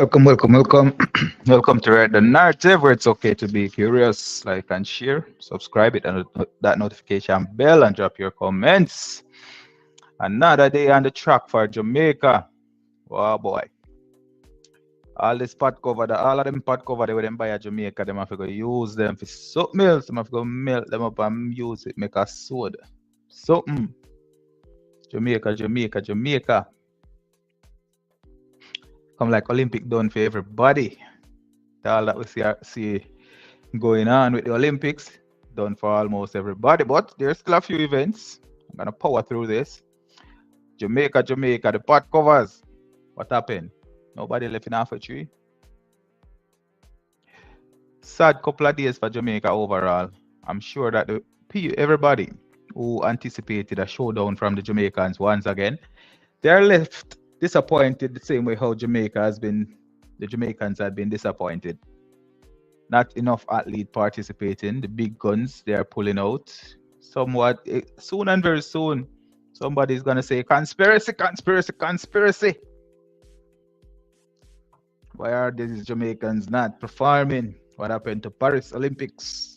Welcome. Welcome to Read the Narrative, where it's okay to be curious. Like and share, subscribe it, and that notification bell, and drop your comments. Another day on the track for Jamaica. Wow, boy. All this pot cover, all of them pot cover, they with them buy at Jamaica, them have to go use them for something else. Them have to go melt them up and use it, make a soda. Something. Jamaica. Come like Olympic done for everybody. All that we see going on with the Olympics, done for almost everybody, but there's still a few events. I'm gonna power through this. Jamaica, the pot covers. What happened? Nobody left in half a tree. Sad couple of days for Jamaica overall. I'm sure that everybody who anticipated a showdown from the Jamaicans once again, they're left disappointed the same way how the Jamaicans had been disappointed. Not enough athlete participating. The big guns, they are pulling out. Somewhat soon and very soon, somebody's gonna say conspiracy. Why are these Jamaicans not performing? What happened to Paris Olympics?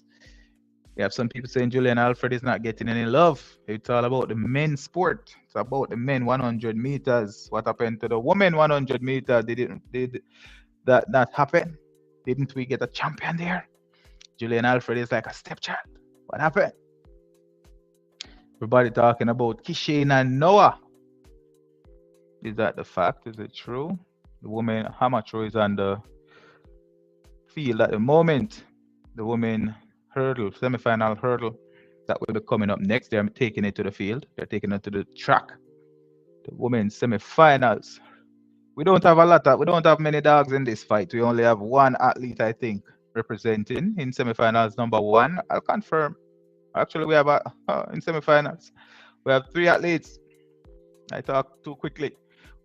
You have some people saying Julian Alfred is not getting any love. It's all about the men's sport. It's about the men 100 meters. What happened to the women 100 meters? Did that not happen? Didn't we get a champion there? Julian Alfred is like a stepchild. What happened? Everybody talking about Kishane and Noah. Is that the fact? Is it true? The woman amateur is on the field at the moment. The women hurdle, semi-final hurdle, that will be coming up next. They're taking it to the field. They're taking it to the track. The women's semi-finals. We don't have many dogs in this fight. We only have one athlete, I think, representing in semi-finals. Number one, I'll confirm. Actually, we have in semi-finals. We have 3 athletes. I talk too quickly.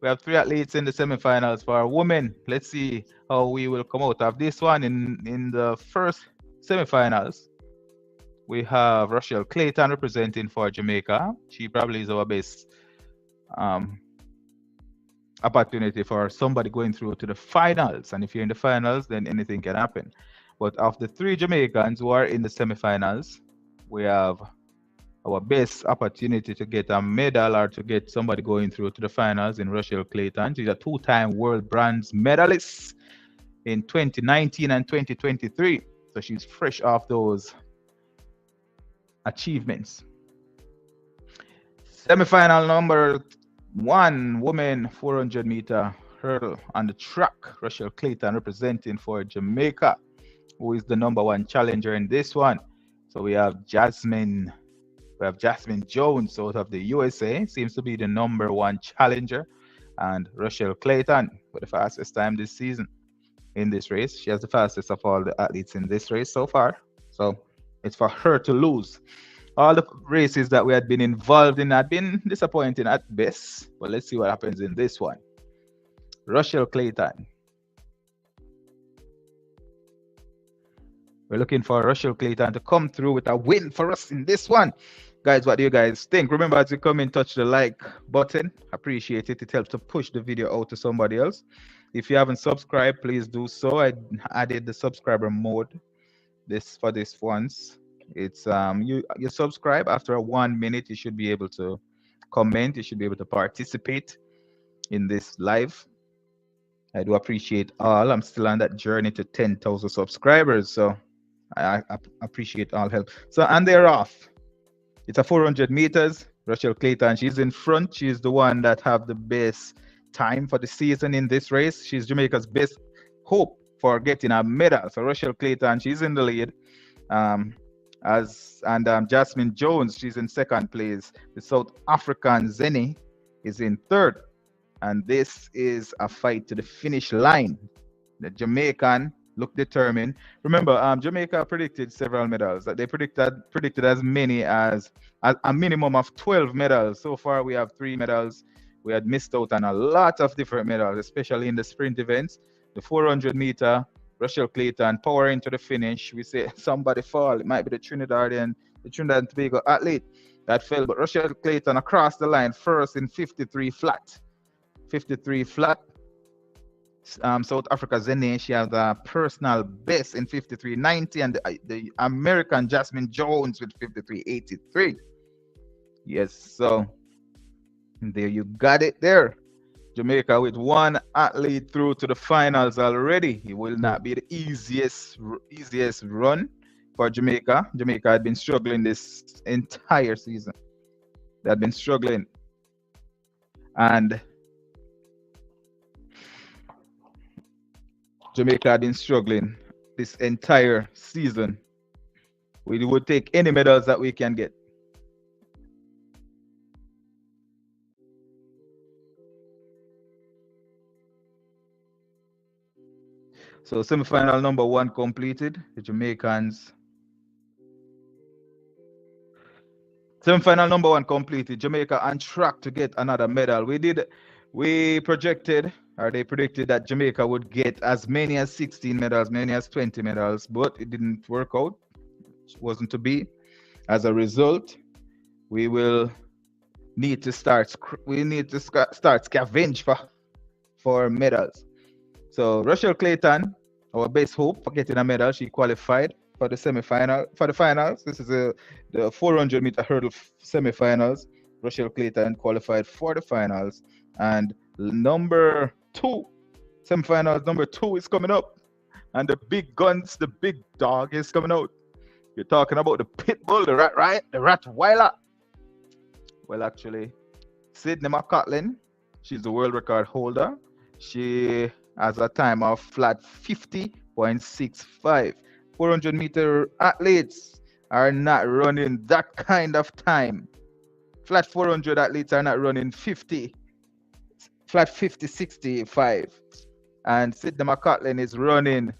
We have 3 athletes in the semi-finals for women. Let's see how we will come out of this one. In the first semi-finals, we have Rochelle Clayton representing for Jamaica. She probably is our best opportunity for somebody going through to the finals. And if you're in the finals, then anything can happen. But of the 3 Jamaicans who are in the semi-finals, we have our best opportunity to get a medal or to get somebody going through to the finals in Rochelle Clayton. She's a 2-time world bronze medalist in 2019 and 2023. So she's fresh off those achievements. Semi-final number 1, women 400 meter hurdle on the track. Rochelle Clayton representing for Jamaica, who is the number 1 challenger in this one. So we have Jasmine Jones out of the USA, seems to be the number 1 challenger, and Rochelle Clayton for the fastest time this season in this race. She has the fastest of all the athletes in this race so far. So it's for her to lose. All the races that we had been involved in had been disappointing at best, but let's see what happens in this one. Rochelle Clayton. We're looking for Rochelle Clayton to come through with a win for us in this one. Guys, what do you guys think? Remember, as you come in, touch the like button. Appreciate it. It helps to push the video out to somebody else. If you haven't subscribed, please do so. I added the subscriber mode for this once. It's you subscribe. After 1 minute, you should be able to comment. You should be able to participate in this live. I do appreciate all. I'm still on that journey to 10,000 subscribers, so I appreciate all help. So, and they're off. It's a 400 meters. Rochelle Clayton, she's in front. She's the one that have the best time for the season in this race. She's Jamaica's best hope for getting a medal. So Rochelle Clayton, she's in the lead. Jasmine Jones, she's in second place. The South African Zeni is in third. And this is a fight to the finish line. The Jamaican look determined. Remember, Jamaica predicted several medals. They predicted as many as a minimum of 12 medals. So far, we have 3 medals. We had missed out on a lot of different medals, especially in the sprint events. The 400 meter, Rochelle Clayton powering to the finish. We say somebody fall. It might be the Trinidad and Tobago athlete that fell. But Rochelle Clayton across the line first in 53 flat. 53 flat. South Africa's Zene, she has a personal best in 53.90, and the American Jasmine Jones with 53.83. Yes, so there you got it there. Jamaica with one athlete through to the finals already. It will not be the easiest run for Jamaica. Jamaica had been struggling this entire season. They had been struggling. And Jamaica had been struggling this entire season. We would take any medals that we can get. So semi-final number 1 completed. The Jamaicans. Semi-final number 1 completed. Jamaica on track to get another medal. We projected, or they predicted, that Jamaica would get as many as 16 medals, many as 20 medals, but it didn't work out. It wasn't to be. As a result, we will need to start scavenge for medals. So Rochelle Clayton, our best hope for getting a medal, she qualified for the finals. This is the 400 meter hurdle semifinals. Rochelle Clayton qualified for the finals, and number 2 semifinals number 2 is coming up, and the big guns, the big dog is coming out. You're talking about the pit bull, the Rottweiler. Well, actually, Sydney McCaulin, she's the world record holder. She has a time of flat 50.65. 400 meter athletes are not running that kind of time. Flat 400 athletes are not running flat 50.65. And Sydney McCaulin is running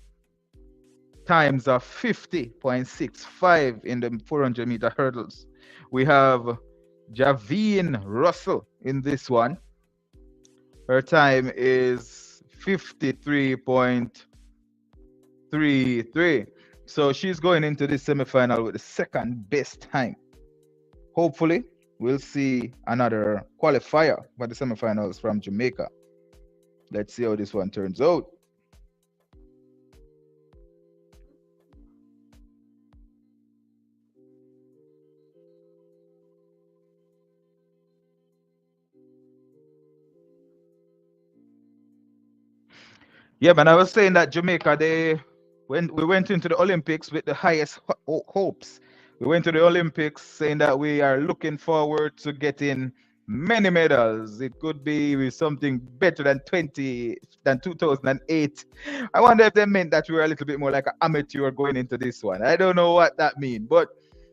times of 50.65 in the 400 meter hurdles. We have Javine Russell in this one. Her time is 53.33. So she's going into this semifinal with the second best time. Hopefully, we'll see another qualifier for the semifinals from Jamaica. Let's see how this one turns out. Yeah, man, I was saying that Jamaica, when we went into the Olympics with the highest hopes. We went to the Olympics saying that we are looking forward to getting many medals. It could be something better than 2008. I wonder if they meant that we were a little bit more like an amateur going into this one. I don't know what that means, but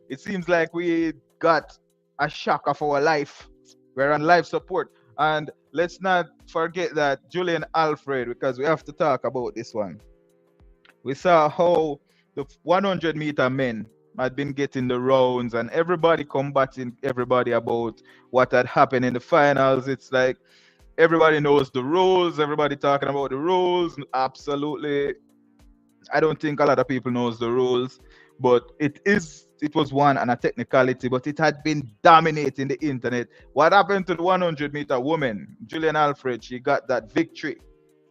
it seems like we got a shock of our life. We're on life support. And let's not forget that Julian Alfred, because we have to talk about this one. We saw how the 100 meter men had been getting the rounds and everybody combating everybody about what had happened in the finals. It's like everybody knows the rules, everybody talking about the rules. Absolutely. I don't think a lot of people knows the rules, but it was one and a technicality, but it had been dominating the internet. What happened to the 100 meter woman, Julian Alfred? She got that victory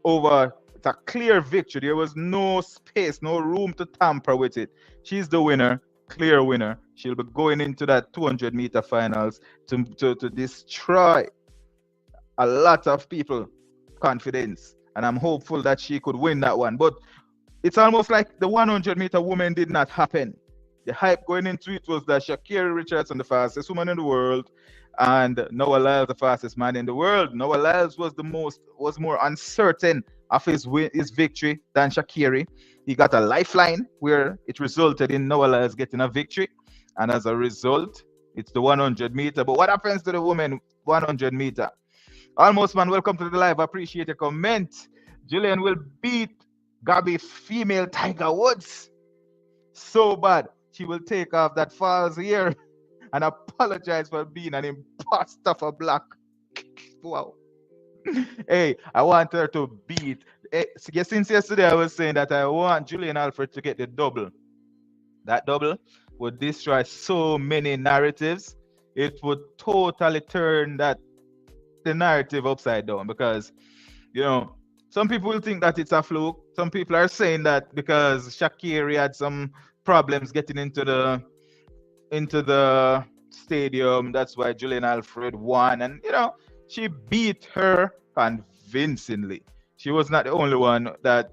over. It's a clear victory. There was no space, no room to tamper with it. She's the winner, clear winner. She'll be going into that 200 meter finals to destroy a lot of people confidence, and I'm hopeful that she could win that one. But it's almost like the 100 meter woman did not happen. The hype going into it was that Sha'Carri Richardson, the fastest woman in the world, and Noah Lyles, the fastest man in the world. Noah Lyles was more uncertain of his victory than Sha'Carri. He got a lifeline where it resulted in Noah Lyles getting a victory, and as a result, it's the 100 meter. But what happens to the women 100 meter? Almost man, welcome to the live. I appreciate your comment. Julian will beat Gabby female Tiger Woods so bad she will take off that false ear and apologize for being an imposter for black. Wow. Hey, I want her to beat. Since yesterday I was saying that I want Julian Alfred to get the double. That double would destroy so many narratives. It would totally turn the narrative upside down, because Some people will think that it's a fluke. Some people are saying that because Shaqiri had some problems getting into the stadium, that's why Julian Alfred won. And she beat her convincingly. She was not the only one that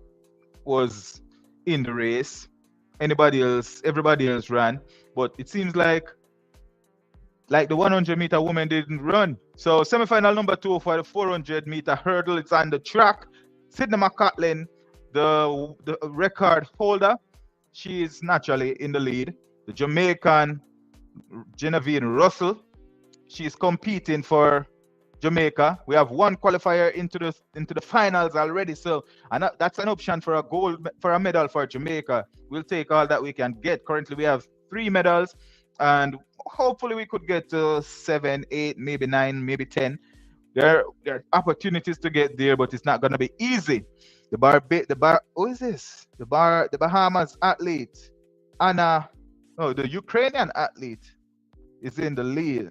was in the race. Everybody else ran, but it seems like the 100-meter woman didn't run. So semi-final number 2 for the 400-meter hurdle. It's on the track. Sydney McCatlin, the record holder, she is naturally in the lead. The Jamaican Genevieve Russell, she's competing for Jamaica. We have one qualifier into the finals already. So that's an option for a medal for Jamaica. We'll take all that we can get. Currently, we have 3 medals, and hopefully we could get to 7, 8, maybe 9, maybe 10. There are opportunities to get there, but it's not going to be easy. Who is this? The Bahamas athlete, the Ukrainian athlete is in the lead.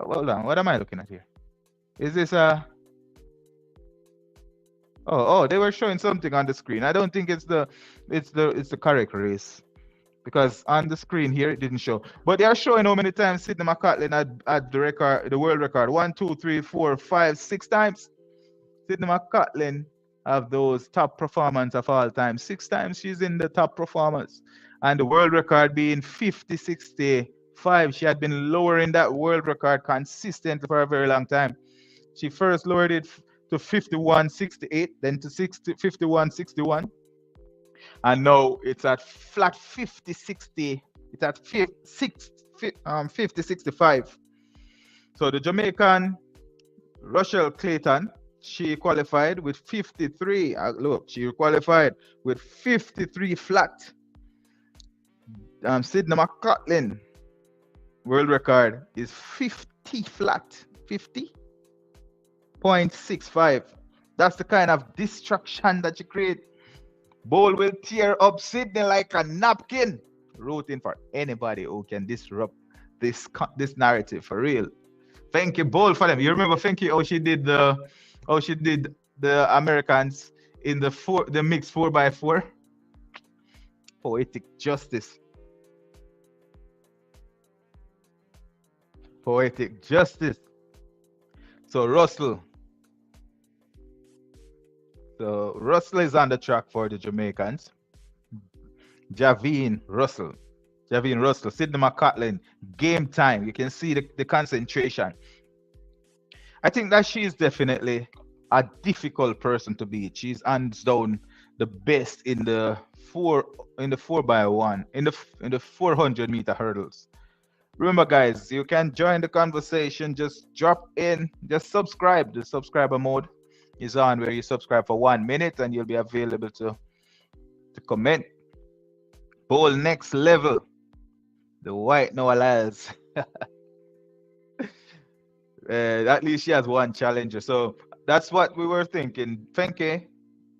Hold on, what am I looking at here? Is this Oh, they were showing something on the screen. I don't think it's the correct race, because on the screen here it didn't show. But they are showing how many times Sydney McCatlin had the world record. 1, 2, 3, 4, 5, 6 times. Sydney McCatlin have those top performance of all time. 6 times she's in the top performers. And the world record being 50.65. She had been lowering that world record consistently for a very long time. She first lowered it to 51.68, then to 51.61. And now it's at flat 50.60. It's at 50.65. So the Jamaican Rochelle Clayton, she qualified with 53. Look, she qualified with 53 flat. Sydney McCatlin world record is 50 flat. 50.65. That's the kind of distraction that you create. Bowl will tear up Sydney like a napkin. Rooting for anybody who can disrupt this narrative, for real. Thank you, Bowl, for them. You remember Thank how she did the Americans in the mixed 4x4? Poetic justice. Poetic justice. So Russell is on the track for the Jamaicans. Javine Russell, Sydney McCatlin, game time. You can see the concentration. I think that she is definitely a difficult person to beat. She's hands down the best in the 4x1, in the 400-meter hurdles. Remember, guys, you can join the conversation. Just drop in, just subscribe. The subscriber mode is on, where you subscribe for 1 minute and you'll be available to comment. Bowl next level. The white Noah Lyles. At least she has one challenger. So that's what we were thinking. Fenke,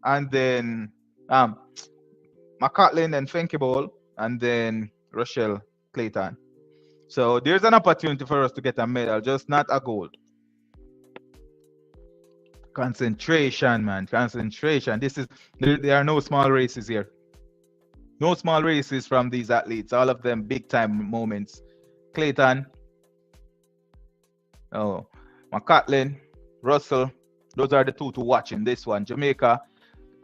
and then McCatlin and Fenke Bowl, and then Rochelle Clayton. So there's an opportunity for us to get a medal, just not a gold. Concentration, man. Concentration. There are no small races here. No small races from these athletes. All of them big time moments. Clayton, McCatlin, Russell. Those are the two to watch in this one. Jamaica,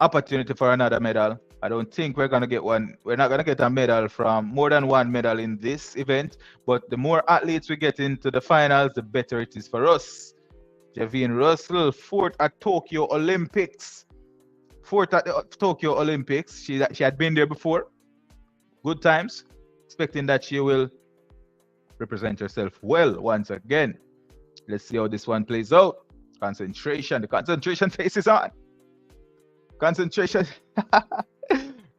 opportunity for another medal. I don't think we're gonna get one. We're not gonna get a medal from more than one medal in this event. But the more athletes we get into the finals, the better it is for us. Javine Russell, 4th at Tokyo Olympics. 4th at the Tokyo Olympics. She had been there before. Good times. Expecting that she will represent herself well once again. Let's see how this one plays out. Concentration. The concentration face is on. Concentration.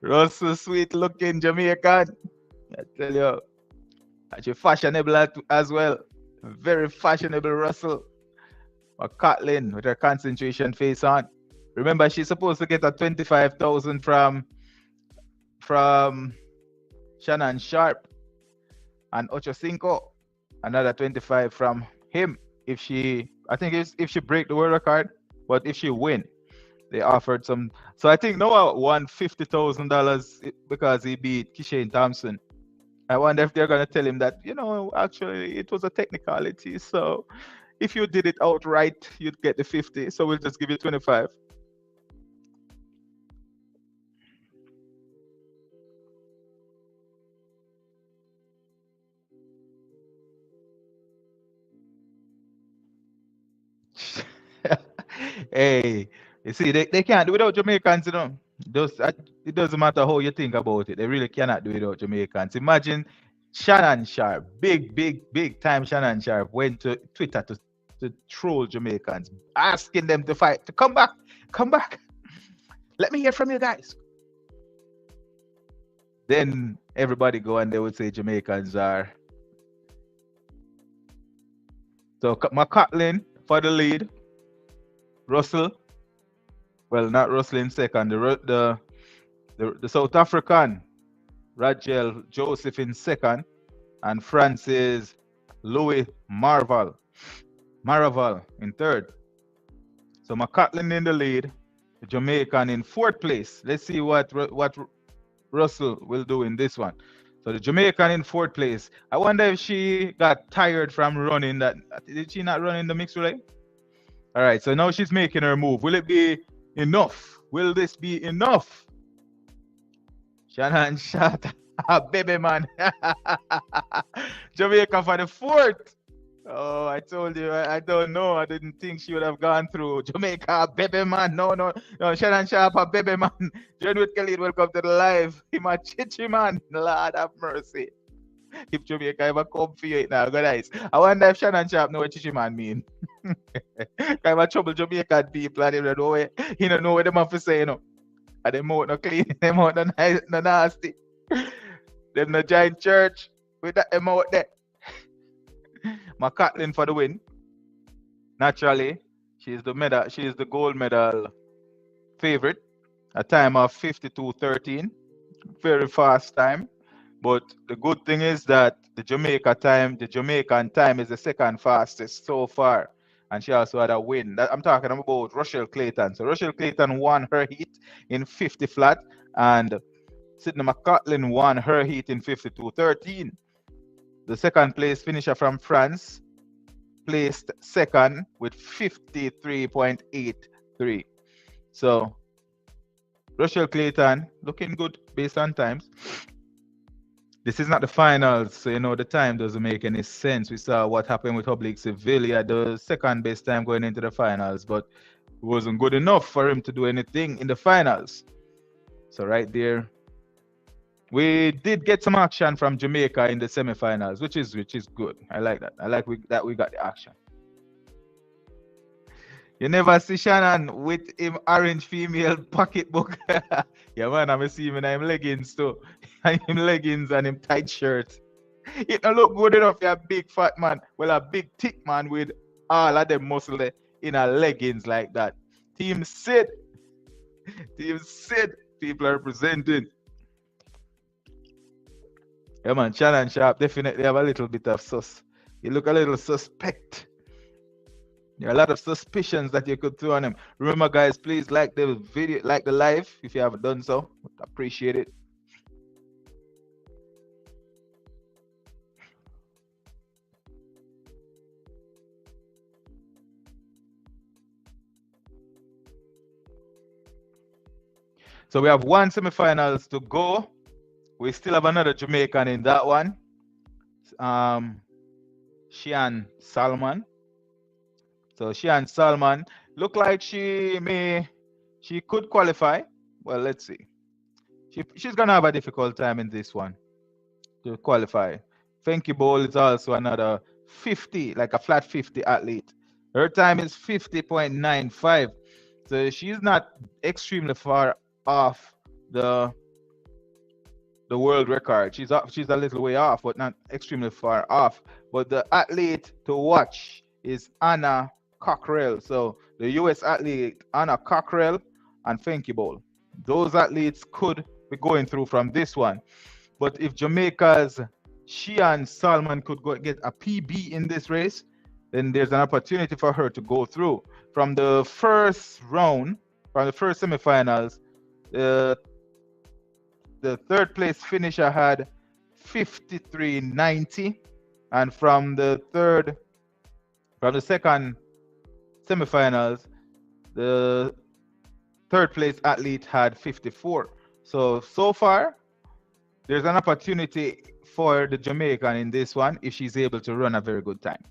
Russell, sweet looking Jamaican. I tell you. Actually fashionable as well. Very fashionable Russell. McCatlin with her concentration face on. Remember, she's supposed to get a 25,000 from Shannon Sharp and Ocho Cinco. Another 25 from him if she break the world record. But if she win, They offered some. So I think Noah won $50,000 because he beat Kishane Thompson. I wonder if they're gonna tell him that, actually it was a technicality. So if you did it outright, you'd get the 50. So we'll just give you 25. Hey, you see, they can't do without Jamaicans, it doesn't matter how you think about it. They really cannot do without Jamaicans. Imagine Shannon Sharp, big time Shannon Sharp went to Twitter to troll Jamaicans, asking them to fight, to come back. Let me hear from you guys. Then everybody go and they would say Jamaicans are. So McCatlin for the lead. Russell, well, not Russell in second. The South African, Rajel Joseph in second, and Francis Louis Maraval in third. So McCatlin in the lead, the Jamaican in fourth place. Let's see what Russell will do in this one. So the Jamaican in fourth place. I wonder if she got tired from running that. Did she not run in the mixed relay? All right, so now she's making her move. Will it be enough? Will this be enough? Shannon shot. Baby man. Jamaica for the fourth. Oh, I told you, I don't know. I didn't think she would have gone through. Jamaica, baby man. No. Shannon Sharp, baby man. Jenwood Khalid, welcome to the live. Him a chichi man. Lord have mercy. If Jamaica ever come for you now, good eyes. I wonder if Shannon Sharp know what chichi man mean. Kind of trouble Jamaican people and they don't know where, don't know what them have to say, And them out no clean, them out no nice, no nasty. Them no giant church with that them out there. McCatlin for the win. Naturally, she is the gold medal favorite. A time of 52:13. Very fast time. But the good thing is that the Jamaican time is the second fastest so far. And she also had a win. I'm talking about Rochelle Clayton. So Rochelle Clayton won her heat in 50 flat, and Sydney McCatlin won her heat in 52:13. The second place finisher from France placed second with 53.83. So Rochelle Clayton looking good based on times. This is not the finals, so the time doesn't make any sense. We saw what happened with Oblique Sevilla, the second best time going into the finals, but it wasn't good enough for him to do anything in the finals. So right there, we did get some action from Jamaica in the semifinals, which is good. I like that. I like that we got the action. You never see Shannon with him orange female pocketbook. Yeah, man, I'm seeing him in him leggings too. Him leggings and him tight shirt. It don't look good enough for a big fat man. Well, a big thick man with all of them muscle in a leggings like that. Team Sid. People are representing. Yeah, man, Shannon Sharp definitely have a little bit of sus. You look a little suspect. There are a lot of suspicions that you could throw on him. Remember, guys, please like the video, like the live if you haven't done so. Appreciate it. So we have one semifinals to go. We still have another Jamaican in that one. Shian Salman. So Shian Salman look like she could qualify. Well, let's see. She's gonna have a difficult time in this one to qualify. Fenky Bowl is also another 50, like a flat 50 athlete. Her time is 50.95. So she's not extremely far off the world record. She's a little way off, but not extremely far off. But the athlete to watch is Anna Cockrell. So the US athlete Anna Cockrell and Fenky Bowl. Those athletes could be going through from this one. But if Jamaica's Shian Salman could get a PB in this race, then there's an opportunity for her to go through. From the first round, from the first semifinals, the the third place finisher had 53.90, and from the second semifinals, the third place athlete had 54. So far, there's an opportunity for the Jamaican in this one if she's able to run a very good time.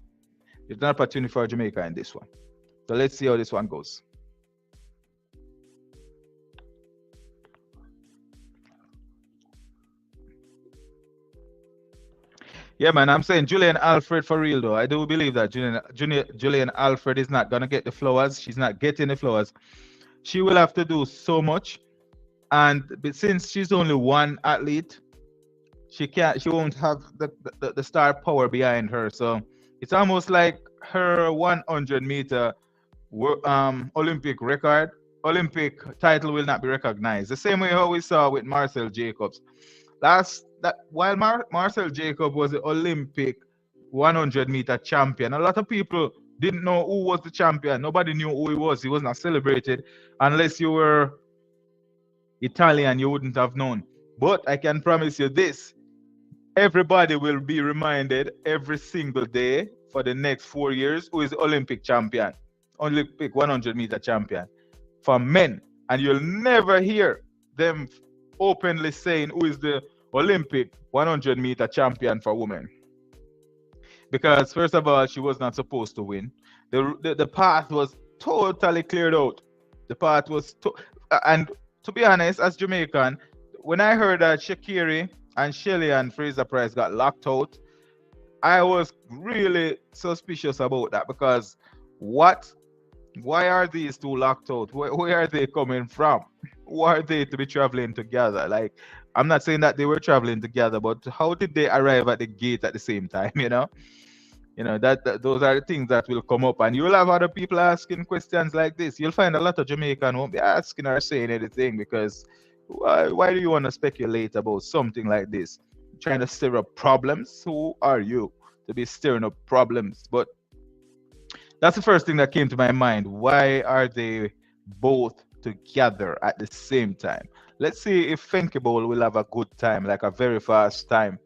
There's an opportunity for Jamaica in this one. So let's see how this one goes. Yeah, man, I'm saying Julian Alfred for real though. I do believe that Julian Alfred is not gonna get the flowers. She's not getting the flowers. She will have to do so much, and since she's only one athlete, she won't have the star power behind her. So it's almost like her 100-meter Olympic title will not be recognized. The same way how we saw with Marcel Jacobs. While Marcel Jacob was the Olympic 100-meter champion, a lot of people didn't know who was the champion. Nobody knew who he was. He was not celebrated unless you were Italian. You wouldn't have known. But I can promise you this: everybody will be reminded every single day for the next 4 years who is the Olympic champion, Olympic 100-meter champion for men, and you'll never hear them openly saying who is the Olympic 100-meter champion for women. Because first of all, she was not supposed to win. The path was totally cleared out. The path was and to be honest, as Jamaican, when I heard that Shakiri and Shelly and Fraser Price got locked out, I was really suspicious about that, because why are these two locked out? Where are they coming from? Who are they to be traveling together? Like, I'm not saying that they were traveling together, but how did they arrive at the gate at the same time? That those are the things that will come up, and you'll have other people asking questions like this. You'll find a lot of Jamaican won't be asking or saying anything, because why do you want to speculate about something like this? Trying to stir up problems? Who are you to be stirring up problems? But that's the first thing that came to my mind. Why are they both together at the same time? Let's see if Fenkable will have a good time, like a very fast time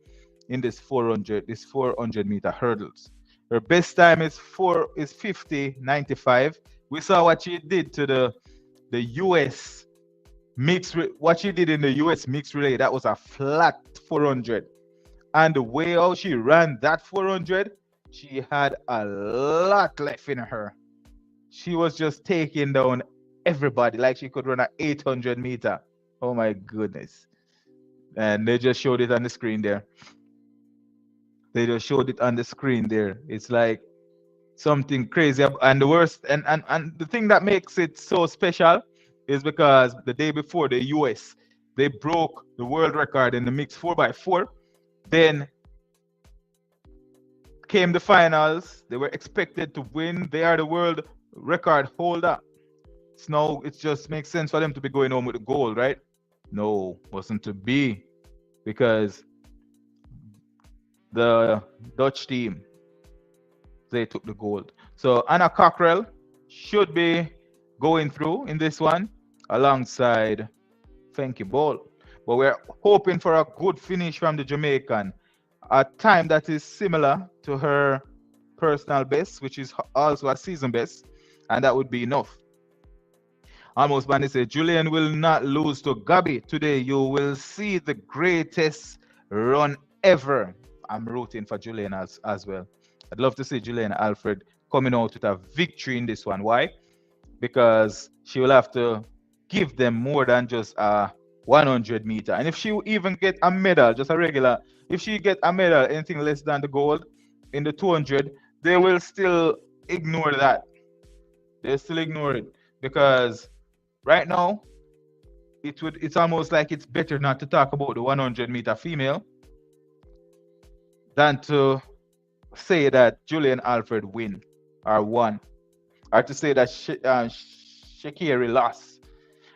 in this 400-meter hurdles. Her best time is 50.95. We saw what she did to the US what she did in the US mixed relay. That was a flat 400. And the way how she ran that 400, she had a lot left in her. She was just taking down everybody like she could run an 800-meter. Oh my goodness. And they just showed it on the screen there. It's like something crazy. And the worst, and the thing that makes it so special is because the day before, the US, they broke the world record in the mixed 4x4. Then came the finals. They were expected to win. They are the world record holder. So now it just makes sense for them to be going home with the gold, right? No, wasn't to be, because the Dutch team, they took the gold. So Anna Cockrell should be going through in this one alongside Fenky Ball. But we're hoping for a good finish from the Jamaican, a time that is similar to her personal best, which is also a season best, and that would be enough. Almost Bandy said, Julian will not lose to Gabi today. You will see the greatest run ever. I'm rooting for Julian as well. I'd love to see Julian Alfred coming out with a victory in this one. Why? Because she will have to give them more than just a 100-meter. And if she even get a medal, just a regular, if she get a medal, anything less than the gold in the 200, they will still ignore that. They still ignore it, because right now it's almost like it's better not to talk about the 100-meter female than to say that Julian Alfred win or won, or to say that Shakiri lost.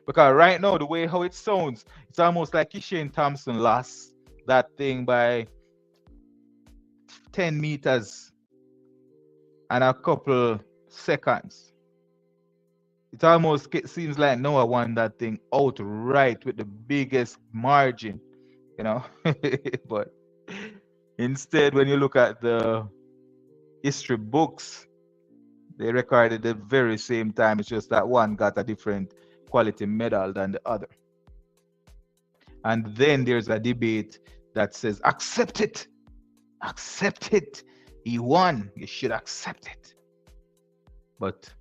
Because right now, the way how it sounds, it's almost like Kishane Thompson lost that thing by 10 meters and a couple seconds. It almost seems like Noah won that thing outright with the biggest margin, you know. But instead, when you look at the history books, they recorded the very same time. It's just that one got a different quality medal than the other. And then there's a debate that says, accept it, accept it. He won. You should accept it. But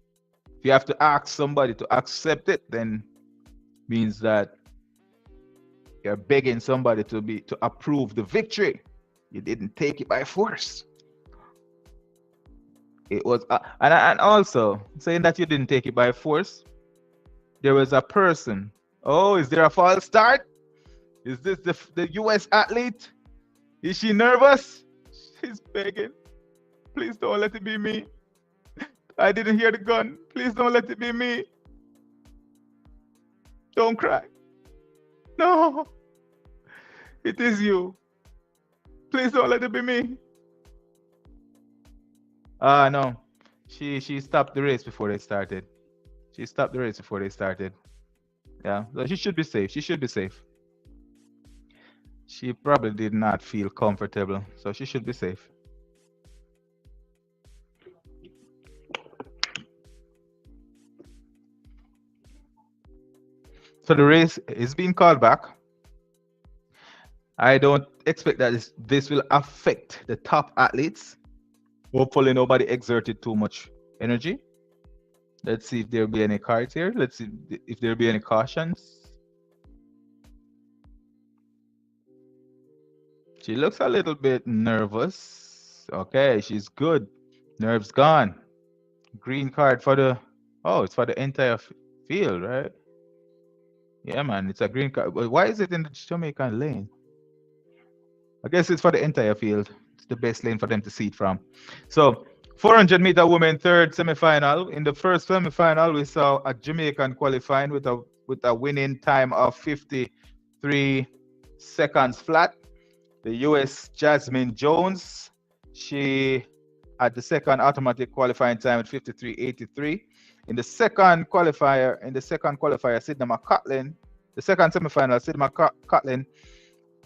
if you have to ask somebody to accept it, then means that you're begging somebody to approve the victory. You didn't take it by force. It was, and also saying that you didn't take it by force. There was a person. Oh, is there a false start? Is this the U.S. athlete? Is she nervous? She's begging. Please don't let it be me. I didn't hear the gun. Please don't let it be me. Don't cry. No. It is you. Please don't let it be me. No. She stopped the race before they started. She stopped the race before they started. Yeah. So she should be safe. She should be safe. She probably did not feel comfortable, so she should be safe. So the race is being called back. I don't expect that this will affect the top athletes. Hopefully nobody exerted too much energy. Let's see if there'll be any cards here. Let's see if there'll be any cautions. She looks a little bit nervous. Okay, she's good. Nerves gone. Green card for the... Oh, it's for the entire field, right? Yeah, man, it's a green card. But why is it in the Jamaican lane? I guess it's for the entire field. It's the best lane for them to see it from. So 400-meter women third semifinal. In the first semifinal, we saw a Jamaican qualifying with a winning time of 53 seconds flat. The US Jasmine Jones, she had the second automatic qualifying time at 53.83. In the second qualifier, Sydney McCatlin, the second semifinal, Sydney McCatlin,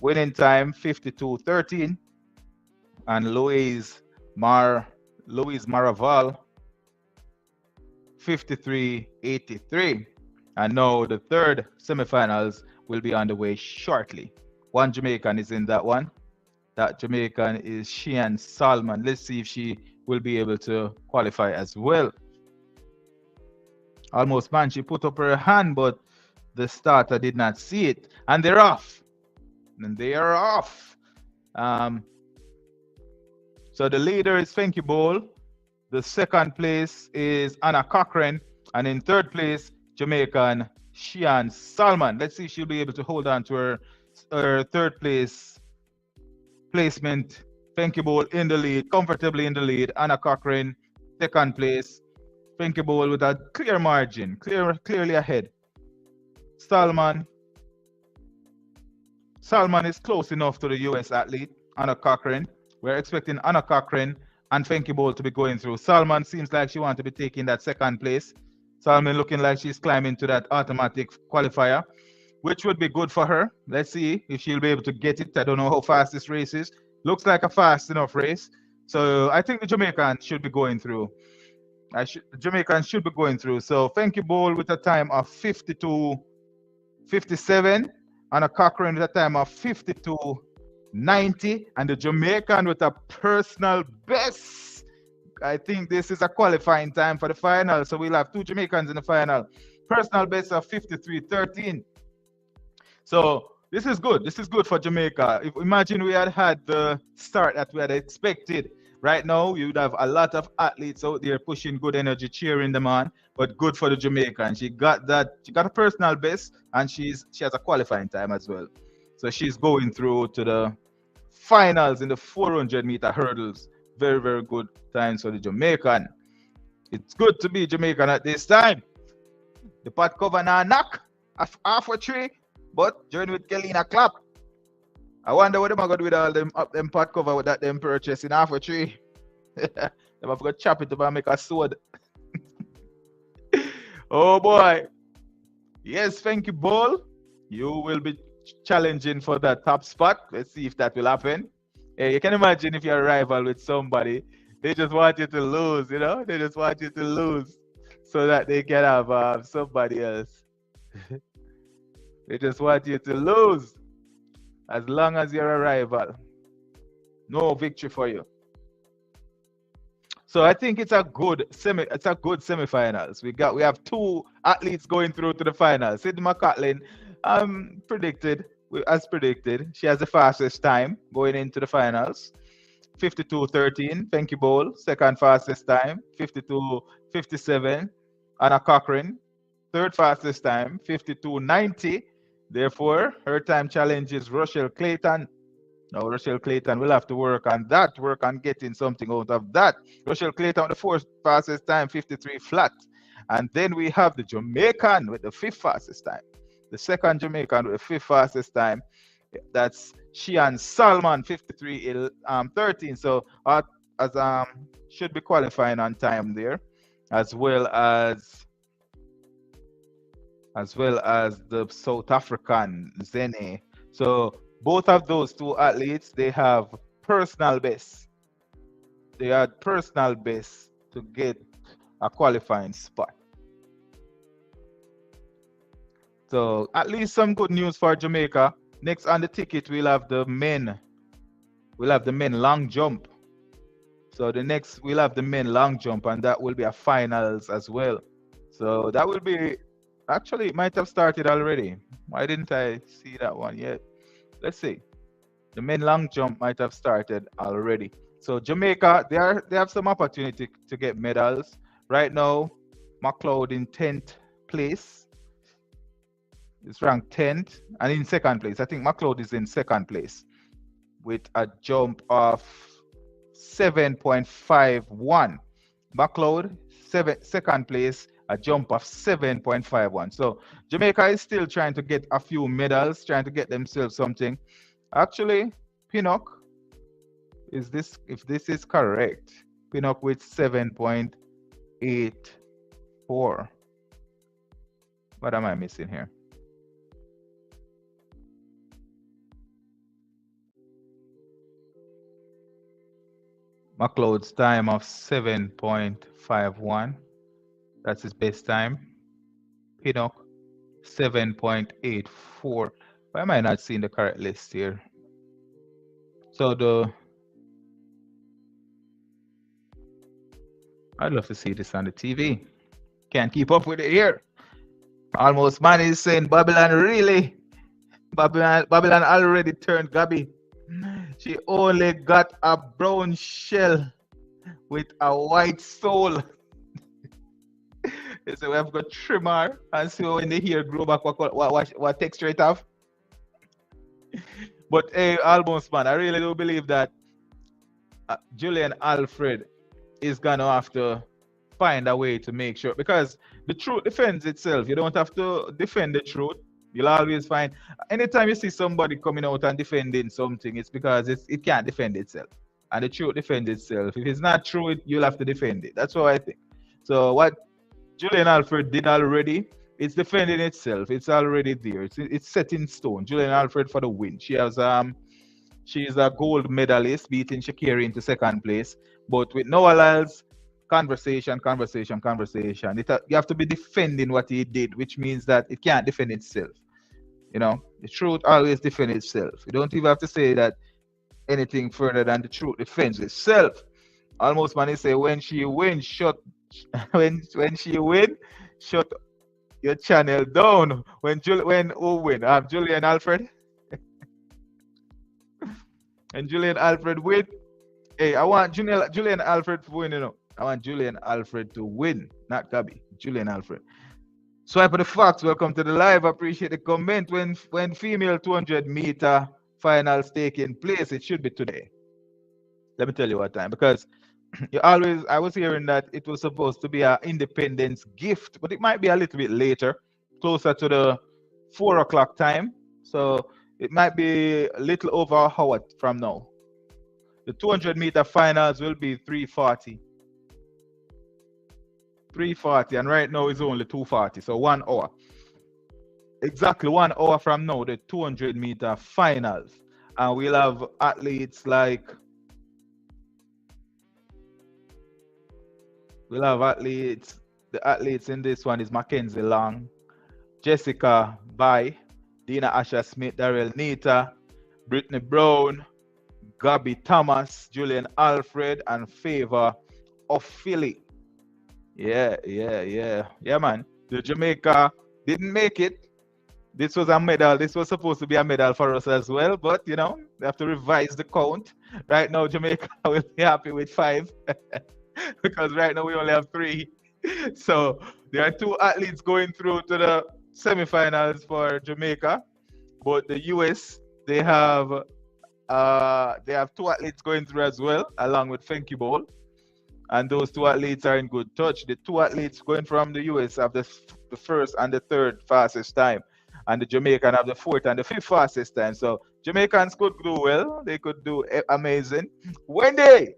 winning time 52.13, and Louise Maraval 53.83. And now the third semifinals will be on the way shortly. One Jamaican is in that one. That Jamaican is Shean Salman. Let's see if she will be able to qualify as well. Almost, man, she put up her hand, but the starter did not see it. And they're off. And they are off. So the leader is Fenky Bowl. The second place is Anna Cochran. And in third place, Jamaican Shean Salman. Let's see if she'll be able to hold on to her third place placement. Fenky Bowl in the lead, comfortably in the lead. Anna Cochran, second place. Fenky Bowl with a clear margin, clearly ahead. Salman is close enough to the US athlete, Anna Cochran. We're expecting Anna Cochran and Fenky Bowl to be going through. Salman seems like she wants to be taking that second place. Salman looking like she's climbing to that automatic qualifier, which would be good for her. Let's see if she'll be able to get it. I don't know how fast this race is. Looks like a fast enough race. So I think the Jamaican should be going through. Jamaican should be going through. So Fenky Bowl with a time of 52.57, and a Cochran with a time of 52.90, and the Jamaican with a personal best. I think this is a qualifying time for the final. So we'll have two Jamaicans in the final. Personal best of 53.13. So this is good. This is good for Jamaica. Imagine we had the start that we had expected. Right now, you would have a lot of athletes out there pushing good energy, cheering them on, but good for the Jamaican. She got that. She got a personal best, and she has a qualifying time as well. So she's going through to the finals in the 400-meter hurdles. Very, very good times for the Jamaican. It's good to be Jamaican at this time. The pot cover now knock half a tree, but join with Kelina clap. I wonder what them are going to do with all them up them pot cover that them purchase in half a tree. Them have got to chop it up and make a sword. Oh boy. Yes, thank you, Ball. You will be challenging for that top spot. Let's see if that will happen. You can imagine if you're a rival with somebody, they just want you to lose, you know? They just want you to lose so that they can have somebody else. They just want you to lose as long as you're a rival. No victory for you. So I think it's a good semifinals. We have two athletes going through to the finals. Sydney McCatlin, as predicted, she has the fastest time going into the finals. 52:13. Thank you, Bowl. Second fastest time, 52:57. Anna Cochran, third fastest time, 52:90. Therefore, her time challenge is Rochelle Clayton. Now, Rochelle Clayton will have to work on getting something out of that. Rochelle Clayton, the fourth fastest time, 53 flat. And then we have the Jamaican with the fifth fastest time. The second Jamaican with the fifth fastest time. That's Shian Salman, 53:13. So, as should be qualifying on time there, as well as the South African Zene. So both of those two athletes, they have personal best. They had personal best to get a qualifying spot. So at least some good news for Jamaica. Next on the ticket, we'll have the men. We'll have the men long jump. So the next we'll have the men long jump, and that will be a finals as well. So that will be actually it might have started already. Why didn't I see that one yet? Let's see. The men long jump might have started already. So Jamaica, they have some opportunity to get medals. Right now, McLeod in 10th place. It's ranked 10th and in second place. I think McLeod is in second place with a jump of 7.51. McLeod, second place, a jump of 7.51. So Jamaica is still trying to get a few medals, trying to get themselves something. Actually, Pinnock, if this is correct, Pinnock with 7.84. What am I missing here? McLeod's time of 7.51. That's his best time. Pinnock, 7.84. Why am I not seeing the correct list here? So I'd love to see this on the TV. Can't keep up with it here. Almost man is saying Babylon really. Babylon already turned Gabby. She only got a brown shell with a white soul. So we have got trimmer and so when they hear grow back what texture it have. But hey, almost man, I really do believe that Julian Alfred is gonna have to find a way to make sure, because the truth defends itself. You don't have to defend the truth. You'll always find anytime you see somebody coming out and defending something, it's because it can't defend itself. And the truth defends itself. If it's not true, you'll have to defend it. That's what I think. So what Julian Alfred did already, it's defending itself. It's already there. It's set in stone. Julian Alfred for the win. She's a gold medalist, beating Shakiri into second place. But with Noah Lyles, conversation. You have to be defending what he did, which means that it can't defend itself. You know, the truth always defends itself. You don't even have to say that anything further than the truth defends itself. Almost man, say when she wins, shut when she win, shut your channel down. When who win? Julian Alfred. And Julian Alfred win. Hey, I want Julian Alfred to win, you know. I want Julian Alfred to win, not Gabby. Julian Alfred. Swipe of the facts. Welcome to the live. Appreciate the comment. When female 200-meter finals taking place, it should be today. Let me tell you what time, because I was hearing that it was supposed to be an independence gift, but it might be a little bit later, closer to the 4 o'clock time. So it might be a little over an hour from now. The 200-meter finals will be 3:40. 3:40, and right now it's only 2:40, so 1 hour. Exactly 1 hour from now, the 200-meter finals. And we'll have athletes like, the athletes in this one is Mackenzie Long, Jessica Bai, Dina Asha Smith, Darrell Nita, Brittany Brown, Gabby Thomas, Julian Alfred, and Favor of Philly. Yeah, yeah, yeah. Yeah, man. The Jamaica didn't make it. This was a medal. This was supposed to be a medal for us as well, but you know, they have to revise the count. Right now, Jamaica will be happy with 5 because right now we only have 3. So there are 2 athletes going through to the semifinals for Jamaica, but the US they have 2 athletes going through as well, along with Fenky Bowl. And those 2 athletes are in good touch. The 2 athletes going from the US have the first and the third fastest time, and the Jamaican have the 4th and the 5th fastest time. So Jamaicans could do well. They could do amazing. Wendy,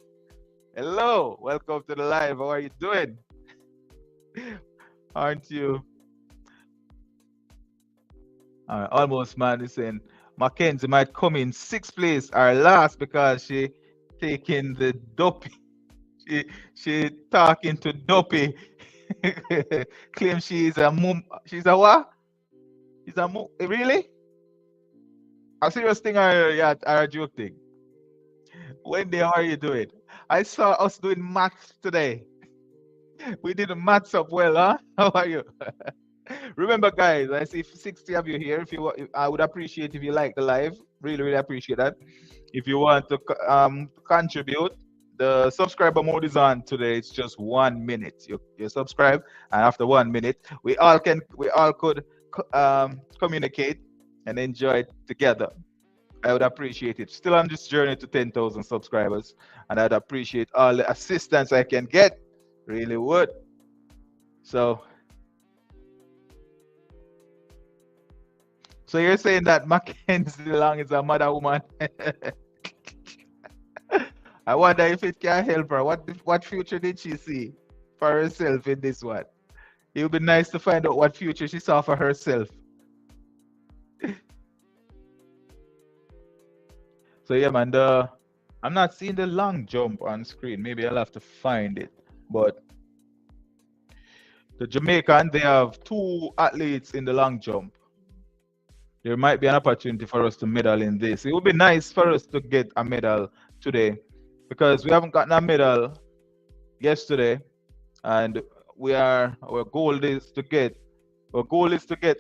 hello, welcome to the live. How are you doing? Aren't you? Almost man is saying Mackenzie might come in 6th place or last because she taking the dopey. She talking to dopey. Claim she's a mum. She's a what? She's a mum. Really? A serious thing or, yeah, or a joke thing? Wendy, how are you doing? I saw us doing maths today. We did the maths up well, huh? How are you? Remember, guys, I see 60 of you here. If you, I would appreciate if you like the live. Really, really appreciate that. If you want to contribute, the subscriber mode is on today. It's just 1 minute. You subscribe, and after 1 minute, we all could communicate and enjoy it together. I would appreciate it. Still on this journey to 10,000 subscribers, and I'd appreciate all the assistance I can get. Really would. So you're saying that Mackenzie Long is a mother woman? I wonder if it can help her. What future did she see for herself in this one? It would be nice to find out what future she saw for herself. So yeah, man, I'm not seeing the long jump on screen. Maybe I'll have to find it. But the Jamaican, they have 2 athletes in the long jump. There might be an opportunity for us to medal in this. It would be nice for us to get a medal today because we haven't gotten a medal yesterday, and our goal is to get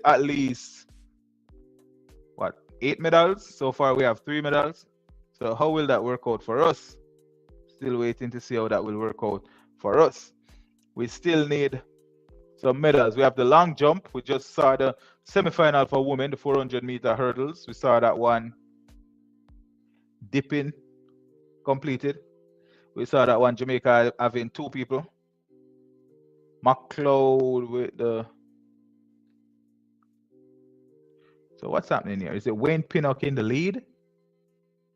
at least what, 8 medals. So far we have 3 medals. So how will that work out for us? Still waiting to see how that will work out for us. We still need some medals. We have the long jump. We just saw the semi-final for women, the 400-meter hurdles. We saw that one dipping completed. We saw that one Jamaica having 2 people. McLeod with the. So what's happening here? Is it Wayne Pinnock in the lead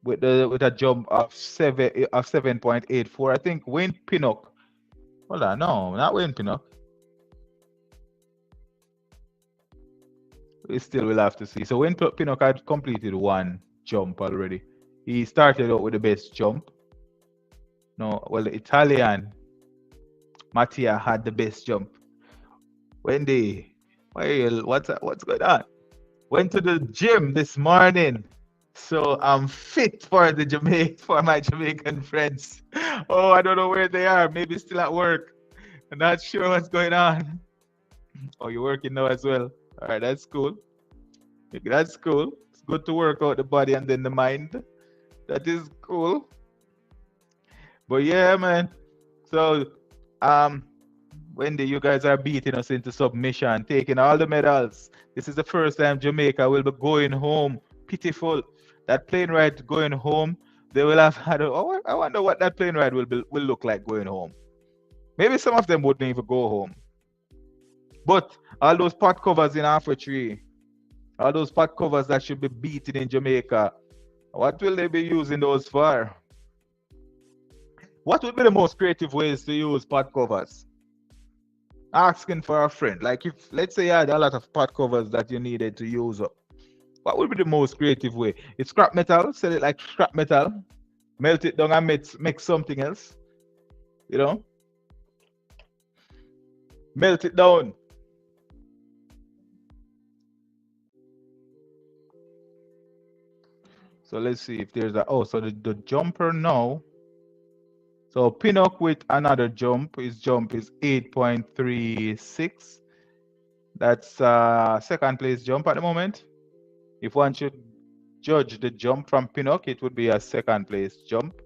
with a jump of 7.84? I think Wayne Pinnock. Hold on, no, not Wayne Pinnock. We still will have to see. So Wayne Pinnock had completed 1 jump already. He started out with the best jump. No, well, the Italian Mattia had the best jump. Wendy, what's going on? Went to the gym this morning, so I'm fit for my Jamaican friends. Oh, I don't know where they are. Maybe still at work. I'm not sure what's going on. Oh, you're working now as well. All right, that's cool. That's cool. It's good to work out the body and then the mind. That is cool. But yeah, man. So, Wendy, you guys are beating us into submission, taking all the medals. This is the first time Jamaica will be going home. Pitiful. That plane ride going home, they will have had. I wonder what that plane ride will look like going home. Maybe some of them wouldn't even go home. But all those pot covers in Afro-Tree, all those pot covers that should be beaten in Jamaica, what will they be using those for? What would be the most creative ways to use pot covers? Asking for a friend. Like if let's say you had a lot of pot covers that you needed to use up, what would be the most creative way? It's scrap metal, sell it like scrap metal, melt it down and make something else, you know? Melt it down. So let's see if there's a so the jumper now. So Pinnock with another jump, his jump is 8.36. That's second place jump at the moment. If one should judge the jump from Pinnock, it would be a second place jump.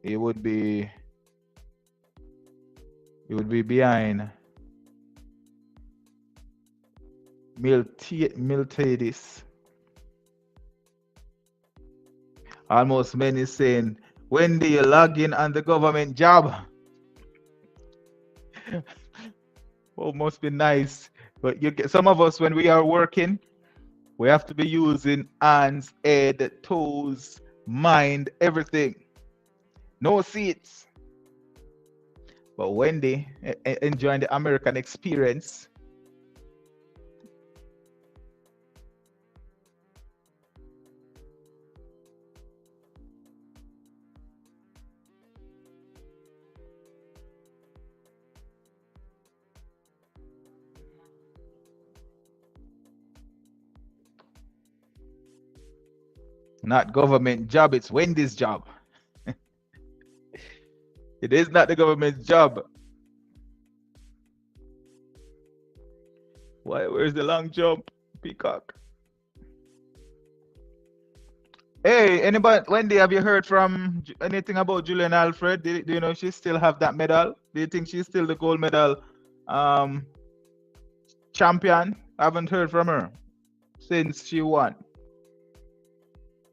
It would be behind Miltadis. Almost many saying, when do you log in on the government job? Oh, must be nice. But you get some of us when we are working, we have to be using hands, head, toes, mind, everything. No seats. But Wendy enjoying the American experience. Not government job, it's Wendy's job. It is not the government's job. Why? Where's the long jump? Peacock. Hey, anybody, Wendy, have you heard from anything about Julian Alfred? Do you know she still have that medal? Do you think she's still the gold medal champion? I haven't heard from her since she won.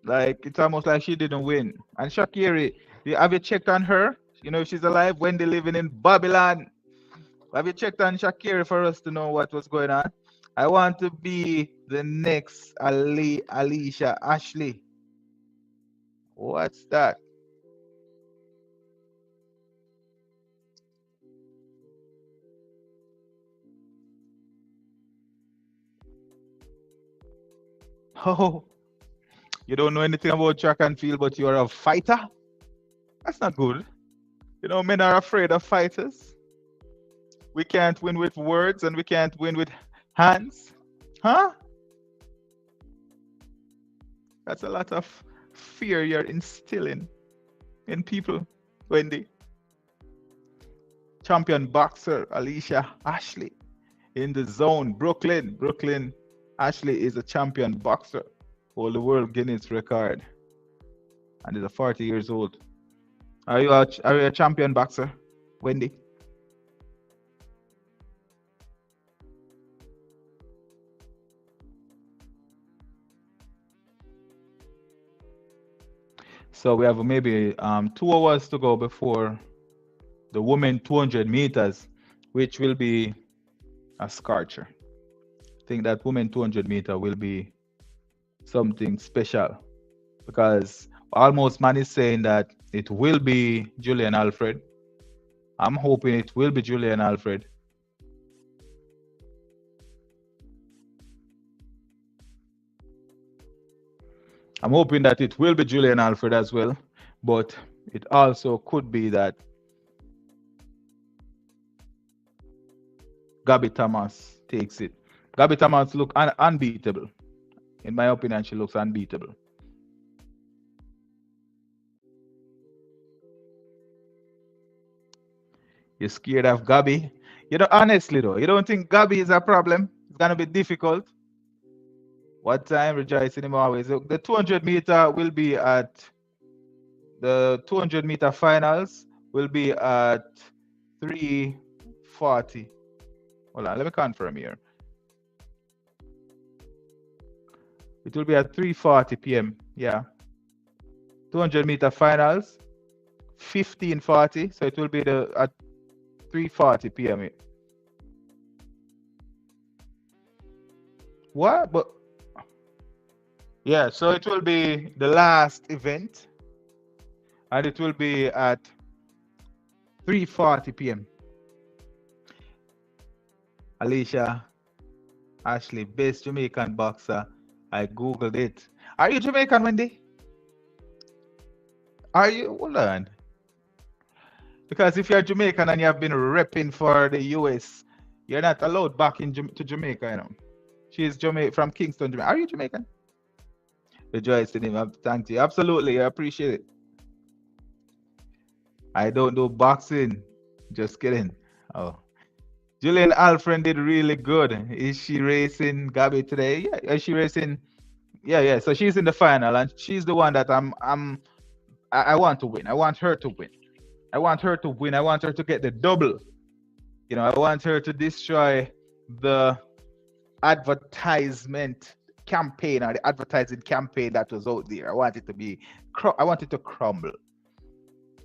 Like, it's almost like she didn't win. And Shakiri, have you checked on her? You know, if she's alive. Wendy living in Babylon. Have you checked on Shakiri for us to know what was going on? I want to be the next Alicia Ashley. What's that? Oh, you don't know anything about track and field, but you're a fighter? That's not good. You know, men are afraid of fighters. We can't win with words and we can't win with hands. Huh? That's a lot of fear you're instilling in people, Wendy. Champion boxer Alicia Ashley in the zone. Brooklyn. Ashley is a champion boxer. Hold the world Guinness record. And is a 40 years old. Are you a champion boxer, Wendy? So we have maybe 2 hours to go before the women 200 meters, which will be a scorcher. I think that women 200 meter will be something special because almost man is saying that it will be Julian Alfred. I'm hoping it will be Julian Alfred. I'm hoping that it will be Julian Alfred as well, but it also could be that Gabby Thomas takes it. Gabby Thomas looks unbeatable. In my opinion, she looks unbeatable. You're scared of Gabby? You know, honestly though, you don't think Gabby is a problem? It's gonna be difficult. What time rejoicing him always? The 200 meter will be at the 200 meter finals will be at 3:40. Hold on, let me confirm here. It will be at 3:40 p.m. Yeah. 200 meter finals, 15:40. So it will be at 3:40 p.m. What? But yeah, so it will be the last event, and it will be at 3:40 p.m. Alicia, Ashley, best Jamaican boxer. I googled it. Are you Jamaican, Wendy? Are you? Hold on. Because if you're Jamaican and you have been repping for the US, you're not allowed back to Jamaica, you know. She's Jamaican from Kingston, Jamaica. Are you Jamaican? Rejoice in him. Thank you. Absolutely. I appreciate it. I don't do boxing. Just kidding. Oh. Julian Alfred did really good. Is she racing Gabby today? Yeah. Is she racing? Yeah, yeah. So she's in the final and she's the one that I want to win. I want her to win. I want her to win. I want her to get the double. You know, I want her to destroy the advertisement campaign or the advertising campaign that was out there. I want it to be, I want it to crumble.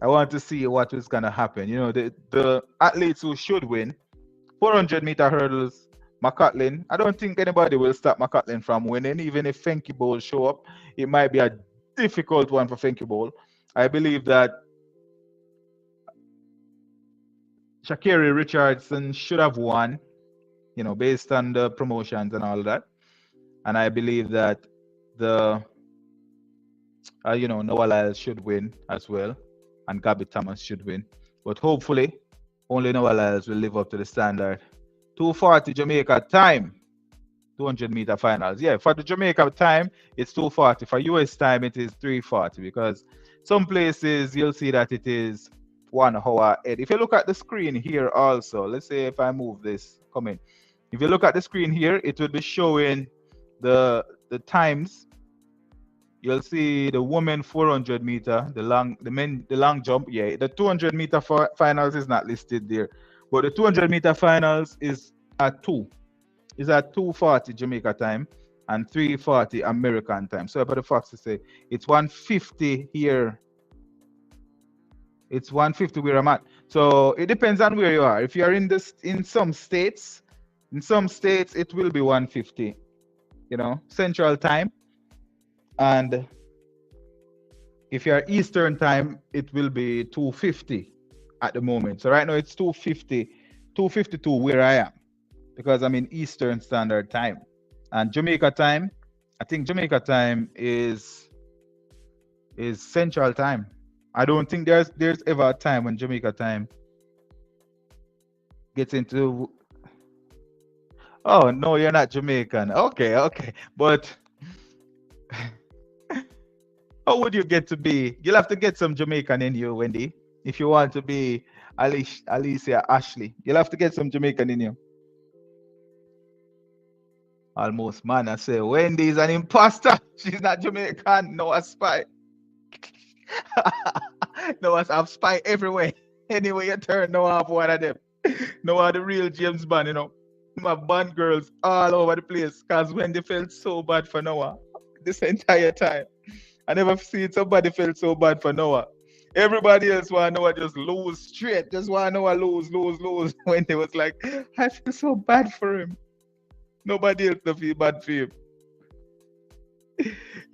I want to see what is going to happen. You know, the athletes who should win, 400-meter hurdles, McCatlin. I don't think anybody will stop McCatlin from winning. Even if Fenky Bowl show up, it might be a difficult one for Fenky Bowl. I believe that Sha'Carri Richardson should have won, you know, based on the promotions and all that. And I believe that the, you know, Noah Lyles should win as well. And Gabby Thomas should win. But hopefully, only Noah Lyles will live up to the standard. 2:40 Jamaica time, 200-meter finals. Yeah, for the Jamaica time, it's 2:40. For US time, it is 3:40 because some places you'll see that it is 1 hour ahead. If you look at the screen here also, let's say if I move this, come in. If you look at the screen here, it will be showing the times. You'll see the women 400-meter, the long jump. Yeah, the 200-meter finals is not listed there, but the 200-meter finals is at 2:40 Jamaica time and 3:40 American time. So about the facts to say it's 1:50 here. It's 1:50 where I'm at. So it depends on where you are. If you're in some states, it will be 1:50, you know, Central time. And if you're Eastern time, it will be 2:50 at the moment. So right now it's 2:52 where I am because I'm in Eastern Standard Time. And Jamaica time, I think Jamaica time is Central Time. I don't think there's ever a time when Jamaica time gets into. Oh no, you're not Jamaican. Okay, but. How would you get to be? You'll have to get some Jamaican in you, Wendy, if you want to be Alicia Ashley. You'll have to get some Jamaican in you. Almost, man. I say Wendy is an imposter. She's not Jamaican. No, a spy. No, I have spy everywhere. Anyway, you turn, no, I have one of them. No, I the real James Bond, you know. My band girls all over the place because Wendy felt so bad for Noah this entire time. I never seen somebody felt so bad for Noah. Everybody else want Noah just lose straight. Just want Noah lose. When they was like, I feel so bad for him. Nobody else to feel bad for him.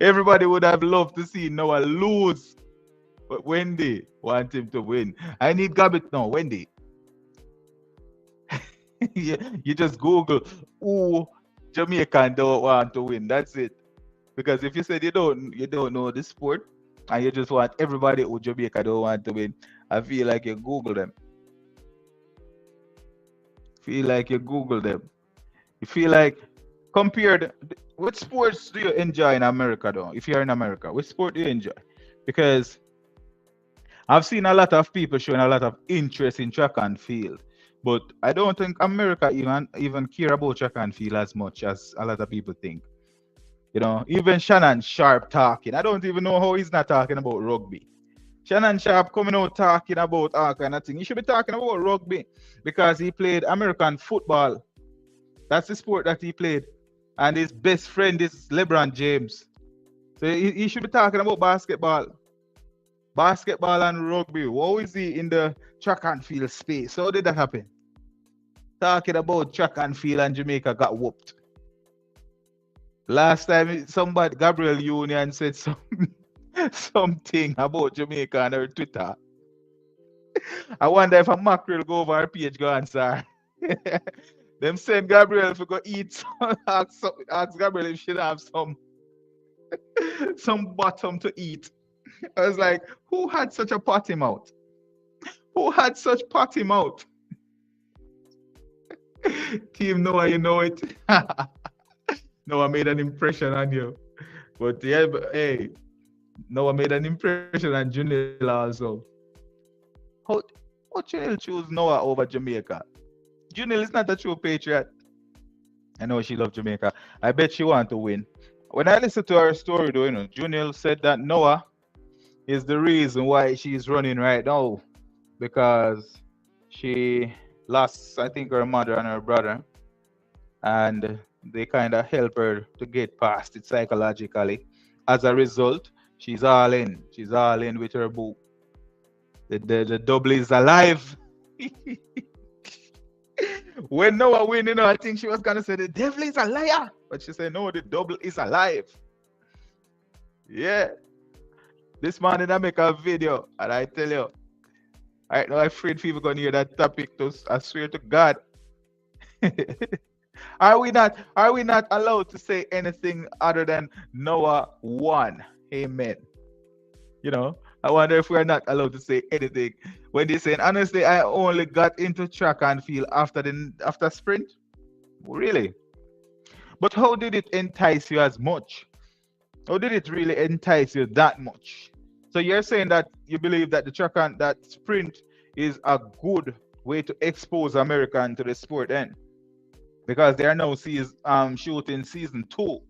Everybody would have loved to see Noah lose. But Wendy want him to win. I need Gabby. No, Wendy. You just Google who Jamaican don't want to win. That's it. Because if you said you don't know the sport and you just want everybody who Jamaica don't want to win, I feel like you Google them. You feel like compared, what sports do you enjoy in America though? If you're in America, what sport do you enjoy? Because I've seen a lot of people showing a lot of interest in track and field, but I don't think America even care about track and field as much as a lot of people think. You know, even Shannon Sharp talking. I don't even know how he's not talking about rugby. Shannon Sharp coming out talking about all kind of thing. He should be talking about rugby because he played American football. That's the sport that he played. And his best friend is LeBron James. So he should be talking about basketball. Basketball and rugby. How is he in the track and field space? How did that happen? Talking about track and field and Jamaica got whooped. Last time Gabriel Union said something about Jamaica on her Twitter. I wonder if a mackerel go over her page go answer. Them send Gabriel if we go eat. Ask Gabriel if she have some bottom to eat. I was like, who had such a potty mouth? Who had such potty mouth? Team Noah, you know it. Noah made an impression on you. But yeah, but, hey, Noah made an impression on Junil also. How, how Junil choose Noah over Jamaica? Junil is not a true patriot. I know she loves Jamaica. I bet she want to win. When I listened to her story, though, Junil said that Noah is the reason why she's running right now because she lost, I think, her mother and her brother, and they kind of help her to get past it psychologically. As a result, she's all in. She's all in with her boo. The double is alive. When Noah win, I think she was gonna say the devil is a liar, but she said no, the double is alive. Yeah, this morning I make a video, and I tell you, right now I'm afraid people gonna hear that topic. I swear to God. Are we not allowed to say anything other than Noah won? Amen. I wonder if we're not allowed to say anything when they say, honestly, I only got into track and field after sprint. Really? But how did it entice you as much? How did it really entice you that much? So you're saying that you believe that the track and that sprint is a good way to expose American to the sport then? Because they are now shooting season 2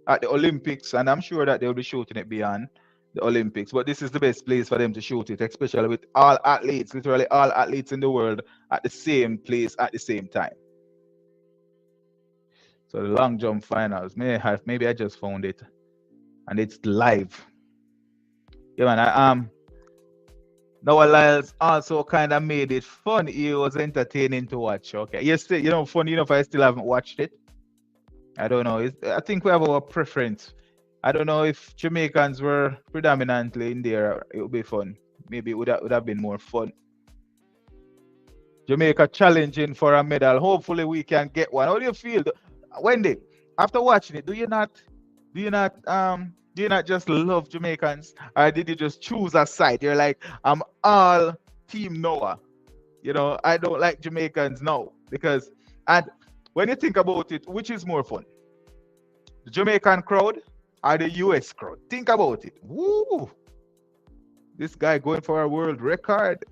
at the Olympics, and I'm sure that they'll be shooting it beyond the Olympics. But this is the best place for them to shoot it, especially with all athletes, literally all athletes in the world at the same place at the same time. So the long jump finals, maybe I just found it, and it's live. Yeah, man. Noah Lyles also kind of made it fun. It was entertaining to watch. Okay, yes, funny enough, I still haven't watched it. I don't know. I think we have our preference. I don't know if Jamaicans were predominantly in there. It would be fun. Maybe it would have been more fun. Jamaica challenging for a medal. Hopefully we can get one. How do you feel, Wendy? After watching it, do you not just love Jamaicans, or did you just choose a side? You're like, I'm all Team Noah. I don't like Jamaicans now because, and when you think about it, which is more fun? The Jamaican crowd or the US crowd? Think about it. Woo! This guy going for a world record.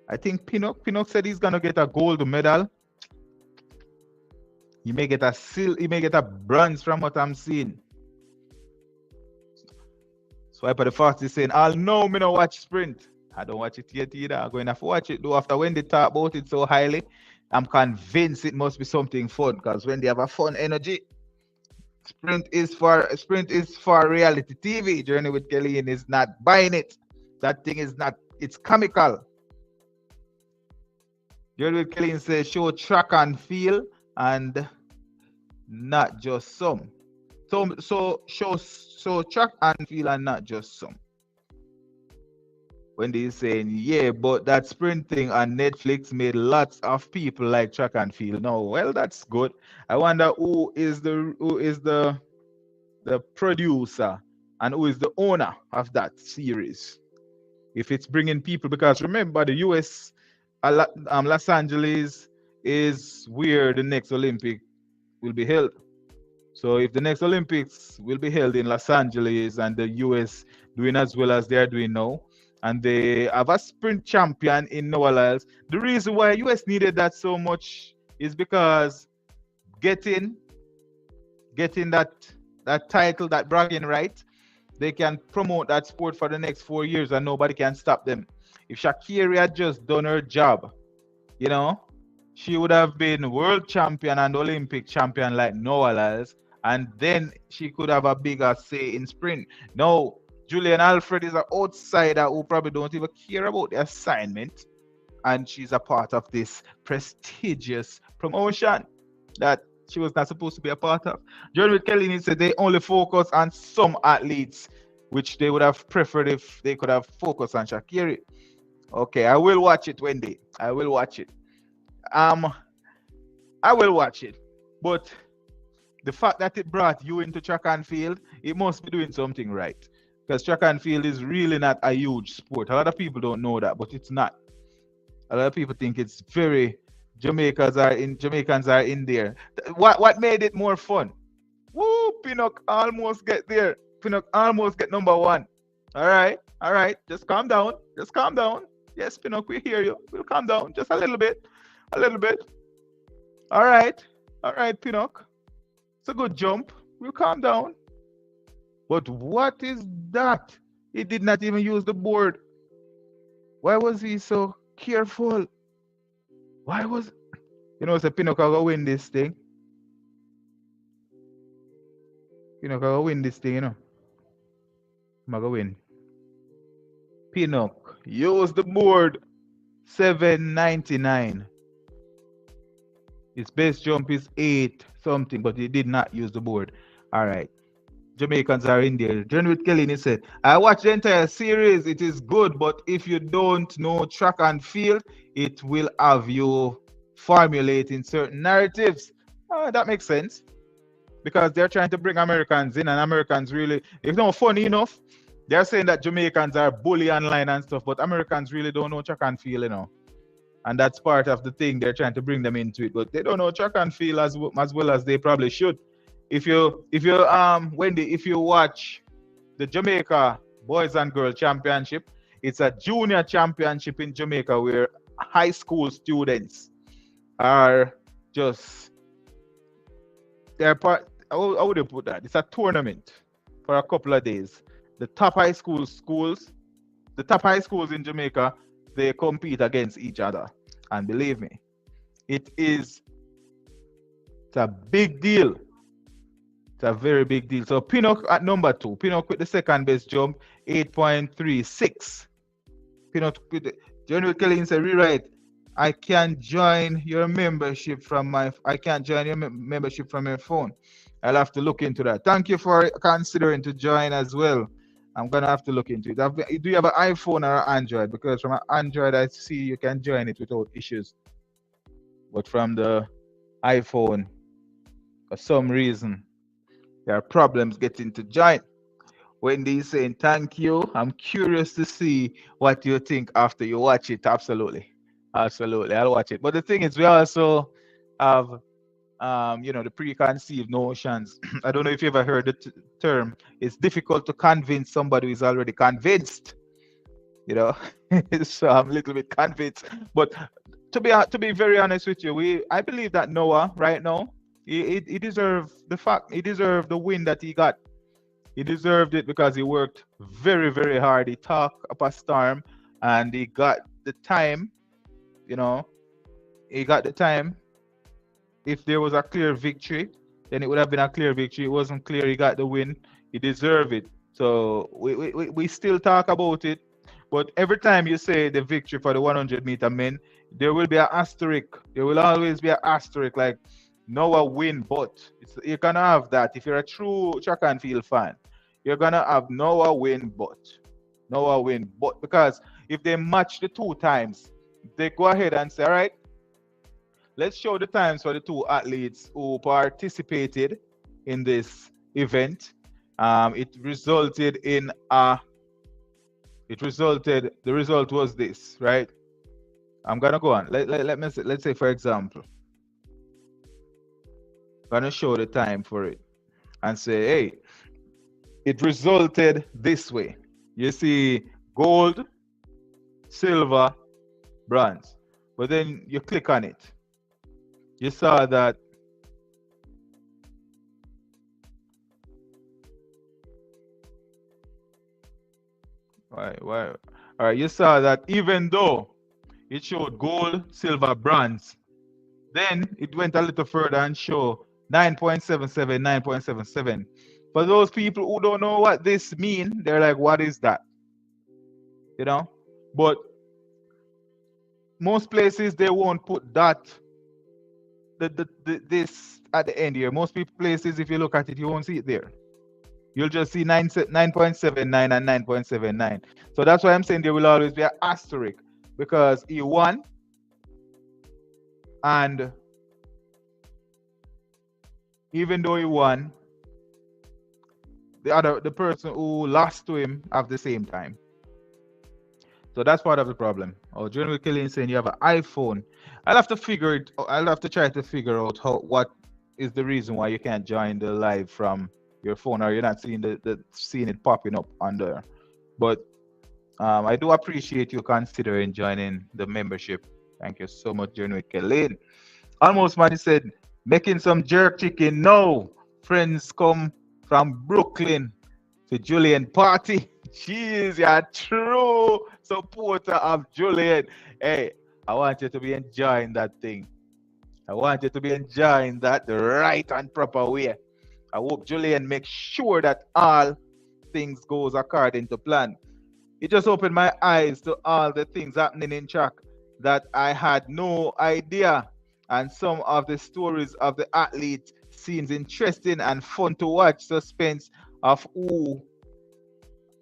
I think Pinnock said he's gonna get a gold medal. He may get a bronze from what I'm seeing. Swiper the Fox is saying, I'll know me no watch sprint. I don't watch it yet either. I'm going to have to watch it though. After when they talk about it so highly, I'm convinced it must be something fun, because when they have a fun energy, sprint is for reality TV. Journey with Kellyanne is not buying it. That thing is not, it's comical. Journey with Kellyanne says show track and feel and not just some. So track and feel and not just some. When they're saying, yeah, but that sprint thing on Netflix made lots of people like track and field. No, well, that's good. I wonder who is the producer and who is the owner of that series. If it's bringing people, because remember the US, Los Angeles is where the next Olympic will be held. So if the next Olympics will be held in Los Angeles and the US doing as well as they're doing now, and they have a sprint champion in Noah Lyles. The reason why US needed that so much is because getting that title, that bragging right, they can promote that sport for the next 4 years and nobody can stop them. If Shakira had just done her job, she would have been world champion and Olympic champion like Noah Lyles, and then she could have a bigger say in sprint. No, Julian Alfred is an outsider who probably don't even care about the assignment, and she's a part of this prestigious promotion that she was not supposed to be a part of. Jordan Kelly said they only focus on some athletes, which they would have preferred if they could have focused on Shakiri. Okay, I will watch it, Wendy. I will watch it. Um, I will watch it, but the fact that it brought you into track and field, it must be doing something right. Because track and field is really not a huge sport. A lot of people don't know that, but it's not. A lot of people think it's very Jamaicans are in there. What made it more fun? Woo, Pinnock almost get there. Pinnock almost get number one. All right. Just calm down. Just calm down. Yes, Pinnock, we hear you. We'll calm down just a little bit. A little bit. All right. All right, Pinnock. It's a good jump. We'll calm down. But what is that? He did not even use the board. Why was he so careful? Why was it's a Pinnock gonna win this thing? Pinnock gonna win this thing, I'm gonna win. Pinnock, use the board. 799. His best jump is 8 something, but he did not use the board. All right. Jamaicans are in there. Jenwood Kelly said, I watched the entire series. It is good, but if you don't know track and field, it will have you formulating certain narratives. That makes sense. Because they're trying to bring Americans in, and Americans really, it's not funny enough. They're saying that Jamaicans are bully online and stuff, but Americans really don't know track and field, And that's part of the thing. They're trying to bring them into it, but they don't know track and field as well as they probably should. If you Wendy, if you watch the Jamaica Boys and Girls Championship, it's a junior championship in Jamaica where high school students are just they're part. How would you put that? It's a tournament for a couple of days. The top high schools in Jamaica, they compete against each other. And believe me, it's a big deal. It's a very big deal. So Pinnock at number 2. Pinnock with the second best jump, 8.36. Pinnock with the General Kelly said, rewrite. I can't join your membership from my phone. I'll have to look into that. Thank you for considering to join as well. I'm gonna have to look into it. Do you have an iPhone or an Android? Because from an Android, I see you can join it without issues. But from the iPhone, for some reason, there are problems getting to join. Wendy is saying thank you. I'm curious to see what you think after you watch it. Absolutely, I'll watch it. But the thing is, we also have the preconceived notions. I don't know if you ever heard the term. It's difficult to convince somebody who is already convinced. So I'm a little bit convinced. But to be very honest with you, I believe that Noah right now, he deserved the win that he got. He deserved it because he worked very, very hard. He talked up a storm, and he got the time. He got the time. If there was a clear victory, then it would have been a clear victory. It wasn't clear. He got the win. He deserved it. So we still talk about it. But every time you say the victory for the 100-meter men, there will be an asterisk. There will always be an asterisk, like Noah win, but you're going to have that. If you're a true track and field fan, you're going to have Noah win, but. Because if they match the 2 times, they go ahead and say, all right, let's show the times for the 2 athletes who participated in this event. The result was this, right? I'm gonna go on. Let's say, for example, I'm gonna show the time for it and say, hey, it resulted this way. You see gold, silver, bronze. But then you click on it. You saw that why all right, you saw that even though it showed gold, silver, bronze, then it went a little further and showed 9.77, 9.77. For those people who don't know what this means, they're like, what is that? But most places they won't put that this at the end here. Most places, if you look at it, you won't see it there. You'll just see 9.79 and 9.79. So that's why I'm saying there will always be an asterisk, because he won And even though he won, the person who lost to him have the same time. So that's part of the problem. Oh, Julian Killian saying you have an iPhone. I'll have to figure it. I'll have to try to figure out what is the reason why you can't join the live from your phone, or you're not seeing seeing it popping up on there. But I do appreciate you considering joining the membership. Thank you so much, Julian Killian. Almost man, he said making some jerk chicken. No, friends come from Brooklyn to Julian party. Jeez, you're a true supporter of Julian. Hey, I want you to be enjoying that thing. I want you to be enjoying that the right and proper way. I hope Julian makes sure that all things goes according to plan. It just opened my eyes to all the things happening in track that I had no idea. And some of the stories of the athletes seems interesting and fun to watch. Suspense of who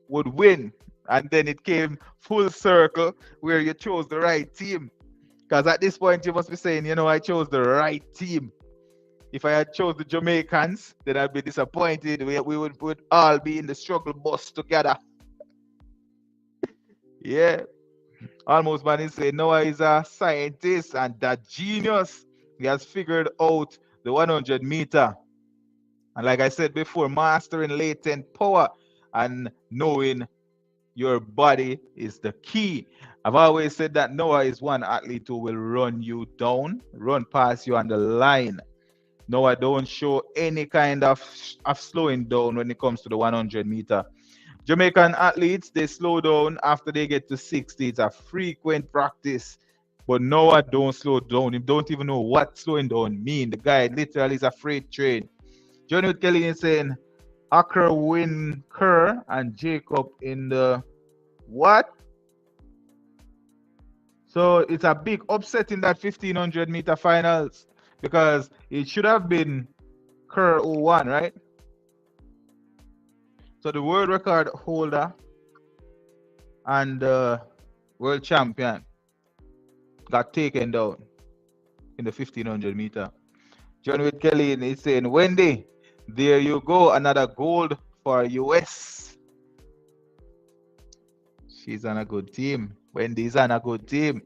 would win, and then it came full circle where you chose the right team, because at this point you must be saying, you know, I chose the right team. If I had chose the Jamaicans, then I'd be disappointed. We would all be in the struggle bus together. Yeah, almost man is saying Noah is a scientist and that genius. He has figured out the 100 meter, and like I said before, mastering latent power and knowing your body is the key. I've always said that Noah is one athlete who will run you down, run past you on the line. Noah don't show any kind of slowing down when it comes to the 100 meter. Jamaican athletes, they slow down after they get to 60. It's a frequent practice. But Noah don't slow down. He don't even know what slowing down mean. The guy literally is a freight train. Johnny Kelly is saying Acker win Kerr and Jacob in the what? So it's a big upset in that 1500 meter finals, because it should have been Kerr who won, right? So the world record holder and the world champion got taken down in the 1500 meter. John Witt Kelly is saying, Wendy, there you go, another gold for US. She's on a good team. Wendy's on a good team.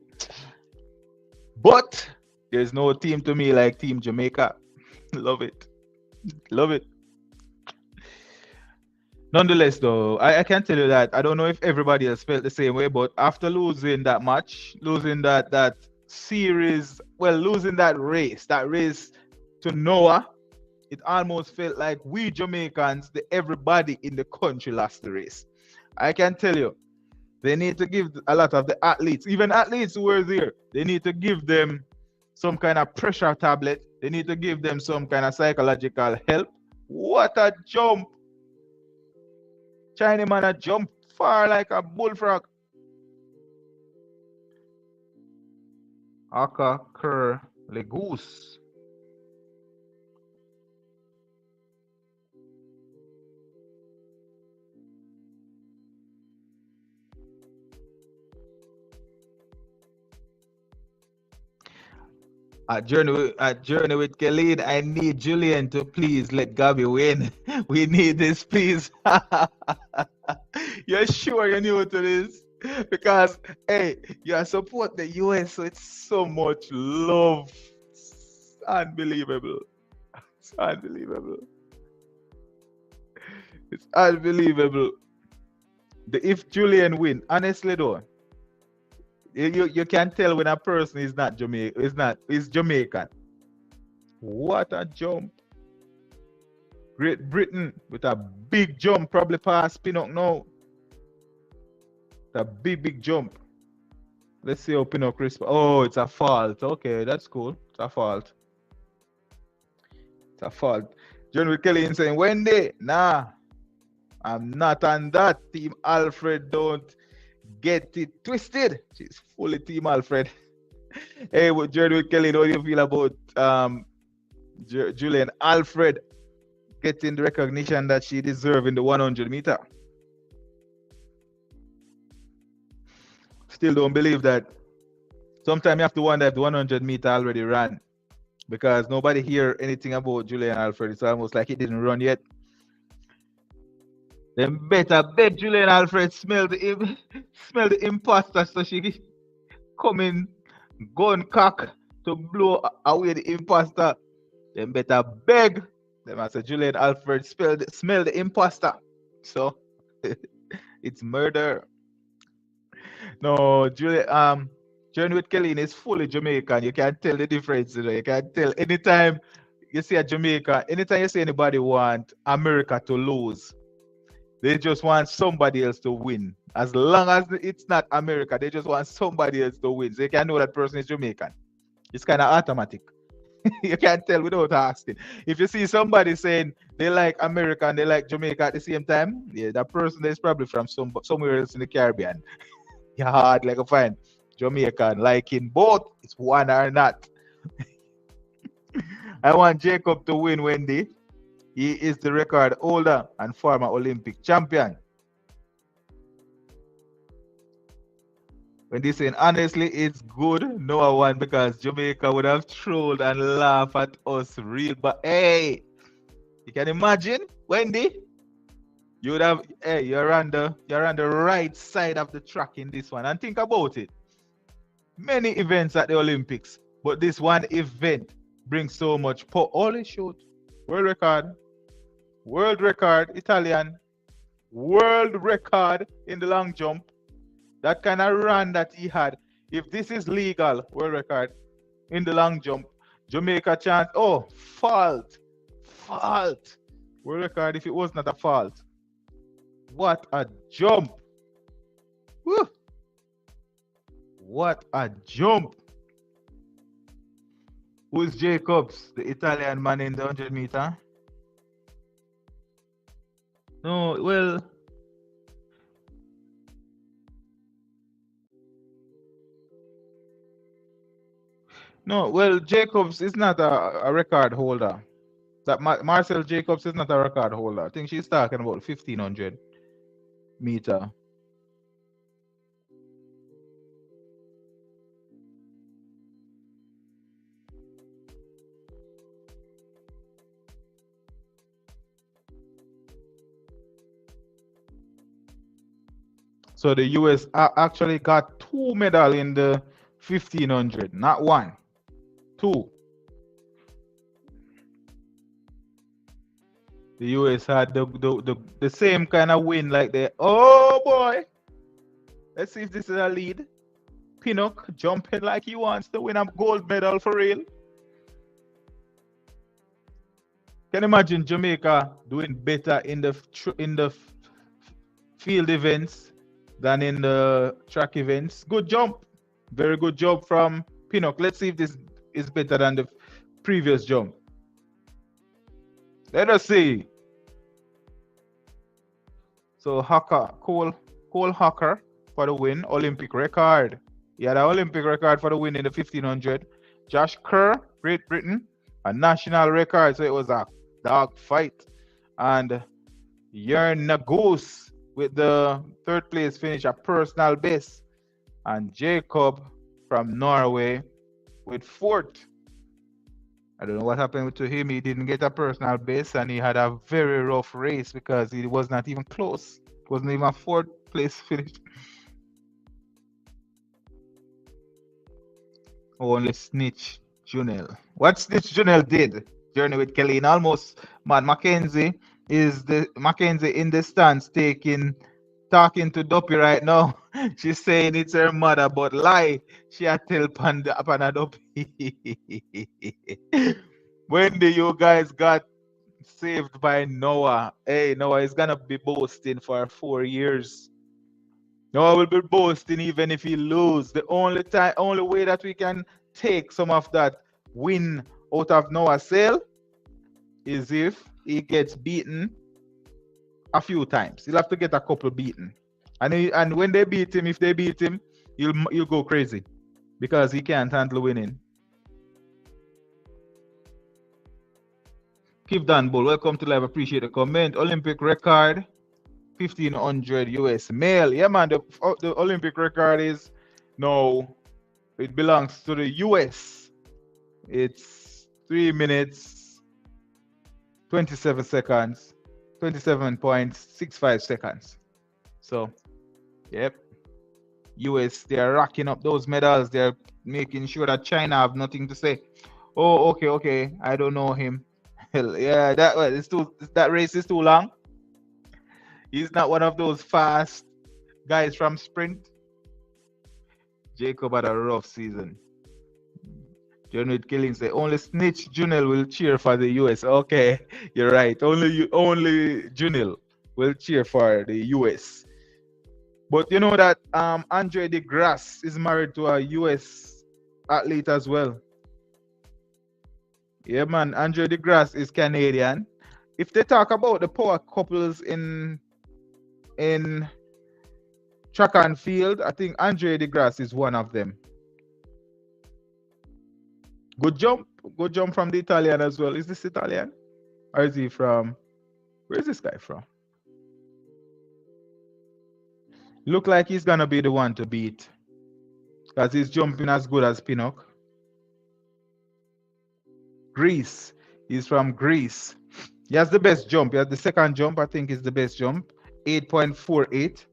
But there's no team to me like Team Jamaica. Love it. Love it. Nonetheless, though, I can tell you that I don't know if everybody else felt the same way, but after losing that match, losing that series, well, losing that race to Noah, it almost felt like we Jamaicans, everybody in the country lost the race. I can tell you, they need to give a lot of the athletes, even athletes who were there, they need to give them some kind of pressure tablet. They need to give them some kind of psychological help. What a jump! Chinaman a jump far like a bullfrog. Aka Kerr Legoose. At Journey with Khalid, I need Julian to please let Gabby win. We need this, please. You're sure you're new to this? Because, hey, you support the US, so it's so much love. It's unbelievable. It's unbelievable. It's unbelievable. If Julian win, honestly though, you can tell when a person is not Jamaican, is Jamaican. What a jump. Great Britain with a big jump, probably past Pinnock now. A big jump. Let's see how Pinnock responds. Oh, it's a fault. Okay, that's cool. It's a fault. It's a fault. John Kelly saying, Wendy, nah, I'm not on that. Team Alfred, don't get it twisted. She's fully Team Alfred. Hey, with Jerry Kelly, how do you feel about Julian Alfred getting the recognition that she deserves in the 100 meter? Still don't believe that Sometimes you have to wonder if the 100-meter already ran because nobody hear anything about Julian Alfred. It's almost like he didn't run yet. Then better bet Julian Alfred smell smell the imposter so she come in gun cock to blow away the imposter. Then better beg them as a Julian Alfred smell the imposter. So it's murder. No, Journey with Kelly is fully Jamaican. You can't tell the difference. You can't tell anytime you see a Jamaica, anytime you see anybody want America to lose, they just want somebody else to win. As long as it's not America, they just want somebody else to win. So you can know that person is Jamaican. It's kind of automatic. You can't tell without asking. If you see somebody saying they like America and they like Jamaica at the same time, yeah, that person is probably from somewhere else in the Caribbean. You hard like a fine Jamaican liking both. It's one or not. I want Jacob to win, Wendy. He is the record holder and former Olympic champion. When they saying honestly, it's good. No one because Jamaica would have trolled and laughed at us real. But hey, you can imagine, Wendy, you would have you're on the right side of the track in this one. And think about it. Many events at the Olympics, but this one event brings so much holy shoot. World record, Italian, world record in the long jump. That kind of run that he had. If this is legal, world record in the long jump, Jamaica chance. Oh, fault. World record if it was not a fault. What a jump. Woo. What a jump. Who is Jacobs, the Italian man in the 100-meter? No, well, Jacobs is not a record holder. That Marcel Jacobs is not a record holder. I think she's talking about 1500 meter. So the US actually got 2 medals in the 1500, not 1, 2. The US had the same kind of win like the oh boy. Let's see if this is a lead. Pinnock jumping like he wants to win a gold medal for real. Can you imagine Jamaica doing better in the field events than in the track events? Good jump. Very good job from Pinnock. Let's see if this is better than the previous jump. Let us see. So Cole Hocker for the win, Olympic record. He had an Olympic record for the win in the 1500. Josh Kerr, Great Britain, a national record. So it was a dog fight. And Jørn Nagus with the 3rd place finish, a personal best. And Jacob from Norway with 4th. I don't know what happened to him. He didn't get a personal best and he had a very rough race because he was not even close. It wasn't even a 4th place finish. Only Snitch Junel. What Snitch Junel did, Journey with Kelly, almost, man, Mackenzie in the stands talking to Duppy right now. She's saying it's her mother, but lie. She had tell Panda Duppy. When do you guys got saved by Noah? Hey, Noah is gonna be boasting for 4 years. Noah will be boasting even if he lose. The only way that we can take some of that win out of Noah's sale is if he gets beaten a few times. He'll have to get a couple beaten. And when they beat him, if they beat him, he'll go crazy because he can't handle winning. Keep Dan Bull, welcome to live. Appreciate the comment. Olympic record 1500 US male. Yeah, man, the Olympic record is no It belongs to the US. It's 3 minutes 27 seconds, 27.65 seconds. So, yep, US, they're racking up those medals. They're making sure that China have nothing to say. Oh, okay, I don't know him. Hell, yeah, that race is too long. He's not one of those fast guys from sprint. Jacob had a rough season. John Killing say only snitch Junel will cheer for the US. Okay, you're right. Only Junel will cheer for the US. But you know that Andre DeGrasse is married to a US athlete as well. Yeah, man. Andre DeGrasse is Canadian. If they talk about the power couples in track and field, I think Andre DeGrasse is one of them. Good jump from the Italian as well. Is this Italian? Or is he from, where is this guy from? Look like he's gonna be the one to beat, because he's jumping as good as Pinnock. Greece. He's from Greece. He has the best jump. He has the second jump, I think is the best jump. 8.48.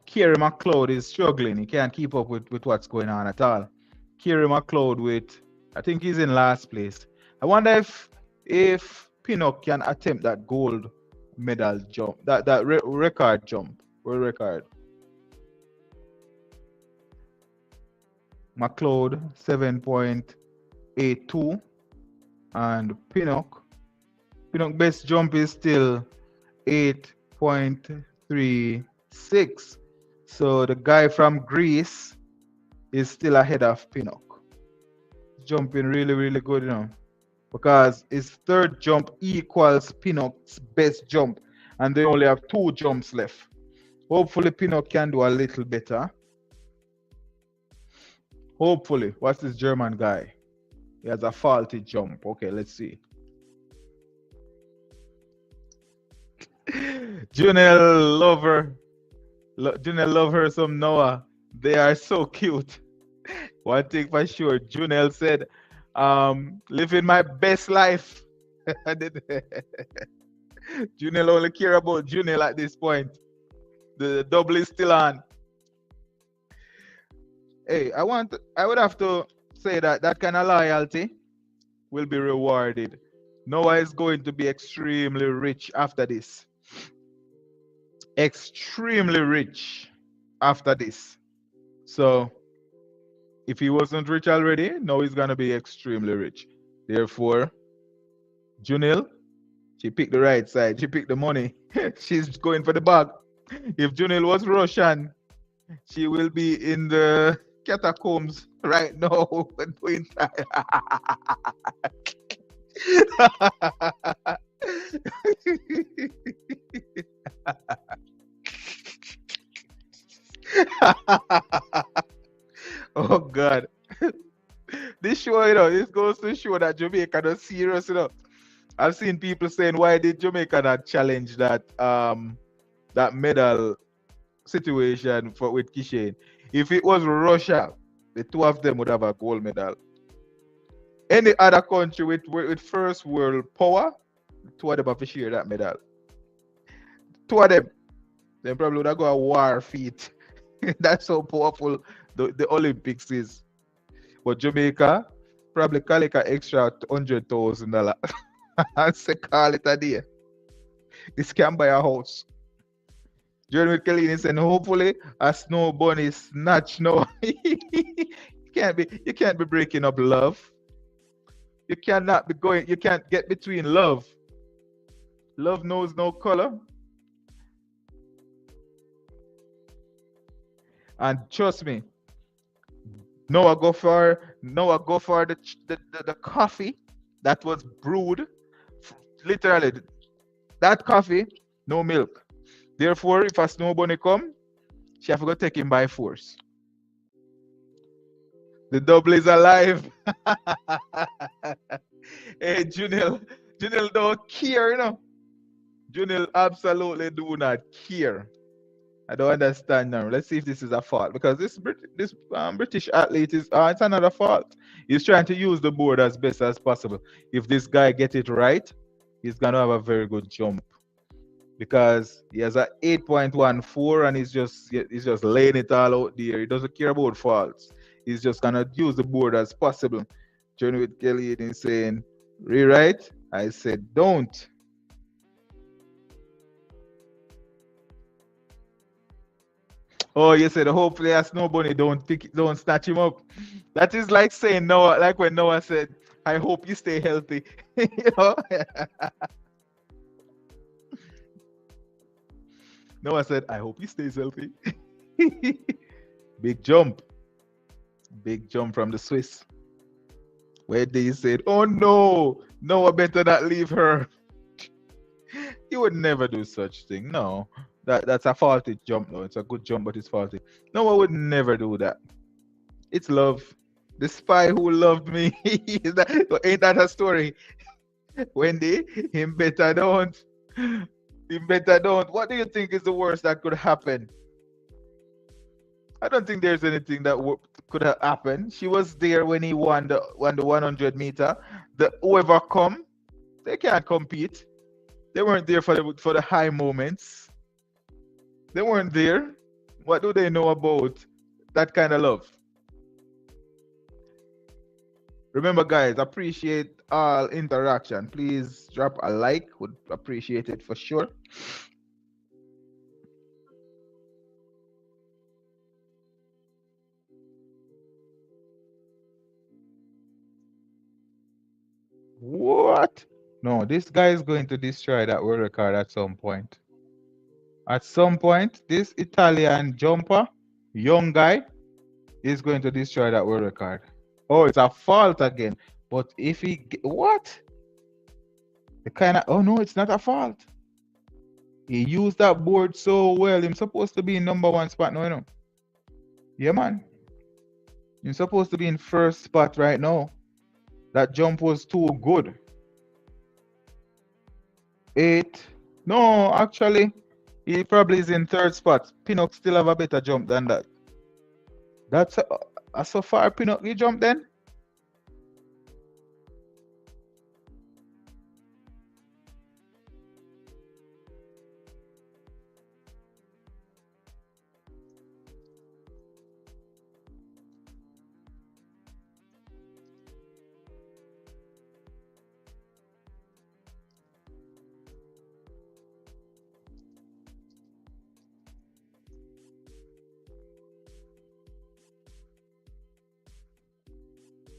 Kerry McLeod is struggling. He can't keep up with what's going on at all. Kerry McLeod with, I think he's in last place. I wonder if Pinnock can attempt that gold medal jump, that record jump, world record. McLeod 7.82, and Pinnock best jump is still 8.36. So the guy from Greece is still ahead of Pinnock. Jumping really, really good, you know, because his third jump equals Pinnock's best jump, and they only have 2 jumps left. Hopefully Pinnock can do a little better. Hopefully. What's this German guy? He has a faulty jump. Okay, let's see. Junel Lover. Junel love her some Noah. They are so cute. One thing for sure, Junel said, living my best life. Junel only care about Junel at this point. The double is still on. Hey, I would have to say that kind of loyalty will be rewarded. Noah is going to be extremely rich after this. Extremely rich after this. So if he wasn't rich already, now he's gonna be extremely rich. Therefore, Junil, she picked the right side. She picked the money. She's going for the bag. If Junil was Russian, she will be in the catacombs right now doing Oh God. This show, you know, this goes to show that Jamaica is serious, you know. I've seen people saying, why did Jamaica not challenge that that medal situation with Kishane? If it was Russia, the 2 of them would have a gold medal. Any other country with first world power, the 2 of them have to share that medal. 2 of them, they probably would have got a war feat. That's how powerful the Olympics is. But Jamaica probably collect an extra $100,000 and say call it a day. This can buy a house. Jeremy Kellini said, hopefully a snow bunny snatch. No, you can't be breaking up love. You cannot be going. You can't get between love. Love knows no color. And trust me, Noah go for the coffee that was brewed, literally that coffee, no milk. Therefore, if a snow bunny come, she have to go take him by force. The double is alive. Hey, Junel don't care, you know. Junel absolutely do not care. I don't understand now. Let's see if this is a fault because this British athlete is it's another fault. He's trying to use the board as best as possible. If this guy get it right, he's gonna have a very good jump because he has a 8.14 and he's just laying it all out there. He doesn't care about faults. He's just gonna use the board as possible. Journey with Kelly is saying rewrite. I said don't. Oh, you said hopefully a snow bunny don't snatch him up. That is like saying Noah, like when Noah said, I hope you stay healthy. You know? Noah said, I hope he stays healthy. Big jump. Big jump from the Swiss. Where they said, oh no, Noah better not leave her. He would never do such thing. No. That's a faulty jump though. It's a good jump, but it's faulty. Noah would never do that. It's love. The spy who loved me. Ain't that a story? Wendy, him better don't. Him better don't. What do you think is the worst that could happen? I don't think there's anything that could have happened. She was there when he won the 100 meter. Whoever come, they can't compete. They weren't there for the high moments. They weren't there. What do they know about that kind of love? Remember, guys, appreciate all interaction. Please drop a like. Would appreciate it for sure. What? No, this guy is going to destroy that world record at some point. At some point, this Italian jumper, young guy, is going to destroy that world record. Oh, it's a fault again. But if he what? The kind of oh no, it's not a fault. He used that board so well. He's supposed to be in #1 spot now, you know. Yeah, man. He's supposed to be in first spot right now. That jump was too good. 8. No, actually, he probably is in third spot. Pinnock still have a better jump than that. That's so far Pinnock he jumped then?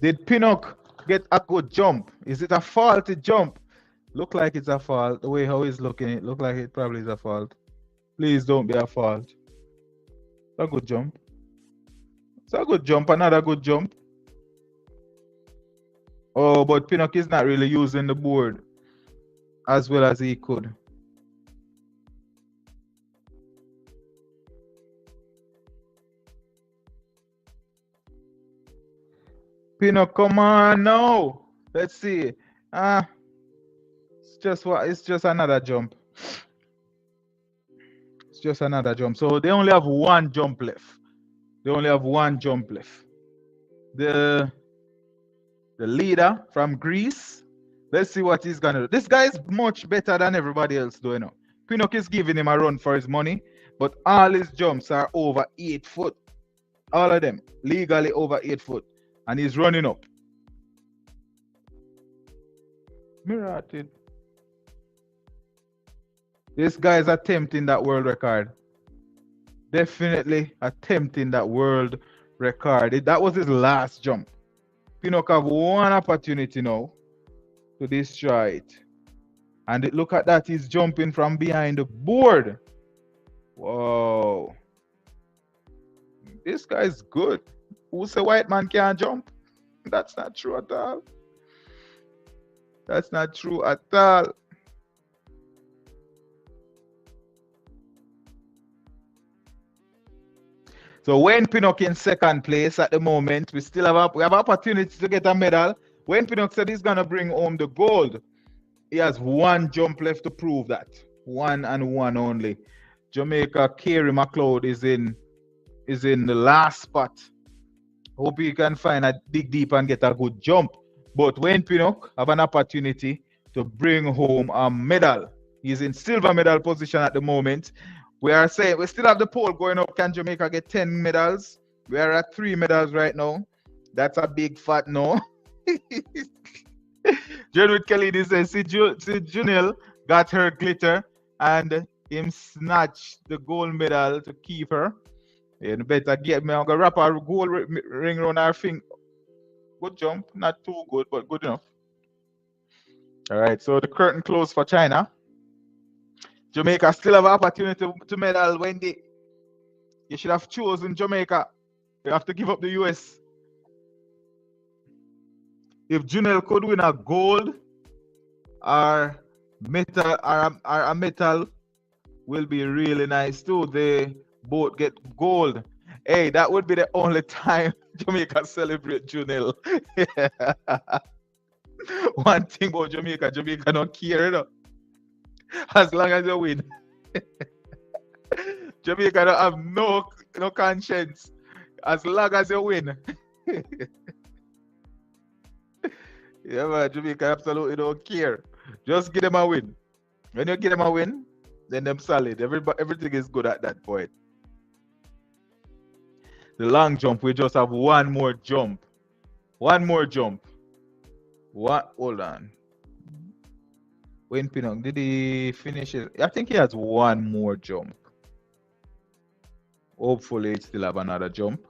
Did Pinnock get a good jump? Is it a faulty jump? Look like it's a fault. The way how he's looking, it look like it probably is a fault. Please don't be a fault. It's a good jump. It's a good jump. Another good jump. Oh, but Pinnock is not really using the board as well as he could. Pinnock, come on now. Let's see. It's just another jump. It's just another jump. So they only have one jump left. They only have one jump left. The leader from Greece. Let's see what he's gonna do. This guy is much better than everybody else doing now. Pinnock is giving him a run for his money, but all his jumps are over 8 foot. All of them legally over 8 foot. And he's running up. Miracle. This guy is attempting that world record. Definitely attempting that world record. That was his last jump. Pinnock have one opportunity now to destroy it. And look at that, he's jumping from behind the board. Whoa. This guy's good. Who say white man can't jump? That's not true at all. That's not true at all. So when Pinnock in second place at the moment, we have opportunity to get a medal, When Pinnock said he's gonna bring home the gold, he has one jump left to prove that. One and one only. Jamaica Kerry McLeod is in the last spot. Hope he can find a dig deep and get a good jump. But Wayne Pinnock have an opportunity to bring home a medal. He's in silver medal position at the moment. We are saying we still have the poll going up. Can Jamaica get 10 medals? We are at 3 medals right now. That's a big fat no. John Kelly says, see Junil got her glitter and him snatched the gold medal to keep her. You better get me. I'm gonna wrap a gold ring around her finger. Good jump, not too good, but good enough. All right, so the curtain closed for China. Jamaica still have an opportunity to medal. Wendy, you should have chosen Jamaica. You have to give up the US. If Junel could win a gold or metal, or a metal, will be really nice too. They both get gold. Hey, that would be the only time Jamaica celebrate Junel. One thing about Jamaica don't care, you know? As long as you win. Jamaica don't have no conscience. As long as you win. Yeah, man, Jamaica absolutely don't care. Just give them a win. When you give them a win, then them solid. Everything is good at that point. The long jump, we just have one more jump. One more jump. What? Hold on. Wayne Pinnock, did he finish it? I think he has one more jump. Hopefully, he still have another jump.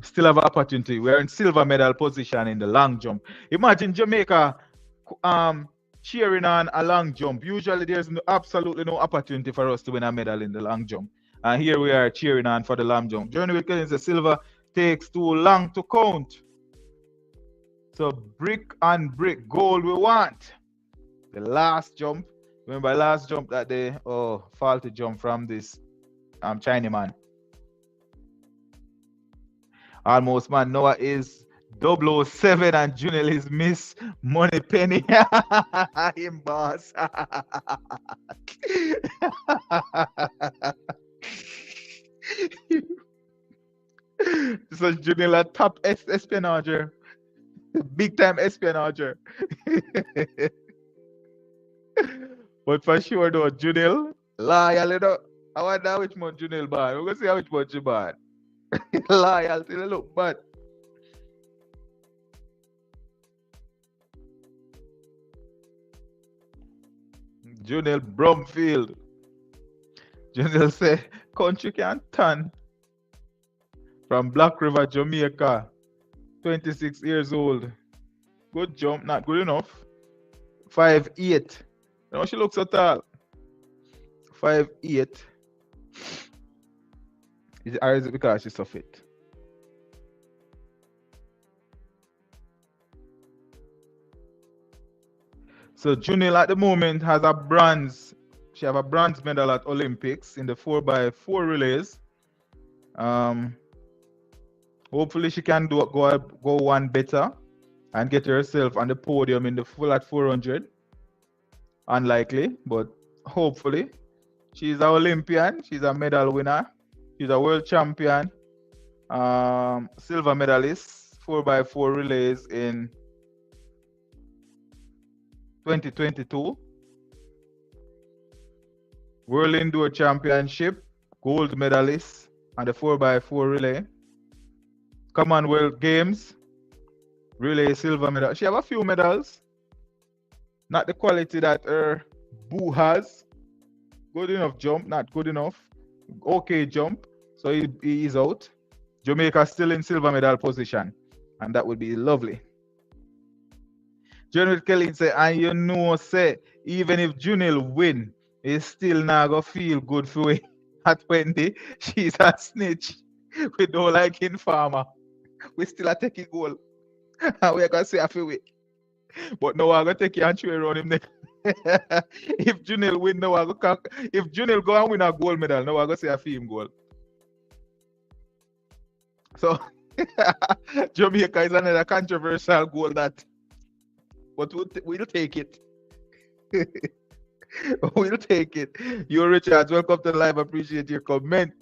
Still have an opportunity. We're in silver medal position in the long jump. Imagine Jamaica cheering on a long jump. Usually, there's absolutely no opportunity for us to win a medal in the long jump. And here we are cheering on for the long jump. Journey with Collins, the silver takes too long to count. So brick on brick, gold we want. The last jump. Remember last jump that day? Oh, faulty jump from this Chinaman. Almost man. Noah is 007 and Junel is Miss Money Penny. Him boss. So Junel a top espionager. Big time espionager. But for sure though, Junel, loyal, you know. I wonder which one Junel bad. We're gonna see which one she bad. Loyal till look bad. Junel Brumfield. Junel say country can turn. From Black River, Jamaica. 26 years old. Good jump, not good enough. 5'8". You know, she looks so tall. 5'8". Or is it because she's so fit? So Junil at the moment has a bronze. She have a bronze medal at Olympics in the 4x4 relays. Hopefully she can go one better and get herself on the podium in the full at 400. Unlikely, but hopefully. She's an Olympian. She's a medal winner. She's a world champion. Silver medalist, 4x4 relays in 2022. World Indoor Championship, gold medalist on the 4x4 relay. Commonwealth Games, relay silver medal. She have a few medals. Not the quality that her boo has. Good enough jump, not good enough. Okay jump, so he is out. Jamaica still in silver medal position, and that would be lovely. General Kelly say, and you know, say, even if Junil win, he still not gonna feel good for it. At Wendy, she's a snitch. We don't like informer. We still are taking goal. And we're gonna say a few it. But no, I'm gonna take you and throw around him next. If Junil win, no, I'm gonna if Junil go and win a gold medal, no, I'm gonna say a film goal. So Jamaica is another controversial goal that, but we'll take it. We'll take it. You, Richards, welcome to the live. Appreciate your comment.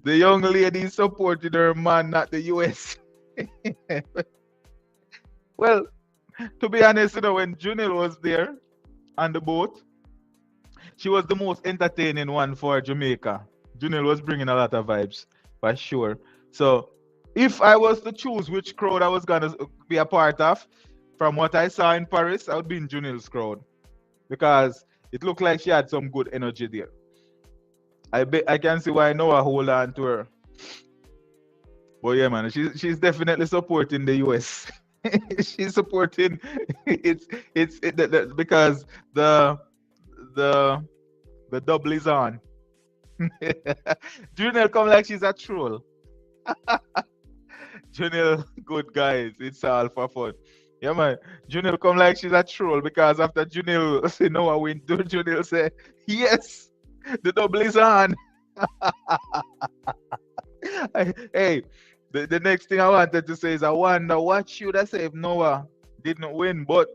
The young lady supported her man, not the US. Well, to be honest, when Junil was there on the boat, she was the most entertaining one for Jamaica. Junil was bringing a lot of vibes, for sure. So, if I was to choose which crowd I was going to be a part of, from what I saw in Paris, I would be in Junil's crowd because it looked like she had some good energy there. I can see why Noah hold on to her. But yeah, man, she's definitely supporting the US. She's supporting because the double is on. Junel come like she's a troll. Junel, good guys, it's all for fun. Yeah, man. Junel come like she's a troll because after Junel say no, I win. Junel say yes, the double is on. Hey, the next thing I wanted to say is I wonder what should I say if Noah didn't win, but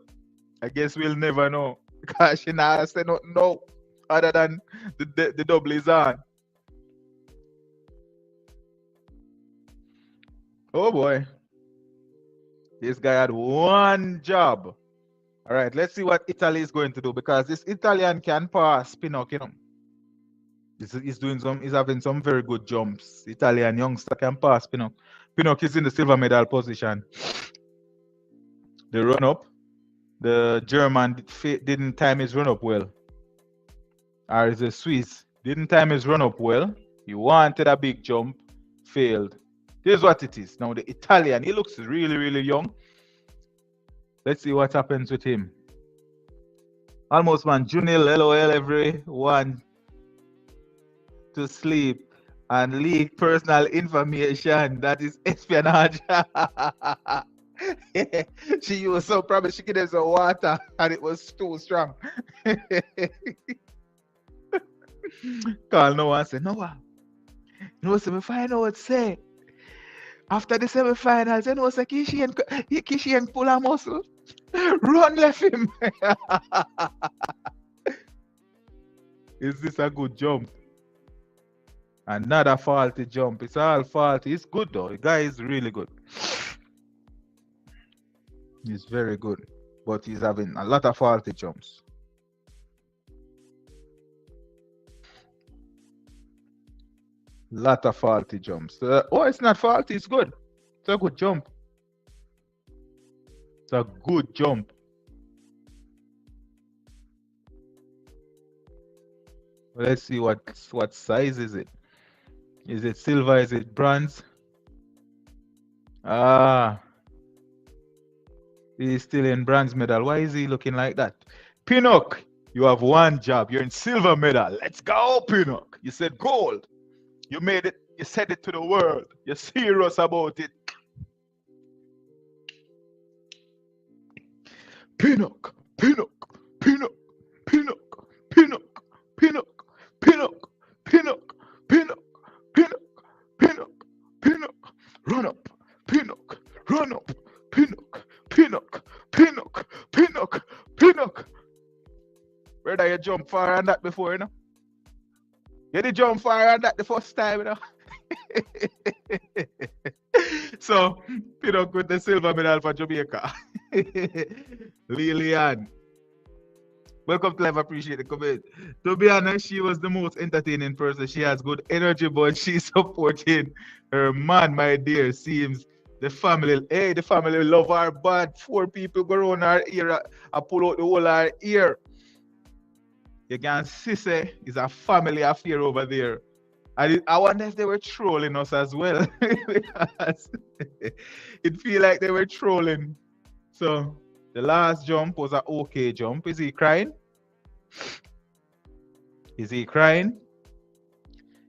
I guess we'll never know because she not say no other than the double is on. Oh boy, this guy had one job. All right, let's see what Italy is going to do because this Italian can pass Pinnock, He's doing he's having some very good jumps. Italian youngster can pass Pinnock. Pinnock is in the silver medal position. The run up, the German didn't time his run up well. Or is the Swiss didn't time his run up well. He wanted a big jump, failed. Here's what it is. Now the Italian, he looks really, really young. Let's see what happens with him. Almost man, Junil, LOL, everyone to sleep and leak personal information. That is espionage. She was so probably she gave them some water and it was too strong. Call Noah and say, Noah, semi-final say. After the semi-finals, you know, say Kishian pull a muscle. Run left him. Is this a good jump? Another faulty jump. It's all faulty. It's good though. The guy is really good. He's very good. But he's having a lot of faulty jumps. Lot of faulty jumps. Oh, it's not faulty. It's good. It's a good jump. It's a good jump. Let's see what size is it. Is it silver? Is it bronze? Ah, he's still in bronze medal. Why is he looking like that? Pinnock, you have one job. You're in silver medal. Let's go, Pinnock. You said gold. You made it. You said it to the world. You're serious about it. Pinnock, Pinnock, Pinnock, Pinnock, Pinnock, Pinnock, Pinnock, Pinnock, Pinnock, Pinnock, Pinnock, Pinnock, run up, Pinnock, run up, Pinnock, Pinnock, Pinnock, Pinnock, Pinnock. Where you jump far on that before, You did jump far on that the first time, So, Pinnock with the silver medal for Jamaica. Lillian. Welcome to live. Appreciate the comment. To be honest, she was the most entertaining person. She has good energy, but she's supporting her man, my dear. Seems the family love her bad. 4 people go around her ear. I pull out the whole her ear. You can see it's a family affair over there. I wonder if they were trolling us as well. Because it feel like they were trolling. So the last jump was an okay jump. Is he crying? Is he crying?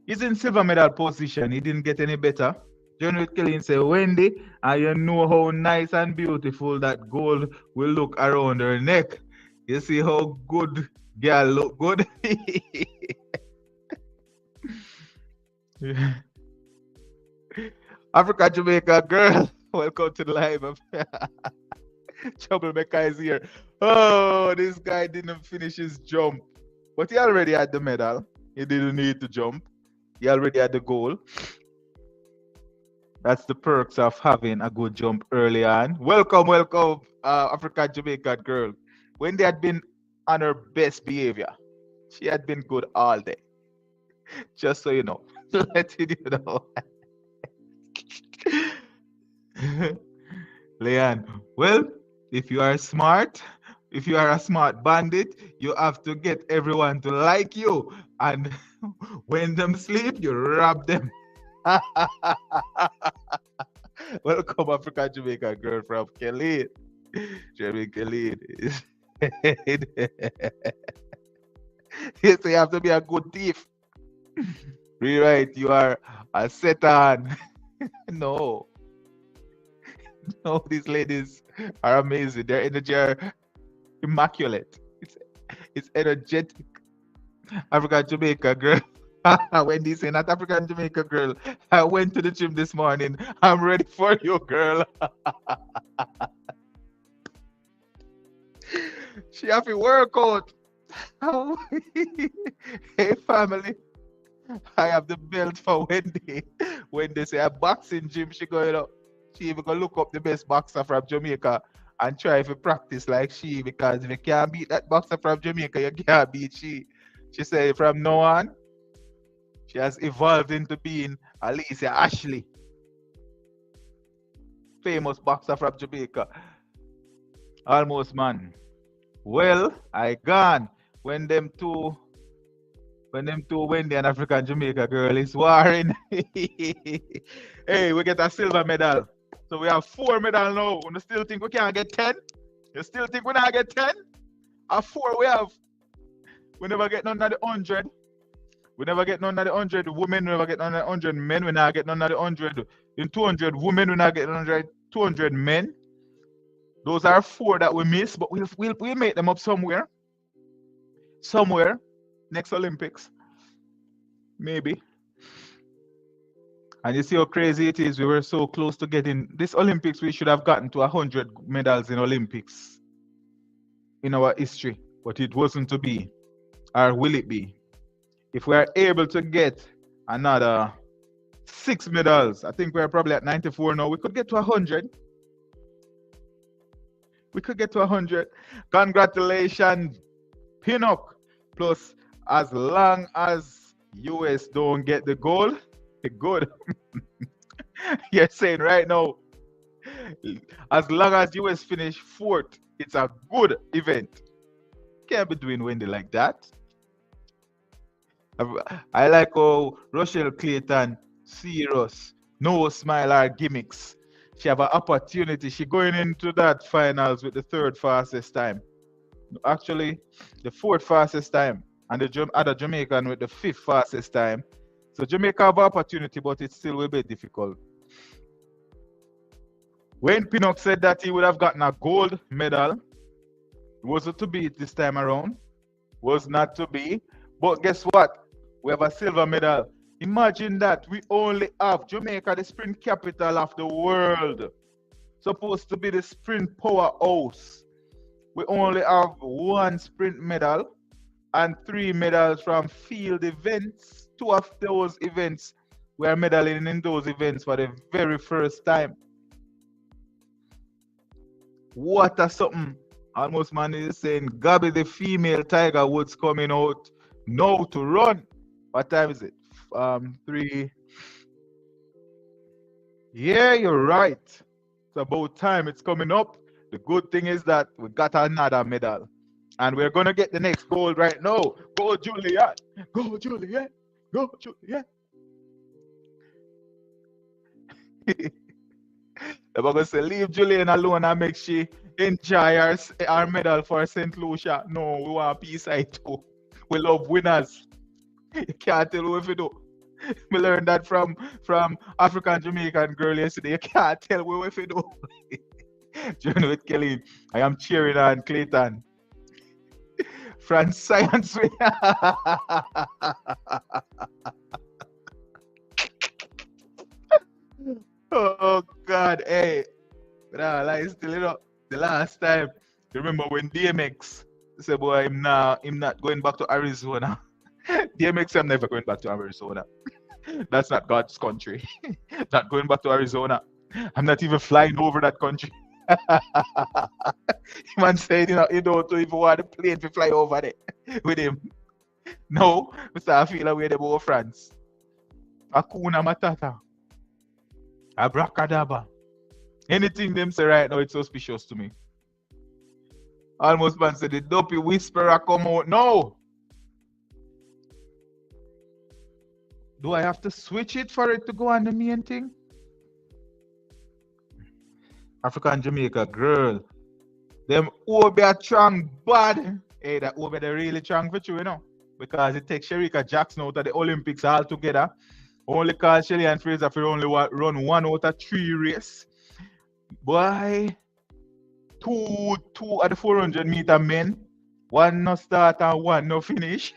He's in silver medal position. He didn't get any better. John Kelly said, Wendy, and you know how nice and beautiful that gold will look around her neck. You see how good girl look good? Africa, Jamaica girl. Welcome to the live. Troublemaker is here. Oh, this guy didn't finish his jump, but he already had the medal. He didn't need to jump. He already had the goal. That's the perks of having a good jump early on. Welcome, welcome, Africa, Jamaica girl. When they had been on her best behavior, she had been good all day. Just so you know, letting you know. Leanne, well, if you are smart, if you are a smart bandit, you have to get everyone to like you. And when them sleep, you rob them. Welcome, Africa, Jamaica girl from Kelly. Jeremy Kelly. So you have to be a good thief. Rewrite, you are a Satan. No, no, these ladies are amazing. Their energy are immaculate. It's energetic. African Jamaica girl. Wendy saying that African Jamaica girl. I went to the gym this morning. I'm ready for you, girl. She have to work out. Hey family. I have the belt for Wendy. When they say a boxing gym, she going up. She even gonna look up the best boxer from Jamaica and try to practice like she, because if you can't beat that boxer from Jamaica, you can't beat she. She said from now on, she has evolved into being Alicia Ashley, famous boxer from Jamaica. Almost man. Well, I gone when them two Wendy and African Jamaica girl is warring. Hey, we get a silver medal. So we have 4 medals now. You still think we can't get 10? You still think we not get 10? A 4 we have. We never get none of the 100. We never get none of the 100 women. We never get none of the 100 men. We not get none of the 100. In 200 women, we not get 100. 200 men. Those are 4 that we miss, but we'll make them up somewhere. Somewhere. Next Olympics. Maybe. And you see how crazy it is. We were so close to getting this Olympics. We should have gotten to 100 medals in Olympics in our history, but it wasn't to be. Or will it be? If we are able to get another 6 medals, I think we're probably at 94 now. We could get to 100. We could get to 100. Congratulations, Pinnock. Plus, as long as US don't get the goal, good. You're saying right now, as long as US finish 4th, it's a good event. Can't be doing Wendy like that. I like how Rochelle Clayton, serious, no smile or gimmicks. She have an opportunity. She going into that finals with the 3rd fastest time. Actually, the 4th fastest time, and the other Jamaican with the 5th fastest time. So Jamaica have an opportunity, but it still will be difficult. When Pinnock said that he would have gotten a gold medal, was it to be this time around? Was not to be. But guess what? We have a silver medal. Imagine that we only have Jamaica, the sprint capital of the world. Supposed to be the sprint powerhouse. We only have 1 sprint medal and 3 medals from field events. 2 of those events, we are medaling in those events for the very first time. What a something. Almost man is saying, Gabby the female Tiger Woods coming out now to run. What time is it? 3. Yeah, you're right. It's about time. It's coming up. The good thing is that we got another medal. And we're going to get the next gold right now. Go, Juliet. Go, Juliet. Go, Juliet. I'm going to say, leave Julian alone and make she enjoy our medal for St. Lucia. No, we want peace I too. We love winners. You can't tell what we do. We learned that from African Jamaican girl yesterday. You can't tell what we do. Journey with Kelly. I am cheering on Clayton. France Science. man, hey, nah, like still, the last time, you remember when DMX said, boy, him not going back to Arizona. DMX, I'm never going back to Arizona. That's not God's country. Not going back to Arizona. I'm not even flying over that country. Man said, you don't even want the plane to fly over there with him. No, Mr. I feel away the both France. Akuna Matata. Abracadabra. Anything them say right now, it's suspicious to me. Almost man said the dopey whisperer come out. No. Do I have to switch it for it to go on the main thing? African Jamaica girl. Them Obi are strong bad. Hey, that Obi they really strong for you, Because it takes Sherika Jackson out of the Olympics altogether. Only cause Shelly and Fraser for only run 1 out of 3 race. Boy, two at the 400 meter men. 1 no start and 1 no finish.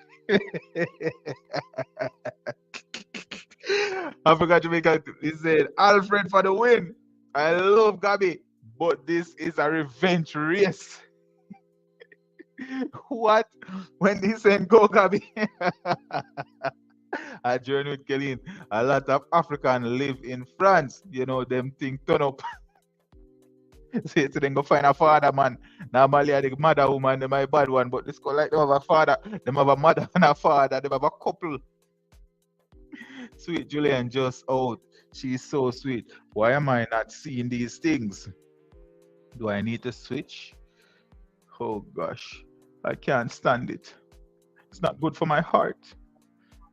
Africa Jamaica, he said, Alfred for the win. I love Gabby, but this is a revenge race. What? When he said go Gabby? I journey with Kelly. A lot of Africans live in France. Them things turn up. Say to them go find a father, man. Normally the mother woman, they my bad one, but this go like they have a father, they have a mother and a father, they have a couple. Sweet Julian just out. She's so sweet. Why am I not seeing these things? Do I need to switch? Oh gosh, I can't stand it. It's not good for my heart.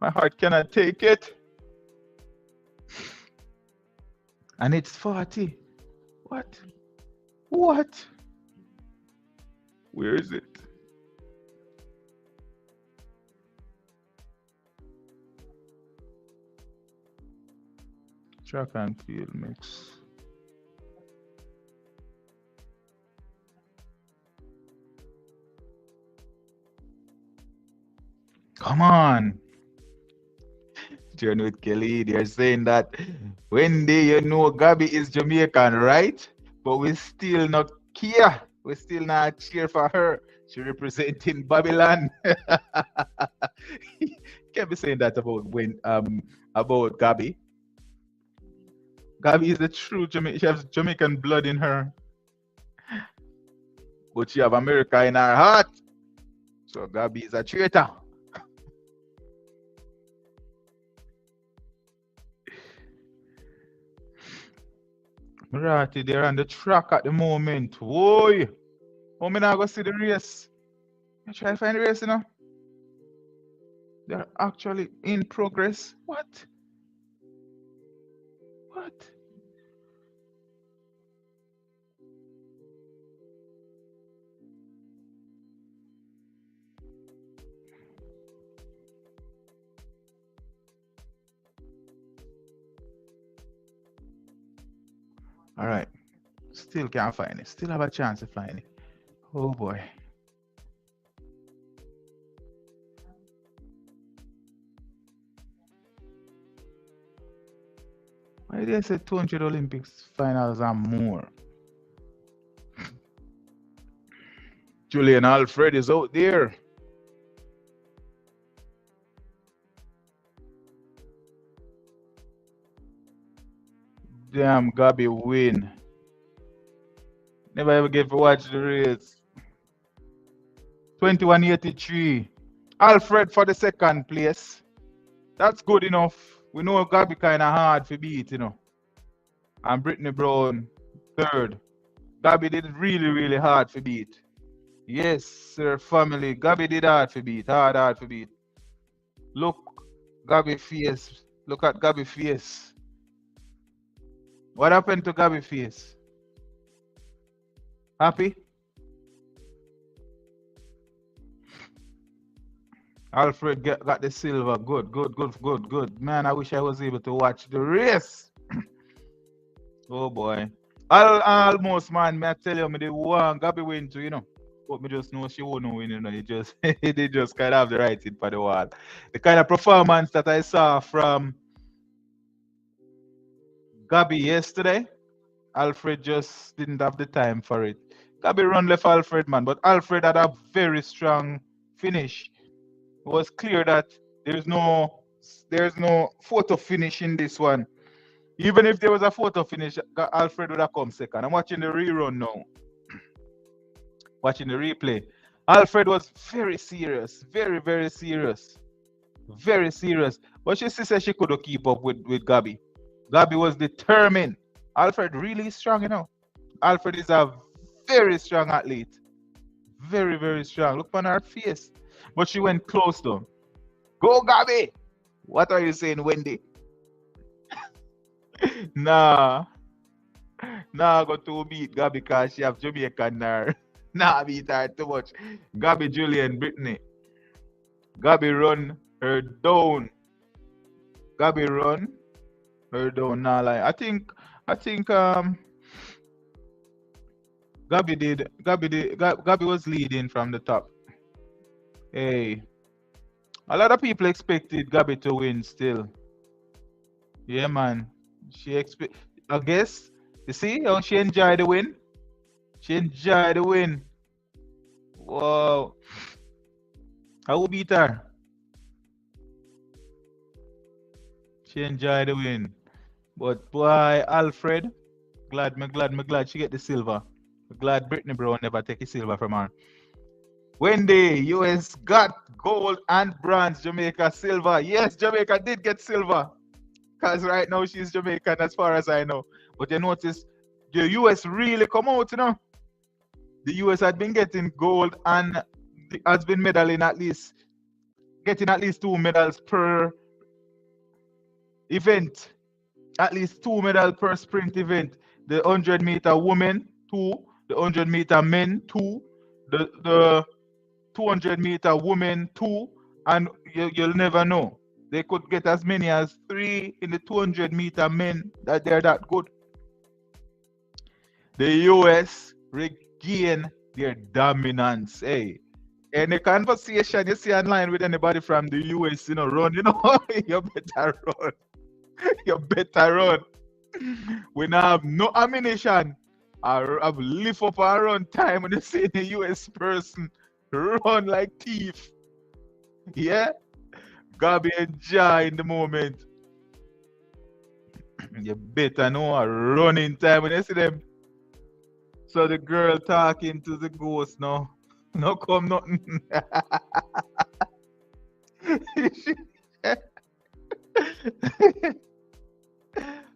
My heart cannot take it. And it's 40. What? What? Where is it? Track and field mix. Come on. Journey with Kelly, they're saying that Wendy, Gabby is Jamaican, right? But we still not care. We still not cheer for her. She representing Babylon. Can't be saying that about Gabby. Gabby is the true Jamaican. She has Jamaican blood in her. But she have America in her heart. So Gabby is a traitor. Mirati, they're on the track at the moment. Whoa! Oh, me now go see the race. I try to find the race, They're actually in progress. What? What? All right. Still can't find it. Still have a chance to find it. Oh boy. Why did I say 200 Olympics finals and more? Julian Alfred is out there. Damn, Gabby win. Never ever get to watch the race. 2183. Alfred for the second place. That's good enough. We know Gabby kind of hard to beat, And Brittany Brown, third. Gabby did it really, really hard to beat. Yes, sir, family. Gabby did hard to beat. Hard to beat. Look, Gabby face. Look at Gabby face. What happened to Gabby face? Happy? Alfred got the silver. Good. Man, I wish I was able to watch the race. Oh boy. Almost, man, may I tell you, they won Gabby win too, But me just know she won't win, they just kind of have the writing for the wall. The kind of performance that I saw from Gabby yesterday, Alfred just didn't have the time for it. Gabby run left Alfred, man, but Alfred had a very strong finish. It was clear that there's no there's no photo finish in this one. Even if there was a photo finish, Alfred would have come second. I'm watching the rerun now, watching the replay. Alfred was very serious, very, very serious, very serious. But she said she couldn't keep up with Gabby. Gabby was determined. Alfred really strong, you know. Alfred is a very strong athlete. Very, very strong. Look on her face. But she went close to him. Go, Gabby! What are you saying, Wendy? Nah. Nah, go to beat Gabby because she have Jamaican there. Nah, beat her too much. Gabby, Julian, Brittany. Gabby run her down. Gabby run her down. Nah, like I think Gabby was leading from the top. Hey. A lot of people expected Gabby to win still. Yeah, man. I guess you see how she enjoyed the win? She enjoyed the win. Wow. How beat her? She enjoyed the win. But boy, Alfred, glad she get the silver. Glad Brittany Brown never take the silver from her. Wendy, US got gold and bronze, Jamaica silver. Yes, Jamaica did get silver. Because right now she's Jamaican as far as I know. But you notice the US really come out, you know. The US had been getting gold and has been medaling getting at least 2 medals per event. At least 2 medals per sprint event. The 100-meter women, 2. The 100-meter men, 2. The 200-meter women, 2. And you'll never know. They could get as many as 3 in the 200-meter men that they're that good. The US regain their dominance. Hey, any conversation you see online with anybody from the US, you know, run, you know, you better run. You better run. We now have no ammunition. I've lift up our run time when you see the US person run like thief. Yeah? Gotta be enjoy in the moment. You better know a running time when you see them. So the girl talking to the ghost now. No come nothing.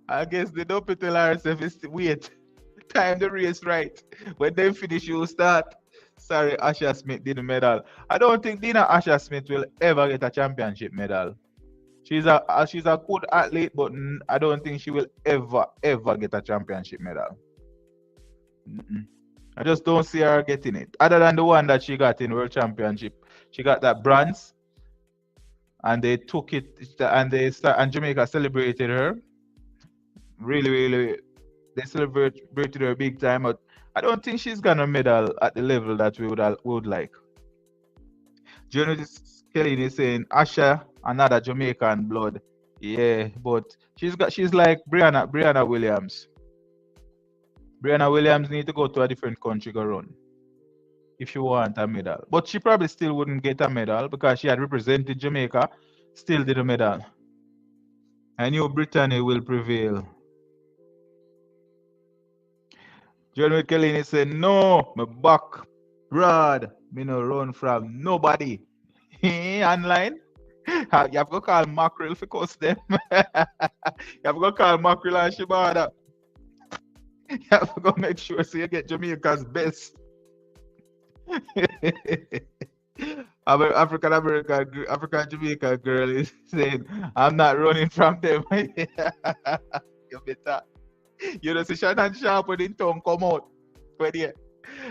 I guess they don't tell herself is wait. Time the race right. When they finish, you start. Sorry, Asha Smith didn't medal. I don't think Dina Asha Smith will ever get a championship medal. She's a good athlete, but I don't think she will ever get a championship medal. I just don't see her getting it. Other than the one that she got in World Championship, she got that bronze, and they took it, and Jamaica celebrated her. Really, they celebrated her big time. But I don't think she's gonna medal at the level that we would like. Journalist Kelly is saying Asha, another Jamaican blood. Yeah, but she's like Brianna Williams. Brianna Williams need to go to a different country to run if she want a medal. But she probably still wouldn't get a medal because she had represented Jamaica, still did a medal. I knew Brittany will prevail. Jeremy Kellini said, no, my back broad. Me no run from nobody. Online. You have to call Mackerel for cuss them. You have to call Mackerel and Shibada. You have to go make sure so you get Jamaica's best. African Jamaica girl is saying, I'm not running from them. You better. You know, see Shannon Sharp when the tongue come out. When you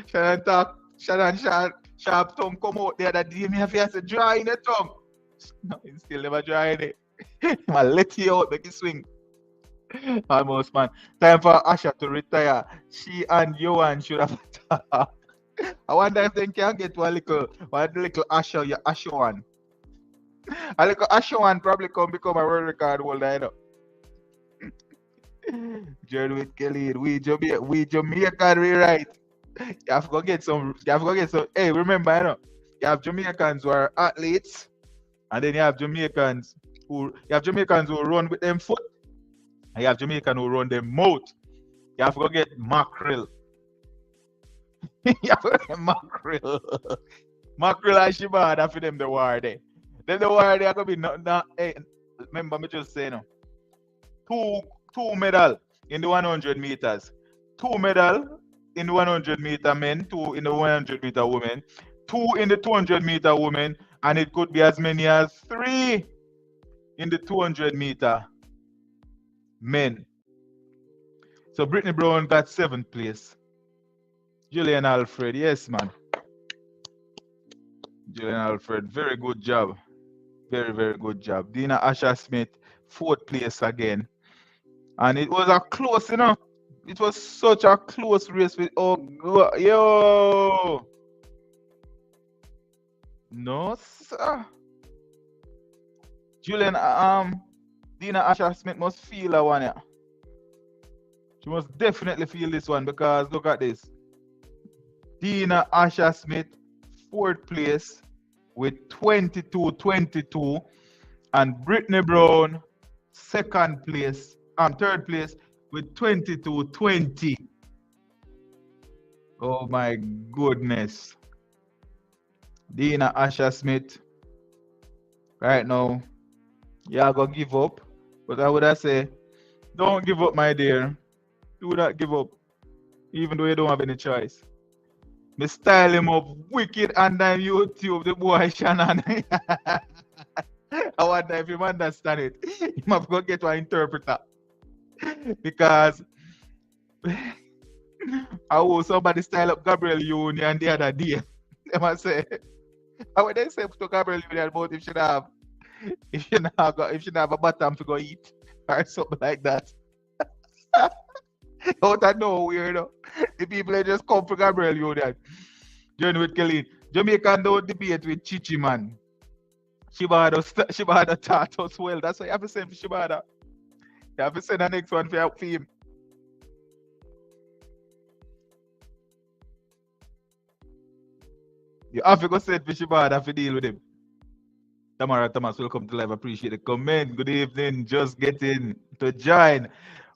Shannon Sharp tongue come out the other day, me have to dry in the tongue. No, he still never dry in it. I let you out, make you swing. Almost, man. Time for Asha to retire. She and Johan should have talked. I wonder if they can get one little Asha, your Asha one. A little Asha one probably become a world record holder, you know. Journey with Kelly. We Jamaican, we right. You have to go get some. You have to go get some. Hey, remember, you have Jamaicans who are athletes, and then you have Jamaicans who run with them foot, and you have Jamaicans who run them mouth. You have to go get mackerel. You have to get mackerel. Mackerel and Shibada for them the war there. Then the war there gonna be not hey, remember me just saying two two medal in the 100 meters, two medal in the 100 meter men, two in the 100 meter women, two in the 200 meter women, and it could be as many as three in the 200 meter men. So Brittany Brown got 7th place. Julian Alfred, yes man. Julian Alfred, very good job. Very, very good job. Dina Asher Smith, 4th place again. And it was a close, It was such a close race with oh God, yo. No, sir. Julian, Dina Asher Smith must feel that one, yeah. She must definitely feel this one because look at this. Dina Asher Smith, 4th place with 22-22, and Brittany Brown, 2nd place, 3rd place with 22-20. Oh my goodness. Dina Asher Smith, right now, yeah, gonna give up. But I would have say, don't give up, my dear. Do not give up, even though you don't have any choice. Me style him up wicked and on YouTube, the boy Shannon. I wonder if you understand it. You must go get an interpreter. Because I will somebody style up Gabriel Union the other day. They must say, how would they say to Gabriel Union about if she have a bottom to go eat or something like that? Out of nowhere, the people they just come for Gabriel Union. Journey with Kelly. Jamaican don't debate with Chichi, man. Shibada taught us well. That's why you have to send for Shibada. You have to send the next one for him. You have to go send for Shibada to deal with him. Tamara Thomas, welcome to live. Appreciate the comment. Good evening. Just getting to join.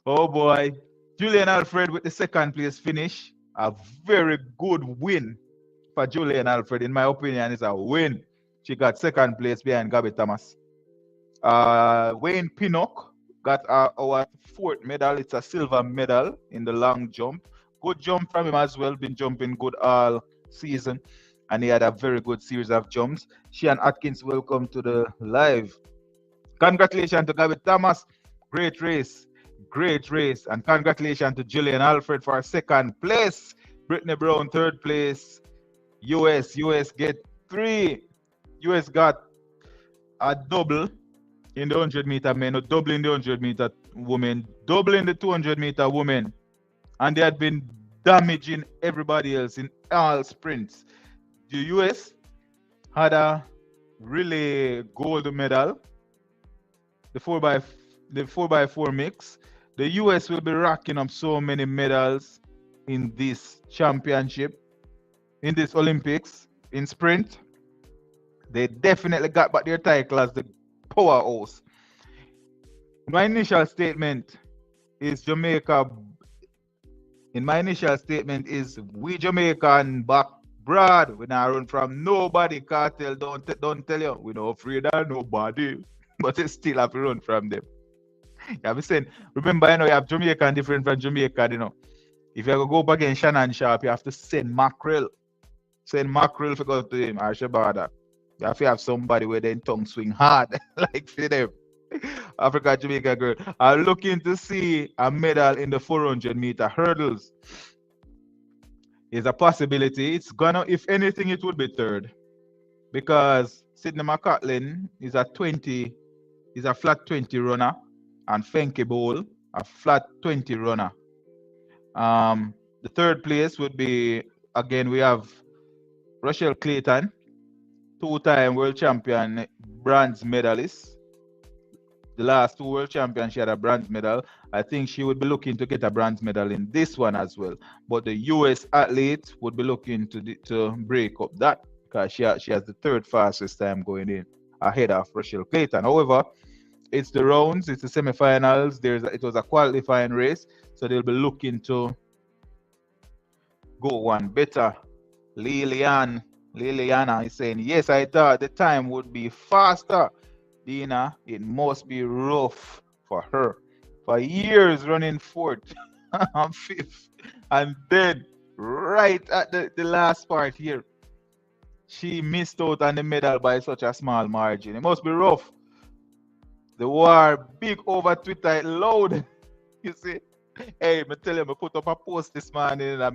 Oh boy. Julian Alfred with the 2nd place finish. A very good win for Julian Alfred. In my opinion, it's a win. She got 2nd place behind Gabby Thomas. Wayne Pinnock got our 4th medal. It's a silver medal in the long jump. Good jump from him as well. Been jumping good all season. And he had a very good series of jumps. Shean Atkins, welcome to the live. Congratulations to Gabby Thomas. Great race. Great race. And congratulations to Julian Alfred for 2nd place. Brittany Brown, 3rd place. US get 3. US got a double in the 100 meter men, a double in the 100 meter women, double in the 200 meter women. And they had been damaging everybody else in all sprints. The US had a relay gold medal, the 4x4 mix. The US will be racking up so many medals in this championship, in this Olympics, in sprint. They definitely got back their title as the powerhouse. My initial statement is we Jamaican back broad. We not run from nobody. Cartel don't tell you. We not afraid of nobody. But they still have to run from them. You have to say, remember, you have Jamaican different from Jamaica, If you go up against Shannon Sharp, you have to send mackerel. Send mackerel for go to him, or Shabada. You have to have somebody where their tongue swing hard, like for them. Africa Jamaica girl are looking to see a medal in the 400 meter hurdles. Is a possibility. It's gonna, if anything, it would be 3rd. Because Sydney McCatlin is a flat 20 runner, and Fenke Bowl, a flat 20 runner. The 3rd place would be, again, we have Rochelle Clayton, 2-time world champion, bronze medalist. the last two world champions, she had a bronze medal. I think she would be looking to get a bronze medal in this one as well. But the US athlete would be looking to break up that, because she has the third fastest time going in, ahead of Rochelle Clayton. However, it's the rounds, it's the semifinals. It was a qualifying race, so they'll be looking to go one better. Liliana is saying, yes, I thought the time would be faster. Dina, it must be rough for her. For years running fourth and fifth. And then right at the last part here, she missed out on the medal by such a small margin. It must be rough. The war big over Twitter, it loud. You see? Hey, me tell you, I put up a post this morning and I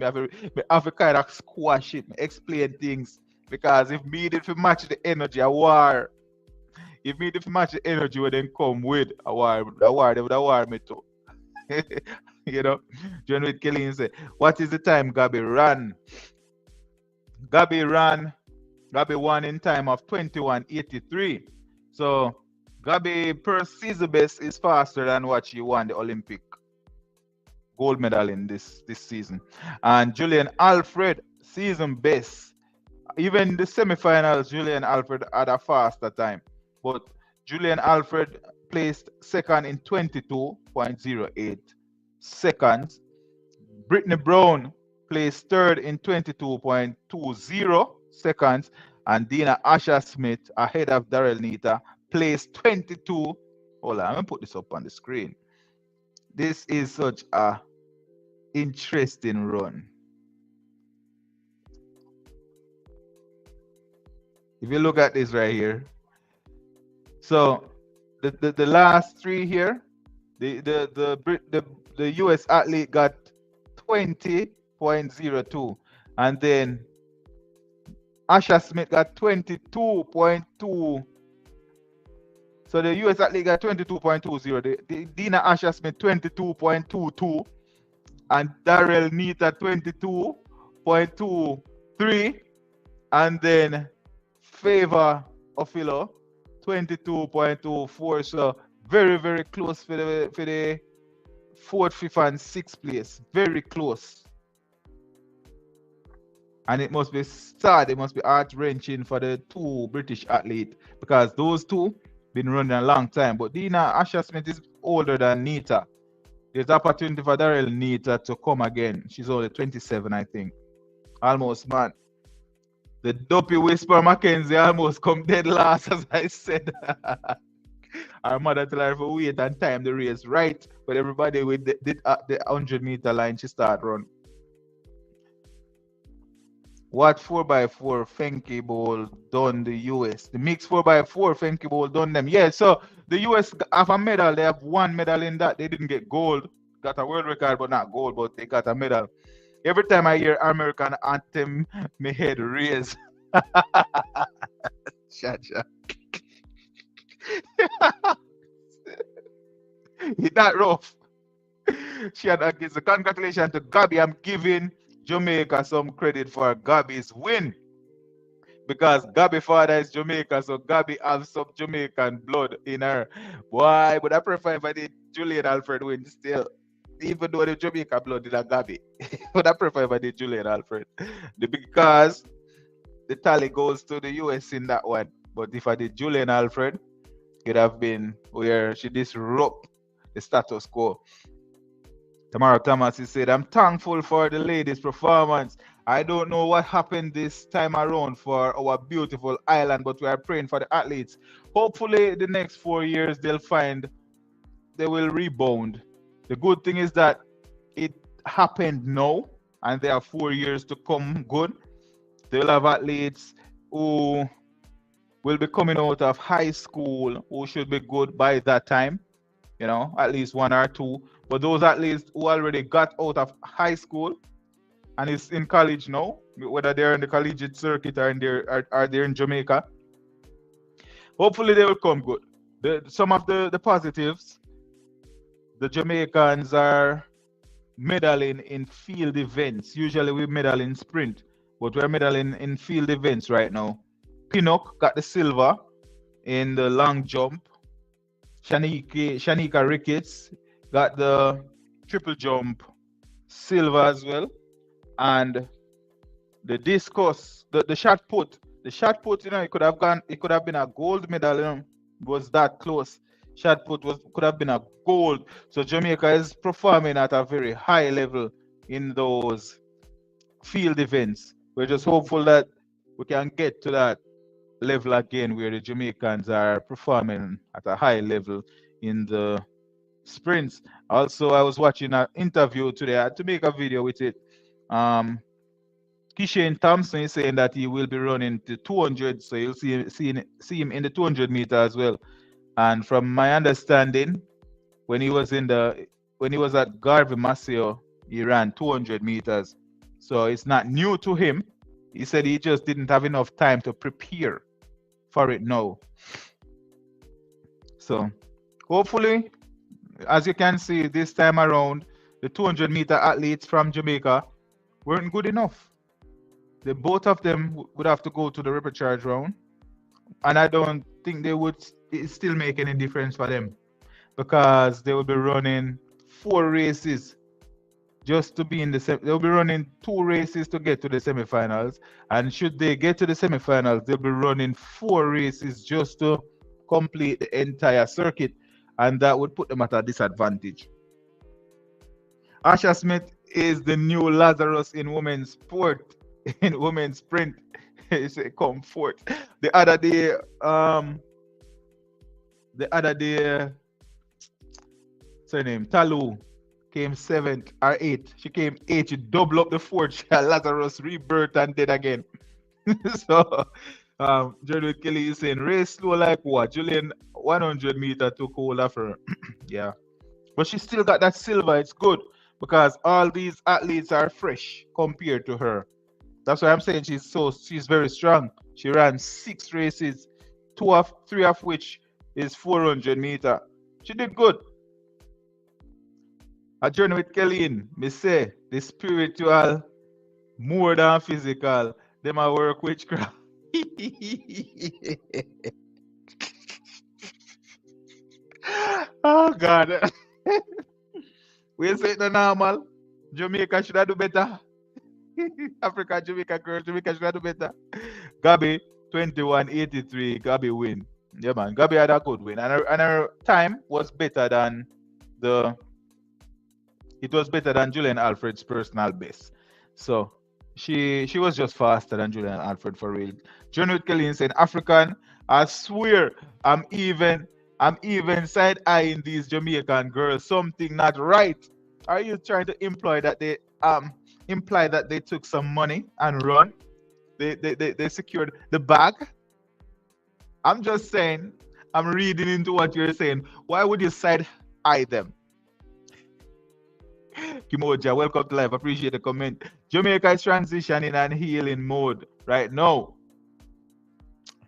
have to kind of squash it, explain things. Because if me did to match the energy, a war. If me did to match the energy, we then come with a war, they would war me too. You know? John Witt Kelly said, what is the time Gabby ran? Gabby won in time of 21:83. So Gabby per season best is faster than what she won the Olympic gold medal in this season. And Julian Alfred, season best. Even the semifinals, Julian Alfred had a faster time. But Julian Alfred placed second in 22.08 seconds. Brittany Brown placed third in 22.20 seconds. And Dina Asher Smith, ahead of Darrell Nita, placed 22. Hold on, I'm going to put this up on the screen. This is such a interesting run. If you look at this right here, so the last three here, the US athlete got 20.02, and then Asher Smith got 22.2. So the US athlete got 22.20. The Dina Asher Smith 22.22, and Darrell Nita 22.23, and then Favor Ofilo 22.24. So very, very close for the fourth, fifth, and sixth place. Very close. And it must be sad, it must be heart-wrenching for the two British athletes, because those two been running a long time. But Dina Asher Smith is older than Nita. There's opportunity for Darrell Nita to come again. She's only 27, I think. Almost, man. The dopey Whisper Mackenzie almost come dead last, as I said. Our mother tell her to wait and time the race right, but everybody with the 100-meter line, she start run. What 4x4 Fenke Bowl done the US? The mixed 4x4 Fenke Bowl done them. Yeah, so the US have a medal. They have one medal in that. They didn't get gold. Got a world record, but not gold, but they got a medal. Every time I hear American anthem, my head raise. Cha-cha. It's not rough. She had so congratulations to Gabby. I'm giving Jamaica some credit for Gabby's win, because Gabby father is Jamaican, so Gabby has some Jamaican blood in her. Why? But I prefer if I did Julian Alfred win still, even though the Jamaica blood in a Gabby. But I prefer if I did Julian Alfred, because the tally goes to the US in that one. But if I did Julian Alfred, it would have been where she disrupt the status quo. Tamara Thomas, he said, I'm thankful for the ladies' performance. I don't know what happened this time around for our beautiful island, but we are praying for the athletes. Hopefully, the next 4 years, they will rebound. The good thing is that it happened now, and there are 4 years to come good. They'll have athletes who will be coming out of high school who should be good by that time, you know, at least one or two. But those athletes who already got out of high school and is in college now, whether they're in the collegiate circuit or they're in Jamaica, hopefully they will come good. Some of the positives, the Jamaicans are medaling in field events. Usually we medal in sprint, but we're medaling in field events right now. Pinnock got the silver in the long jump. Shanika Ricketts got the triple jump silver as well, and the discus, the shot put, it could have gone, it could have been a gold medal, it was that close. Shot put could have been a gold. So Jamaica is performing at a very high level in those field events. We're just hopeful that we can get to that level again where the Jamaicans are performing at a high level in the sprints. Also, I was watching an interview today. I had to make a video with it. Kishane Thompson is saying that he will be running the 200, so you'll see him in the 200 meter as well. And from my understanding, when he was at Garvey Maceo, he ran 200 meters. So it's not new to him. He said he just didn't have enough time to prepare for it now. So hopefully, as you can see this time around, the 200 meter athletes from Jamaica weren't good enough. Both of them would have to go to the repechage round, and I don't think they would still make any difference for them, because they will be running 4 races just to be in the they'll be running 2 races to get to the semifinals, and should they get to the semifinals, they'll be running 4 races just to complete the entire circuit, and that would put them at a disadvantage. Asha Smith is the new Lazarus in women's sport, in women's sprint. It's a comfort. The other day, what's her name? Talu came 7th or 8th. She came 8th. She doubled up the 4th. She had Lazarus rebirth and dead again. So, Jordan Kelly is saying, race slow like what? Julian 100 meter took hold of her. Yeah. But she still got that silver. It's good because all these athletes are fresh compared to her. That's why I'm saying she's very strong. She ran 6 races, 3 of which is 400 meter. She did good. A journey with Kelly, me say the spiritual more than physical. Them a work witchcraft. Oh God. We say it normal. Jamaica should have do better. Africa, Jamaica girl, Jamaica should have do better. Gabi 21.83. Gabi win. Yeah man, Gabi had a good win, and her time was better than Julian Alfred's personal best. So she was just faster than Julian Alfred for real. John Kelly said, African, I swear I'm even side eyeing these Jamaican girls. Something not right. Are you trying to imply that they took some money and run? They secured the bag? I'm just saying, I'm reading into what you're saying. Why would you side eye them? Kimoja, welcome to life. Appreciate the comment. Jamaica is transitioning and healing mode right now.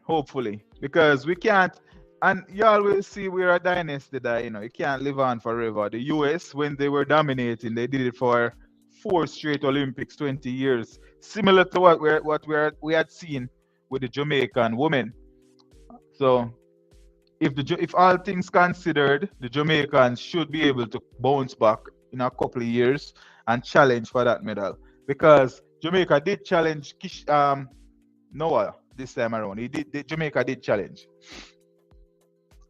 Hopefully. Because we can't, and y'all will see we're a dynasty that, you can't live on forever. The US, when they were dominating, they did it for 4 straight Olympics, 20 years. Similar to what we had seen with the Jamaican women. So if all things considered, the Jamaicans should be able to bounce back in a couple of years and challenge for that medal, because Jamaica did challenge Noah this time around. Jamaica did challenge.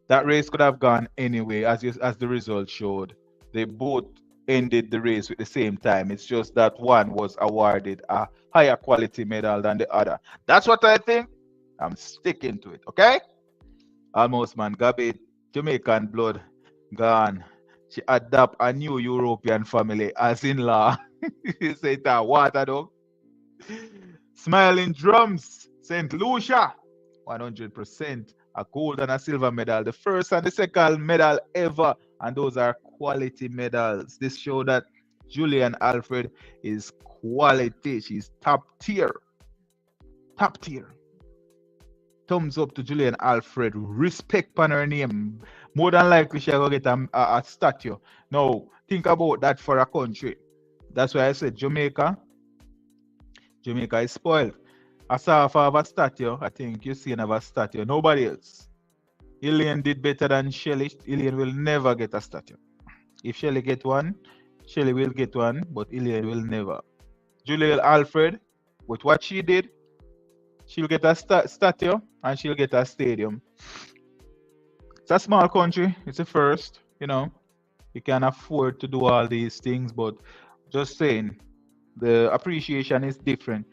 That race could have gone anyway, as the result showed. They both ended the race with the same time. It's just that one was awarded a higher quality medal than the other. That's what I think. I'm sticking to it. Okay. Almost man, Gabi, Jamaican blood gone. She adopt a new European family as in-law. Say that water dog. Smiling drums, St. Lucia, 100%. A gold and a silver medal. The first and the second medal ever. And those are quality medals. This shows that Julian Alfred is quality. She's top tier. Top tier. Thumbs up to Julian Alfred. Respect on her name. More than likely she'll go get a statue. Now, think about that for a country. That's why I said Jamaica. Jamaica is spoiled. Aside of a statue, I think you see another statue. Nobody else. Ilian did better than Shelly. Ilian will never get a statue. If Shelly get one, Shelly will get one, but Ilian will never. Julian Alfred, with what she did, she'll get a statue and she'll get a stadium. It's a small country. It's a first, you know. You can afford to do all these things, but just saying, the appreciation is different.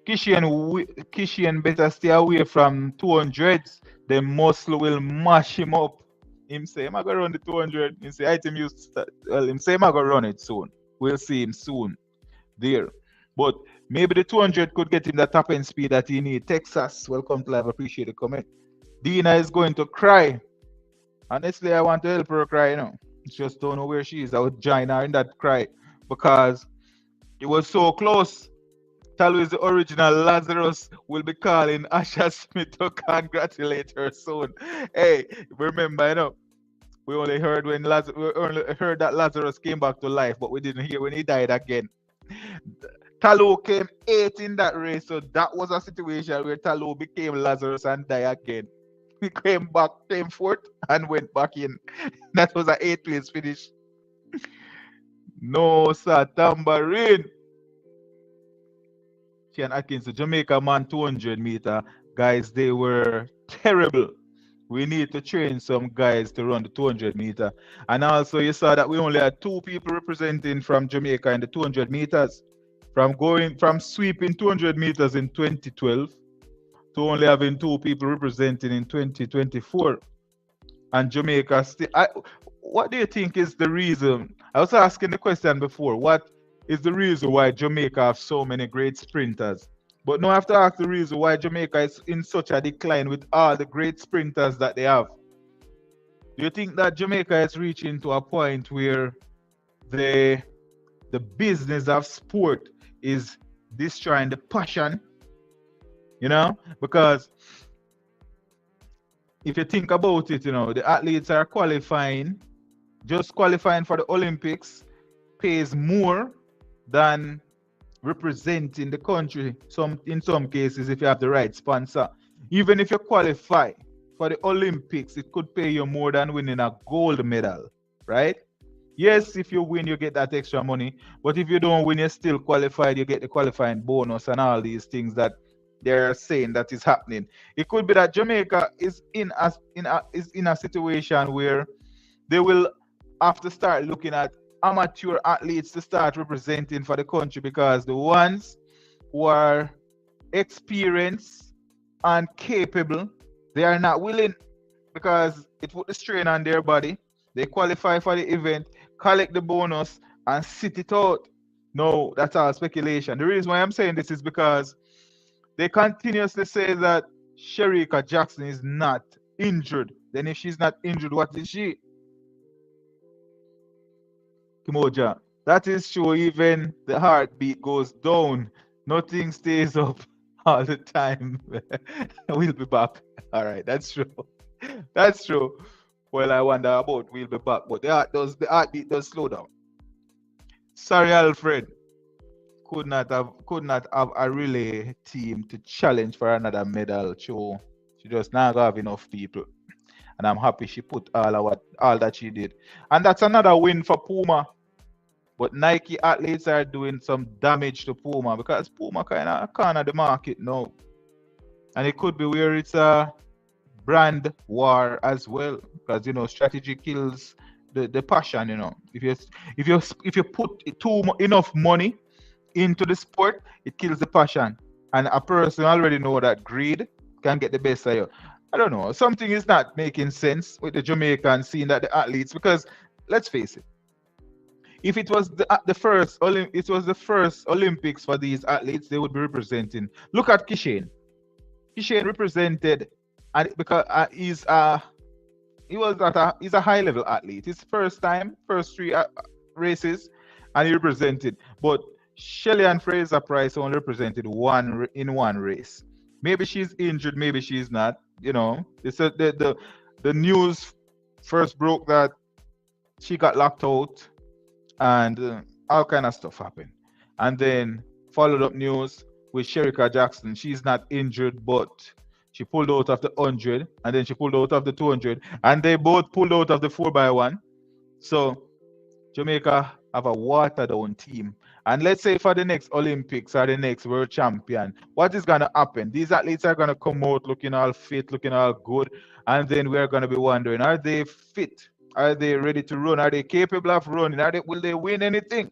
Kishian better stay away from 200s. The muscle will mash him up. Him say, I'm gonna run the 200. Him say, item used well, him say, I'm gonna run it soon. We'll see him soon there. But maybe the 200 could get him the top end speed that he need. Texas, welcome to live. Appreciate the comment. Dina is going to cry. Honestly, I want to help her cry, you know. Just don't know where she is. I would join her in that cry because it was so close. Talu is the original Lazarus. Will be calling Asha Smith to congratulate her soon. Hey, remember, you know, we only heard that Lazarus came back to life, but we didn't hear when he died again. Talu came 8th in that race, so that was a situation where Talu became Lazarus and died again. He came back, came 4th, and went back in. That was an 8th place finish. No, sir, tambourine. Shane Atkins, the Jamaica man 200 meter guys, they were terrible. We need to train some guys to run the 200 meter. And also, you saw that we only had 2 people representing from Jamaica in the 200 meters. From sweeping 200 meters in 2012 to only having 2 people representing in 2024. And Jamaica still. What do you think is the reason? I was asking the question before. What is the reason why Jamaica have so many great sprinters? But now I have to ask the reason why Jamaica is in such a decline with all the great sprinters that they have. Do you think that Jamaica is reaching to a point where the business of sport is destroying the passion? You know, because if you think about it, you know, the athletes are qualifying, just qualifying for the Olympics pays more than representing the country. In some cases, if you have the right sponsor, even if you qualify for the Olympics, it could pay you more than winning a gold medal, right? Yes, if you win, you get that extra money. But if you don't win, you're still qualified. You get the qualifying bonus and all these things that they're saying that is happening. It could be that Jamaica is in a situation where they will have to start looking at amateur athletes to start representing for the country, because the ones who are experienced and capable, they are not willing, because it put the strain on their body. They qualify for the event, collect the bonus, and sit it out. No, that's all speculation. The reason why I'm saying this is because they continuously say that Sherika Jackson is not injured. Then if she's not injured, what is she? Kimoja, that is true. Even the heartbeat goes down. Nothing stays up all the time. We'll be back. All right, that's true. That's true. Well, I wonder about we'll be back, but the heartbeat does slow down. Sorry, Alfred. Could not have a relay team to challenge for another medal. She just not have enough people. And I'm happy she put all that she did. And that's another win for Puma. But Nike athletes are doing some damage to Puma, because Puma kind of corner the market now. And it could be where it's a brand war as well, because you know strategy kills the passion. You know, if you put enough money into the sport, it kills the passion, and a person already know that greed can get the best of you. I don't know, something is not making sense with the Jamaican seeing that the athletes, because let's face it, if it was the first Olympics for these athletes, they would be representing. Look at Kishane. Kishane represented, and because he's a high level athlete. His first 3 races, and he represented. But Shelly and Fraser Price only represented in one race. Maybe she's injured, maybe she's not. You know, the news first broke that she got locked out, and all kind of stuff happened. And then followed up news with Sherika Jackson. She's not injured, but She pulled out of the 100, and then she pulled out of the 200, and they both pulled out of the 4x1. So Jamaica have a watered down team. And let's say for the next Olympics or the next world champion, what is going to happen? These athletes are going to come out looking all fit, looking all good. And then we're going to be wondering, are they fit? Are they ready to run? Are they capable of running? Will they win anything?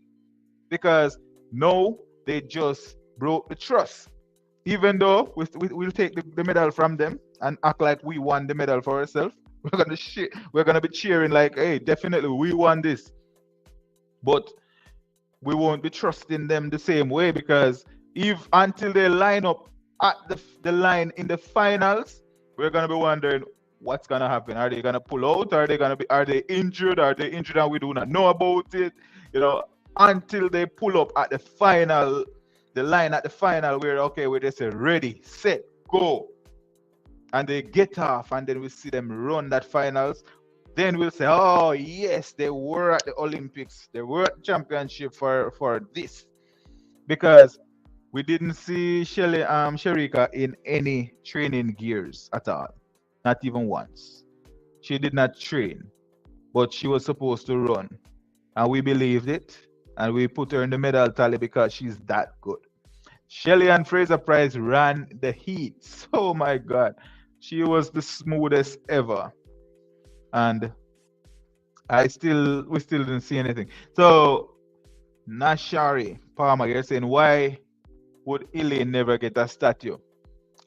Because no, they just broke the trust. Even though we'll take the medal from them and act like we won the medal for ourselves, we're gonna be cheering like, hey, definitely we won this. But we won't be trusting them the same way, because if until they line up at the line in the finals, we're gonna be wondering what's gonna happen. Are they gonna pull out? Are they injured? Are they injured and we do not know about it? You know, until they pull up at the final, the line at the final, where they say ready, set, go, and they get off, and then we see them run that finals. Then we'll say, oh yes, they were at the Olympics, they were at the championship for this, because we didn't see Sherika in any training gears at all, not even once. She did not train, but she was supposed to run, and we believed it, and we put her in the medal tally because she's that good. Shelly-Ann Fraser-Pryce ran the heats. Oh my God, she was the smoothest ever. And we still didn't see anything. So Nashari Palmer, you're saying, why would Elaine never get a statue?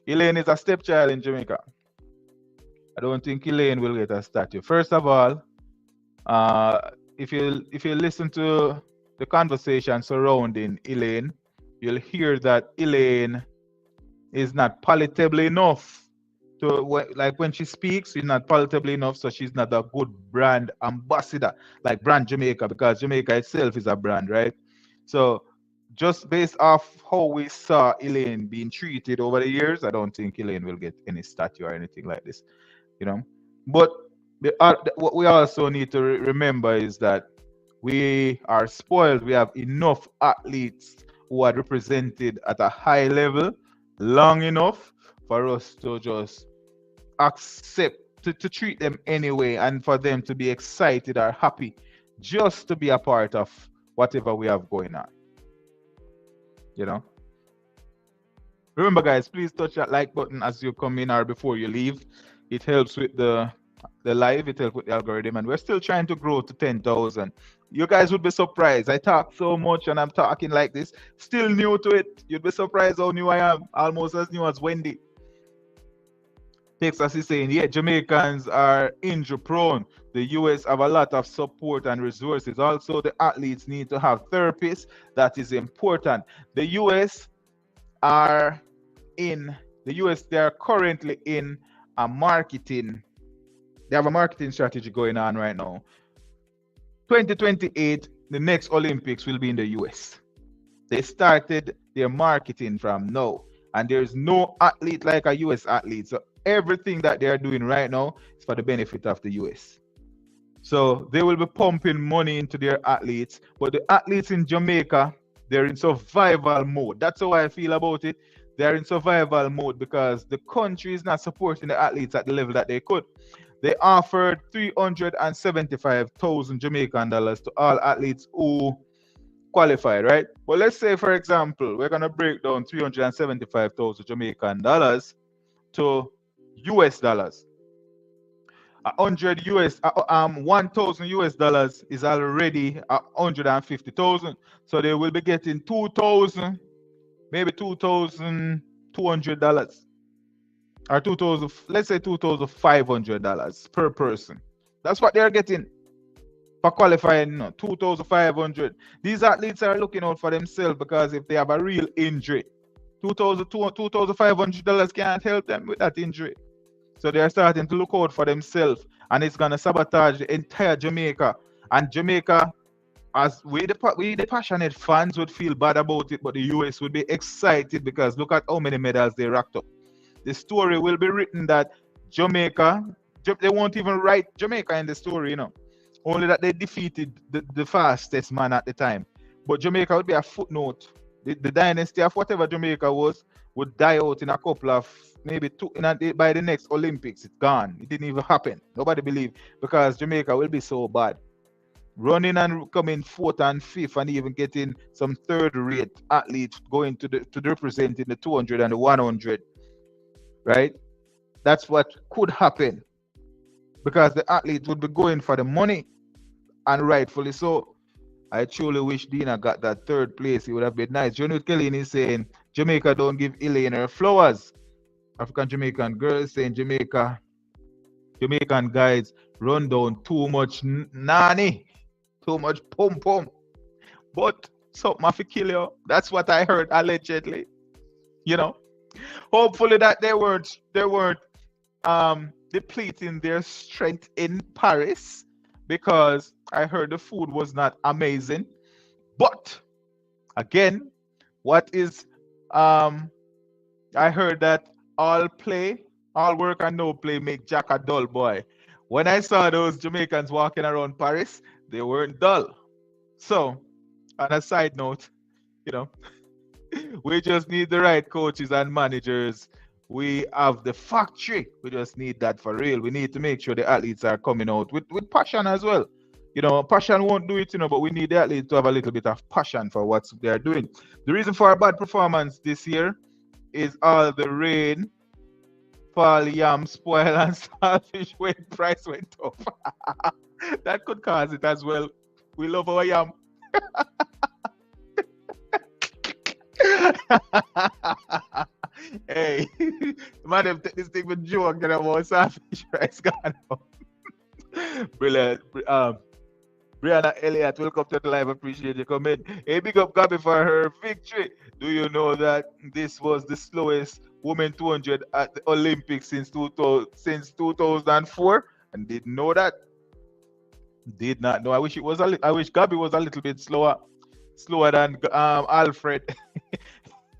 Elaine is a stepchild in Jamaica. I don't think Elaine will get a statue. First of all, if you listen to the conversation surrounding Elaine, you'll hear that Elaine is not palatable enough to, like, when she speaks, she's not palatable enough, so she's not a good brand ambassador like brand Jamaica, because Jamaica itself is a brand, right? So just based off how we saw Elaine being treated over the years, I don't think Elaine will get any statue or anything like this, you know. But what we also need to remember is that we are spoiled. We have enough athletes who are represented at a high level long enough for us to just accept to treat them anyway, and for them to be excited or happy just to be a part of whatever we have going on, you know. Remember, guys, please touch that like button as you come in or before you leave. It helps with the live, it helps with the algorithm, and we're still trying to grow to 10,000. You guys would be surprised. I talk so much and I'm talking like this, still new to it. You'd be surprised how new I am, almost as new as Wendy. Texas is saying, yeah, Jamaicans are injury prone. The US have a lot of support and resources. Also, the athletes need to have therapists. That is important. The US are they are currently in a marketing. They have a marketing strategy going on right now. 2028, the next Olympics will be in the US. They started their marketing from now, and there's no athlete like a US athlete. So everything that they are doing right now is for the benefit of the US. So they will be pumping money into their athletes, but the athletes in Jamaica, they're in survival mode. That's how I feel about it. They're in survival mode because the country is not supporting the athletes at the level that they could. They offered 375,000 Jamaican dollars to all athletes who qualified, right? But let's say, for example, we're gonna break down 375,000 Jamaican dollars to US dollars. 1,000 US dollars is already 150,000. So they will be getting 2,000, maybe $2,200, or 2,000, let's say $2,500 per person. That's what they're getting for qualifying. No, 2,500. These athletes are looking out for themselves, because if they have a real injury, $2,500 can't help them with that injury. So they are starting to look out for themselves, and it's gonna sabotage the entire Jamaica. And Jamaica, as we the passionate fans, would feel bad about it, but the US would be excited because look at how many medals they racked up. The story will be written that Jamaica, they won't even write Jamaica in the story, you know. Only that they defeated the fastest man at the time. But Jamaica would be a footnote The dynasty of whatever Jamaica was would die out in a couple of maybe two by the next Olympics. It's gone. It didn't even happen. Nobody believed because Jamaica will be so bad. Running and coming fourth and fifth, and even getting some third-rate athletes going to represent in the 200 and the 100, right? That's what could happen because the athletes would be going for the money, and rightfully so. I truly wish Dina got that third place. It would have been nice. Johnny Kelly is saying Jamaica don't give Elaine her flowers. African Jamaican girls saying Jamaican guys run down too much nanny, too much pom pom. But something have to kill you. That's what I heard allegedly. You know, hopefully that they weren't depleting their strength in Paris because I heard the food was not amazing. But again, what is I heard that all work and no play make Jack a dull boy. When I saw those Jamaicans walking around Paris, they weren't dull. So, on a side note, you know, we just need the right coaches and managers. We have the factory. We just need that for real. We need to make sure the athletes are coming out with passion as well. Passion won't do it, but we need the athletes to have a little bit of passion for what they are doing. The reason for a bad performance this year is all the rain, fall, yam, spoil, and starfish when price went up. That could cause it as well. We love our yam. Hey, man, them take this thing with joke and about starfish price gone up. Brilliant. Brianna Elliott, welcome to the live. Appreciate your comment. Hey, big up Gabby for her victory. Do you know that this was the slowest women 200 at the Olympics since 2004? And didn't know that. Did not know. I wish I wish Gabby was a little bit slower than Alfred.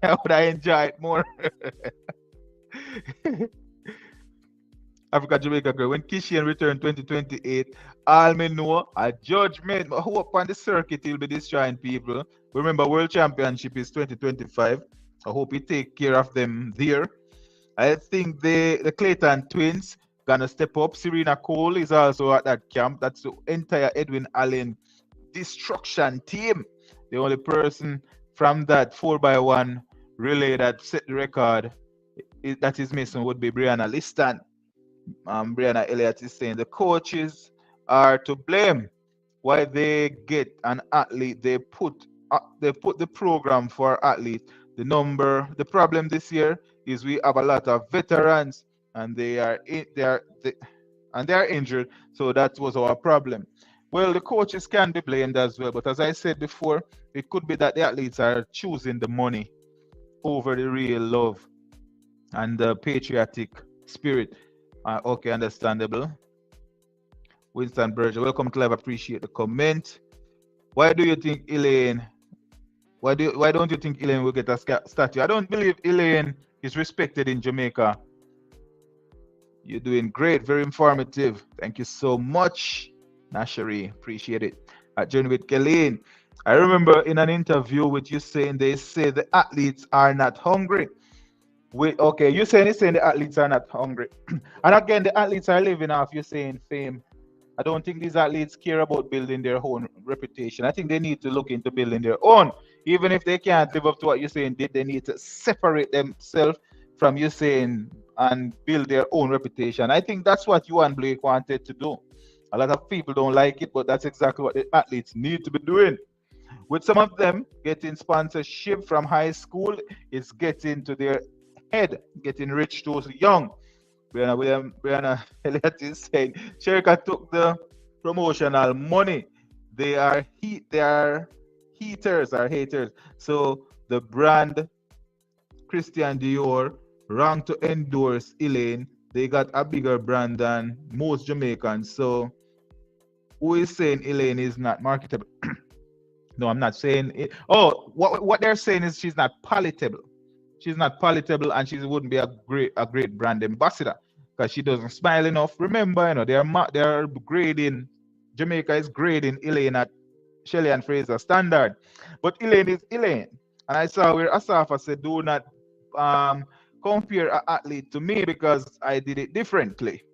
How would I enjoy it more? Africa Jamaica girl. When Kishian returned 2028, all me know a judgment. But who up on the circuit will be destroying people. Remember, World Championship is 2025. I hope he take care of them there. I think the Clayton twins gonna step up. Serena Cole is also at that camp. That's the entire Edwin Allen destruction team. The only person from that 4x1 relay that set the record that is missing would be Brianna Liston. Brianna Elliott is saying the coaches are to blame. Why they get an athlete, they put the program for athletes. The problem this year is we have a lot of veterans and they are injured. So that was our problem. Well, the coaches can be blamed as well, but as I said before, it could be that the athletes are choosing the money over the real love and the patriotic spirit. Okay, understandable. Winston Berger, welcome to live. Appreciate the comment. Why do you think Elaine? Why don't you think Elaine will get a statue? I don't believe Elaine is respected in Jamaica. You're doing great, very informative. Thank you so much, Nashari. Appreciate it. At Journey with Kelly. I remember in an interview with you saying they say the athletes are not hungry. Okay, you're saying the athletes are not hungry. And again, the athletes are living off you saying fame. I don't think these athletes care about building their own reputation. I think they need to look into building their own. Even if they can't live up to what you're saying, they need to separate themselves from you saying and build their own reputation. I think that's what you and Blake wanted to do. A lot of people don't like it, but that's exactly what the athletes need to be doing. With some of them getting sponsorship from high school, it's getting to their head, getting rich too young. Brianna Elliott is saying Sherika took the promotional money. They are heaters or haters. So the brand Christian Dior wrong to endorse Elaine. They got a bigger brand than most Jamaicans. So who is saying Elaine is not marketable? No, I'm not saying it. Oh, what they're saying is she's not palatable. She's not palatable, and she wouldn't be a great brand ambassador because she doesn't smile enough. Remember, they're grading. Jamaica is grading Elaine at Shelley and Fraser standard, but Elaine is Elaine. And I saw where Asafa said, do not um, compare an athlete to me because I did it differently.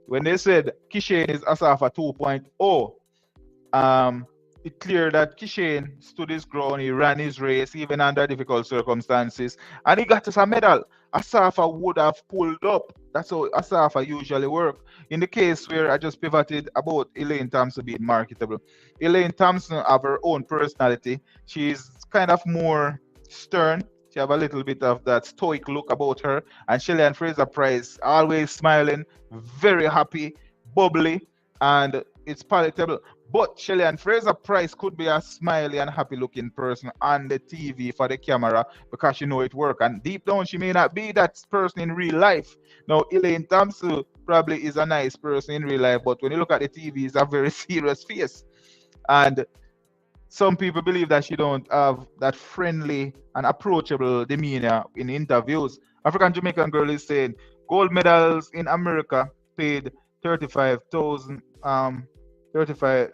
When they said Kishane is Asafa 2.0, it clear that Kishane stood his ground, he ran his race even under difficult circumstances, and he got us a medal. Asafa would have pulled up. That's how Asafa usually work. In the case where I just pivoted about Elaine Thompson being marketable, Elaine Thompson have her own personality. She's kind of more stern. She have a little bit of that stoic look about her. And Shelley Fraser Price always smiling, very happy, bubbly, and it's palatable. But Shelley Fraser Price could be a smiley and happy looking person on the TV for the camera because she know it work. And deep down, she may not be that person in real life. Now, Elaine Thompson probably is a nice person in real life, but when you look at the TV, it's a very serious face. And some people believe that she don't have that friendly and approachable demeanor in interviews. African Jamaican girl is saying gold medals in America paid 35,000 35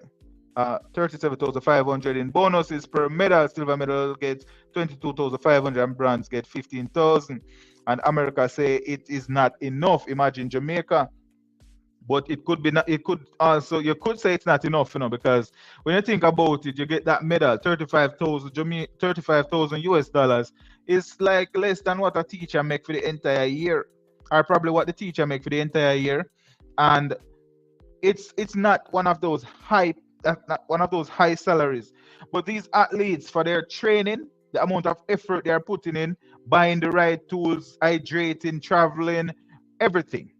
37,500 in bonuses per medal. Silver medal gets 22,500 and bronze get 15,000. And America say it is not enough. Imagine Jamaica. But it could be not, it could also, you could say it's not enough, because when you think about it, you get that medal, 35,000 US dollars. It's like less than what a teacher make for the entire year, or probably what the teacher make for the entire year. And it's not one of those high salaries. But these athletes, for their training, the amount of effort they're putting in, buying the right tools, hydrating, traveling, everything,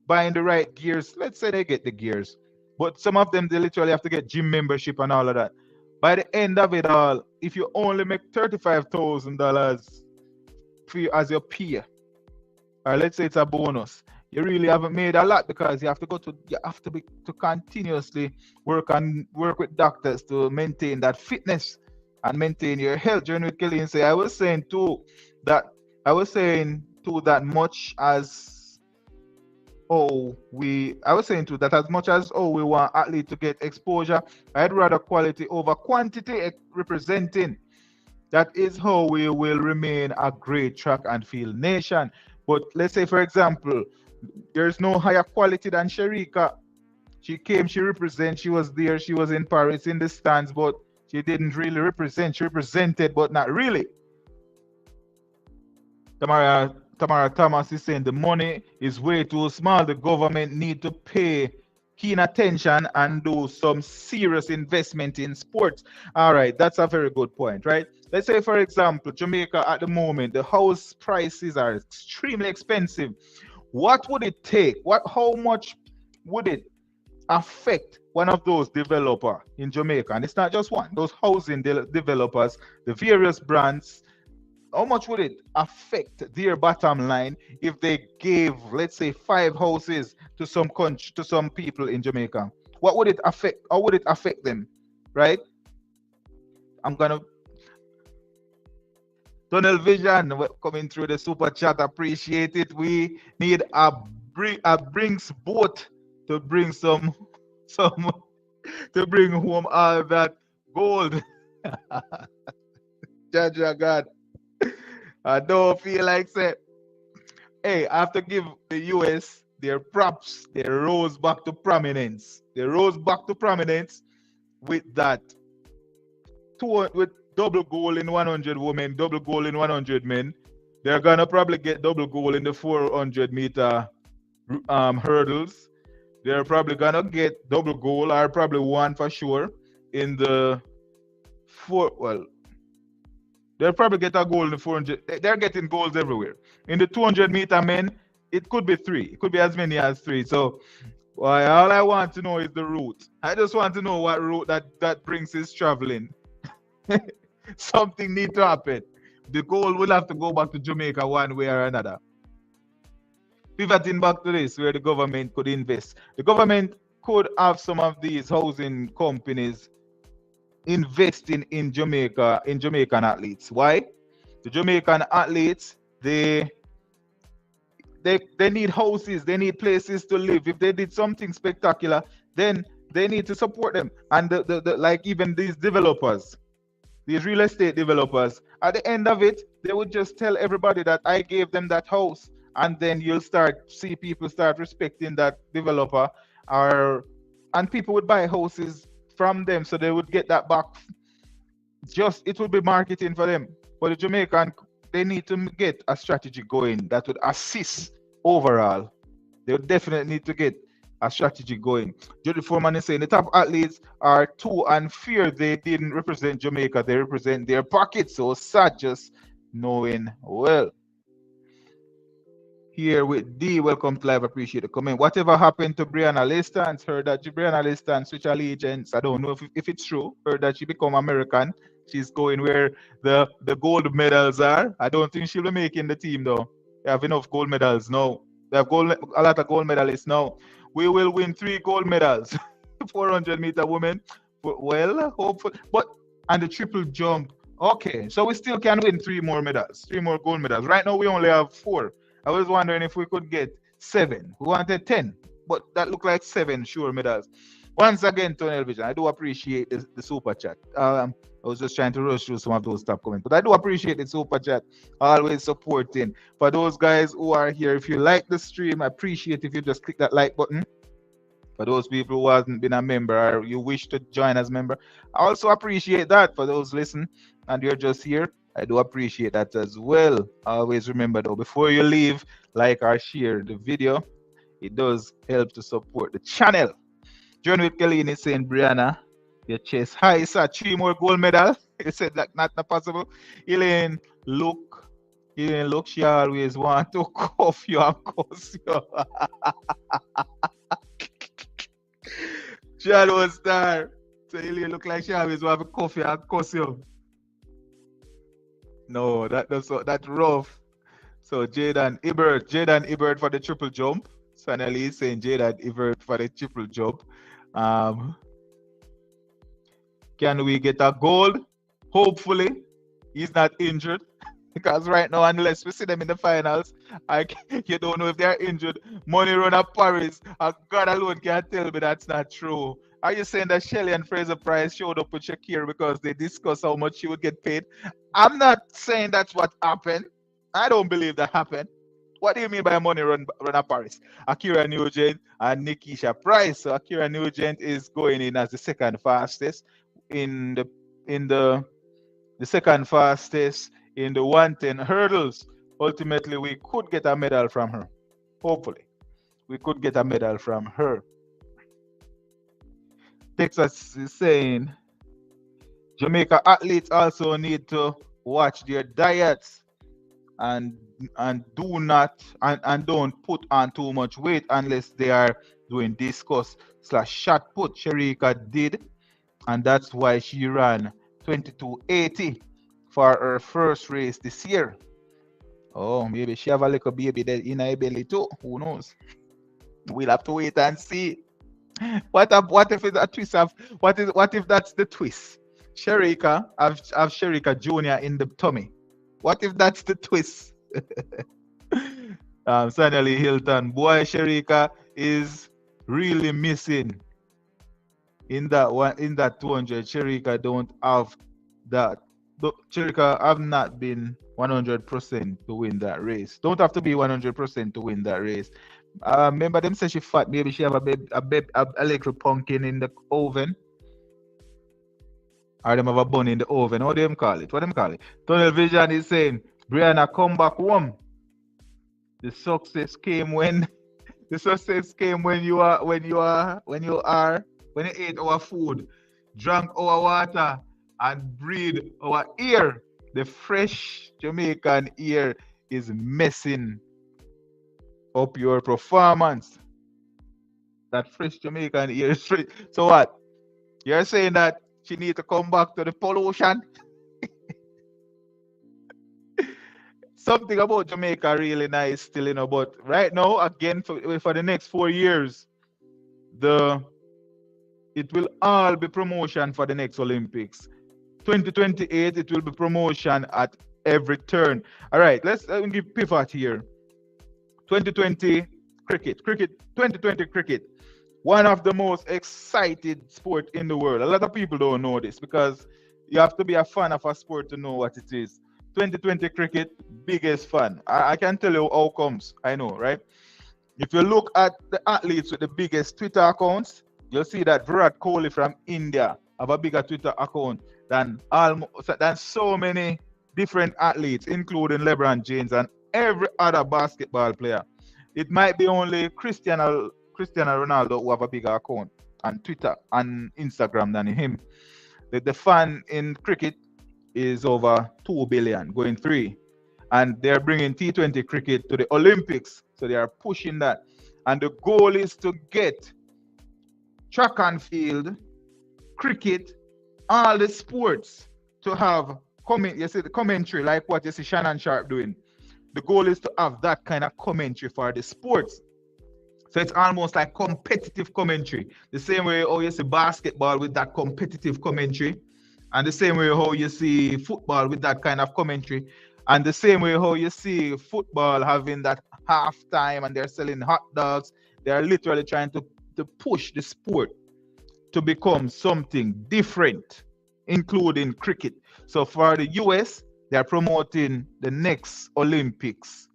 buying the right gears. Let's say they get the gears, but some of them, they literally have to get gym membership and all of that. By the end of it all, if you only make $35,000 for you as your peer, or let's say it's a bonus, you really haven't made a lot, because you have to continuously work with doctors to maintain that fitness and maintain your health. During with Kelly say, I was saying too that much as as much as we want athletes to get exposure, I'd rather quality over quantity representing. That is how we will remain a great track and field nation. But let's say, for example, there's no higher quality than Sharika. She came, she represented, she was there, she was in Paris in the stands, but she didn't really represent. She represented, but not really. Tamara Thomas is saying the money is way too small. The government need to pay keen attention and do some serious investment in sports. All right, that's a very good point, right? Let's say, for example, Jamaica at the moment, the house prices are extremely expensive. What would it take? How much would it affect one of those developers in Jamaica? And it's not just one, those housing developers, the various brands. How much would it affect their bottom line if they gave, let's say, 5 houses to some people in Jamaica? What would it affect? How would it affect them? Right? I'm gonna Tunnel Vision coming through the super chat. Appreciate it. We need a brings boat to bring some to bring home all that gold. Jaja God. I don't feel like say, hey, I have to give the US their props. They rose back to prominence. They rose back to prominence with that. With double goal in 100 women, double goal in 100 men. They're gonna probably get double goal in the 400 meter hurdles. They're probably gonna get double goal, or probably one for sure in the they'll probably get a goal in the 400. They're getting goals everywhere. In the 200 meter men, it could be 3. It could be as many as 3. So all I want to know is the route. I just want to know what route that brings is traveling. Something needs to happen. The goal will have to go back to Jamaica one way or another. Pivoting back to this, where the government could invest. The government could have some of these housing companies investing in Jamaica, in Jamaican athletes. Why? The Jamaican athletes, they need houses, they need places to live. If they did something spectacular, then they need to support them. And like even these developers, These real estate developers, at the end of it, they would just tell everybody that I gave them that house, and then you'll start see people start respecting that developer, or and people would buy houses from them, so they would get that back. Just it would be marketing for them. But the Jamaican, they need to get a strategy going that would assist overall. They would definitely need to get a strategy going. Jody Foreman is saying the top athletes are too unfair. They didn't represent Jamaica, they represent their pockets. So sad just knowing well. Here with D, welcome to live. Appreciate the comment. Whatever happened to Brianna Listance? Heard that Brianna Listance switch allegiance. I don't know if it's true. Heard that she become American. She's going where the gold medals are. I don't think she'll be making the team though. They have enough gold medals now. They have a lot of gold medalists now. We will win 3 gold medals. 400-meter women. Well, hopefully. But and the triple jump. Okay, so we still can win 3 more medals, 3 more gold medals. Right now we only have 4. I was wondering if we could get 7. We wanted 10, but that looked like 7 sure medals. Once again, Tunnel Vision, I do appreciate the super chat. I was just trying to rush through some of those top comments, but I do appreciate the super chat. Always supporting. For those guys who are here, if you like the stream, I appreciate if you just click that like button. For those people who hasn't been a member or you wish to join as member, I also appreciate that. For those listen and you're just here, I do appreciate that as well. Always remember though, before you leave, like or share the video. It does help to support the channel. John with Kelly is saying, Brianna, your chest high, sir. 3 more gold medal. He said that not possible. Elaine, look, she always want to cuff you and cuss you. Shadow Star. So Elaine look like she always want to cuff you and cuss you. No, that's rough. So Jaden Ibert for the triple jump. Sanally is saying Jaden Ibert for the triple jump. Can we get a gold? Hopefully, he's not injured. Because right now, unless we see them in the finals, you don't know if they're injured. Money run up Paris. God alone can tell me that's not true. Are you saying that Shelly and Fraser Price showed up with Shakira because they discussed how much she would get paid? I'm not saying that's what happened. I don't believe that happened. What do you mean by money run up Paris? Akira Nugent and Nikisha Price. So Akira Nugent is going in as the second fastest in the second fastest in the 110 hurdles. Ultimately, we could get a medal from her. Hopefully, we could get a medal from her. Texas is saying Jamaica athletes also need to watch their diets and do not and don't put on too much weight unless they are doing discus / shot put. Sharika did, and that's why she ran 22:80 for her first race this year. Oh, maybe she have a little baby there in her belly too. Who knows? We'll have to wait and see. What if it's a twist of what if that's the twist? Sharika have Sharika Jr. in the tummy. What if that's the twist? Suddenly Hilton, boy, Sharika is really missing in that one, in that 200. Sharika don't have that. Sharika have not been 100% to win that race. Don't have to be 100% to win that race. Remember them say she fat. Maybe she have a little pumpkin in the oven. Or them have a bun in the oven. What do them call it? What them call it? Tunnel Vision is saying, Brianna, come back home. The success came when you ate our food, drank our water, and breathed our air. The fresh Jamaican air is messing up your performance. That fresh Jamaican air is free. So what? You're saying that she need to come back to the pollution? Something about Jamaica really nice still, you know, but right now, again, for the next 4 years, it will all be promotion for the next Olympics. 2028, it will be promotion at every turn. All right, let's give pivot here. 2020 cricket. 2020 cricket. One of the most excited sport in the world. A lot of people don't know this because You have to be a fan of a sport to know what it is. 2020 cricket, biggest fan. I can tell you how comes. I know, right? If you look at the athletes with the biggest Twitter accounts, you'll see that Virat Kohli from India have a bigger Twitter account than so many different athletes, including LeBron James and every other basketball player. It might be only Cristiano Ronaldo who have a bigger account on Twitter and Instagram than him. The fan in cricket is over 2 billion, going 3. And they're bringing T20 cricket to the Olympics. So they are pushing that. And the goal is to get track and field, cricket, all the sports to have you see the commentary like what you see Shannon Sharp doing. The goal is to have that kind of commentary for the sports. So it's almost like competitive commentary. The same way how you see basketball with that competitive commentary. And the same way how you see football with that kind of commentary. And the same way how you see football having that halftime and they're selling hot dogs. They're literally trying to push the sport to become something different, including cricket. So for the US, they're promoting the next Olympics.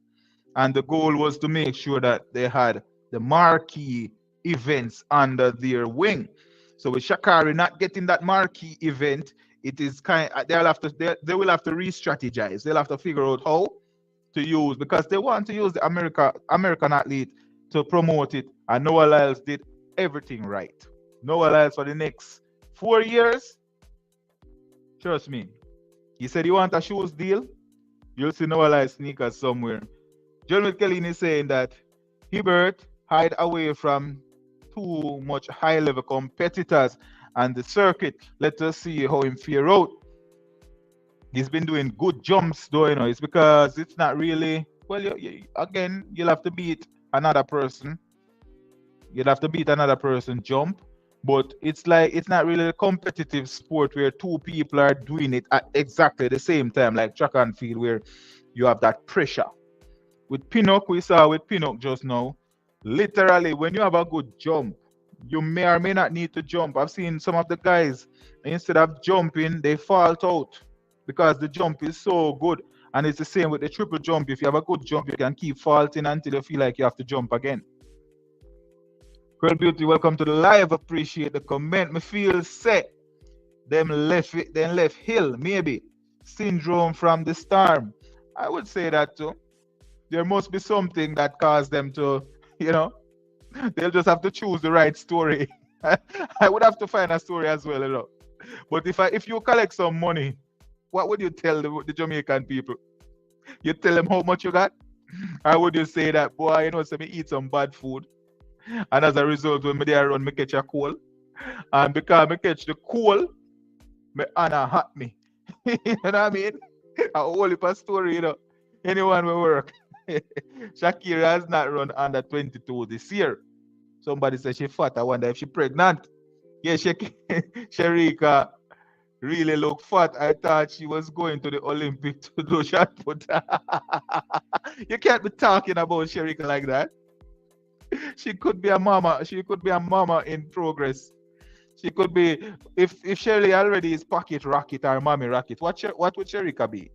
And the goal was to make sure that they had the marquee events under their wing. So with Sha'Carri not getting that marquee event, it is they will have to re-strategize. They'll have to figure out how to use, because they want to use the American athlete to promote it. And Noah Lyles did everything right. Noah Lyles for the next 4 years, trust me, he said he want a shoes deal, you'll see Noah Lyles sneakers somewhere. John McKellen is saying that Hibbert hide away from too much high-level competitors and the circuit. Let us see how him fare out. He's been doing good jumps though, it's because it's not really, well, again, you'll have to beat another person. You'll have to beat another person jump, but it's not really a competitive sport where two people are doing it at exactly the same time, like track and field, where you have that pressure. With Pinnock, we saw with Pinnock just now, literally, when you have a good jump, you may or may not need to jump. I've seen some of the guys, instead of jumping, they fall out because the jump is so good. And it's the same with the triple jump. If you have a good jump, you can keep faulting until you feel like you have to jump again. Girl Beauty, welcome to the live. Appreciate the comment. Me feel set. Them left hill, maybe. Syndrome from the storm. I would say that too. There must be something that caused them to, they'll just have to choose the right story. I would have to find a story as well, But if you collect some money, what would you tell the Jamaican people? You tell them how much you got? Or would you say that, boy, so me eat some bad food, and as a result, when me there run, me catch a cold, and because me catch the cold, me Anna hot me. You know what I mean? A whole heap of story, Anyone will work. Shakira has not run under 22 this year. Somebody said she fat. I wonder if she's pregnant. Yeah, Sherika really look fat. I thought she was going to the Olympic to do shot put. You can't be talking about Sherika like that. She could be a mama. She could be a mama in progress. She could be, if Shirley already is pocket rocket or mommy rocket, what would Sherika be?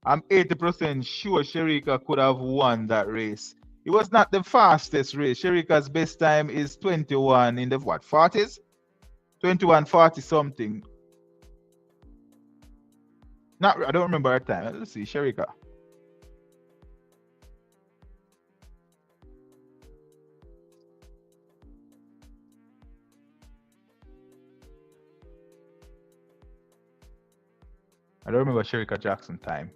I'm 80% sure Sherika could have won that race. It was not the fastest race. Sherika's best time is 21 in the 40s? 21:40 something. I don't remember her time. Let's see, Sherika. I don't remember Sherika Jackson time.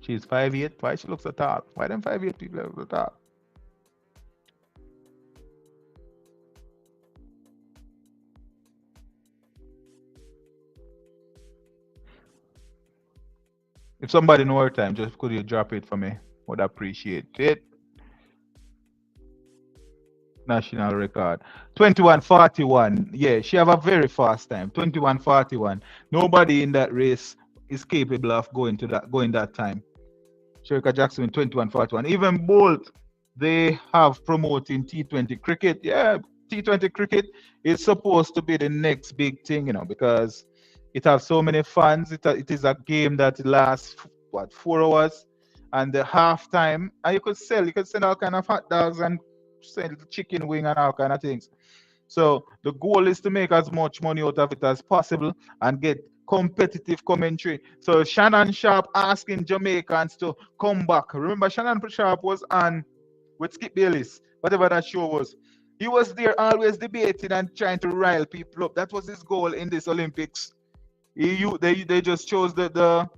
She's 5'8". Why she looks so tall? Why them 5'8" people look so tall? If somebody know her time, just could you drop it for me? Would appreciate it. National record 21:41. Yeah, she have a very fast time. 21:41. Nobody in that race is capable of going that time. Sherika Jackson in 21:41. Even Bolt, they have promoting T20 cricket. Yeah, T20 cricket is supposed to be the next big thing, because it has so many fans. It is a game that lasts what 4 hours, and the half time, and you could sell all kind of hot dogs and sell chicken wing and all kind of things. So the goal is to make as much money out of it as possible and get competitive commentary. So Shannon Sharp asking Jamaicans to come back. Remember, Shannon Sharp was on with Skip Bayless, whatever that show was. He was there always debating and trying to rile people up. That was his goal in this Olympics. They just chose the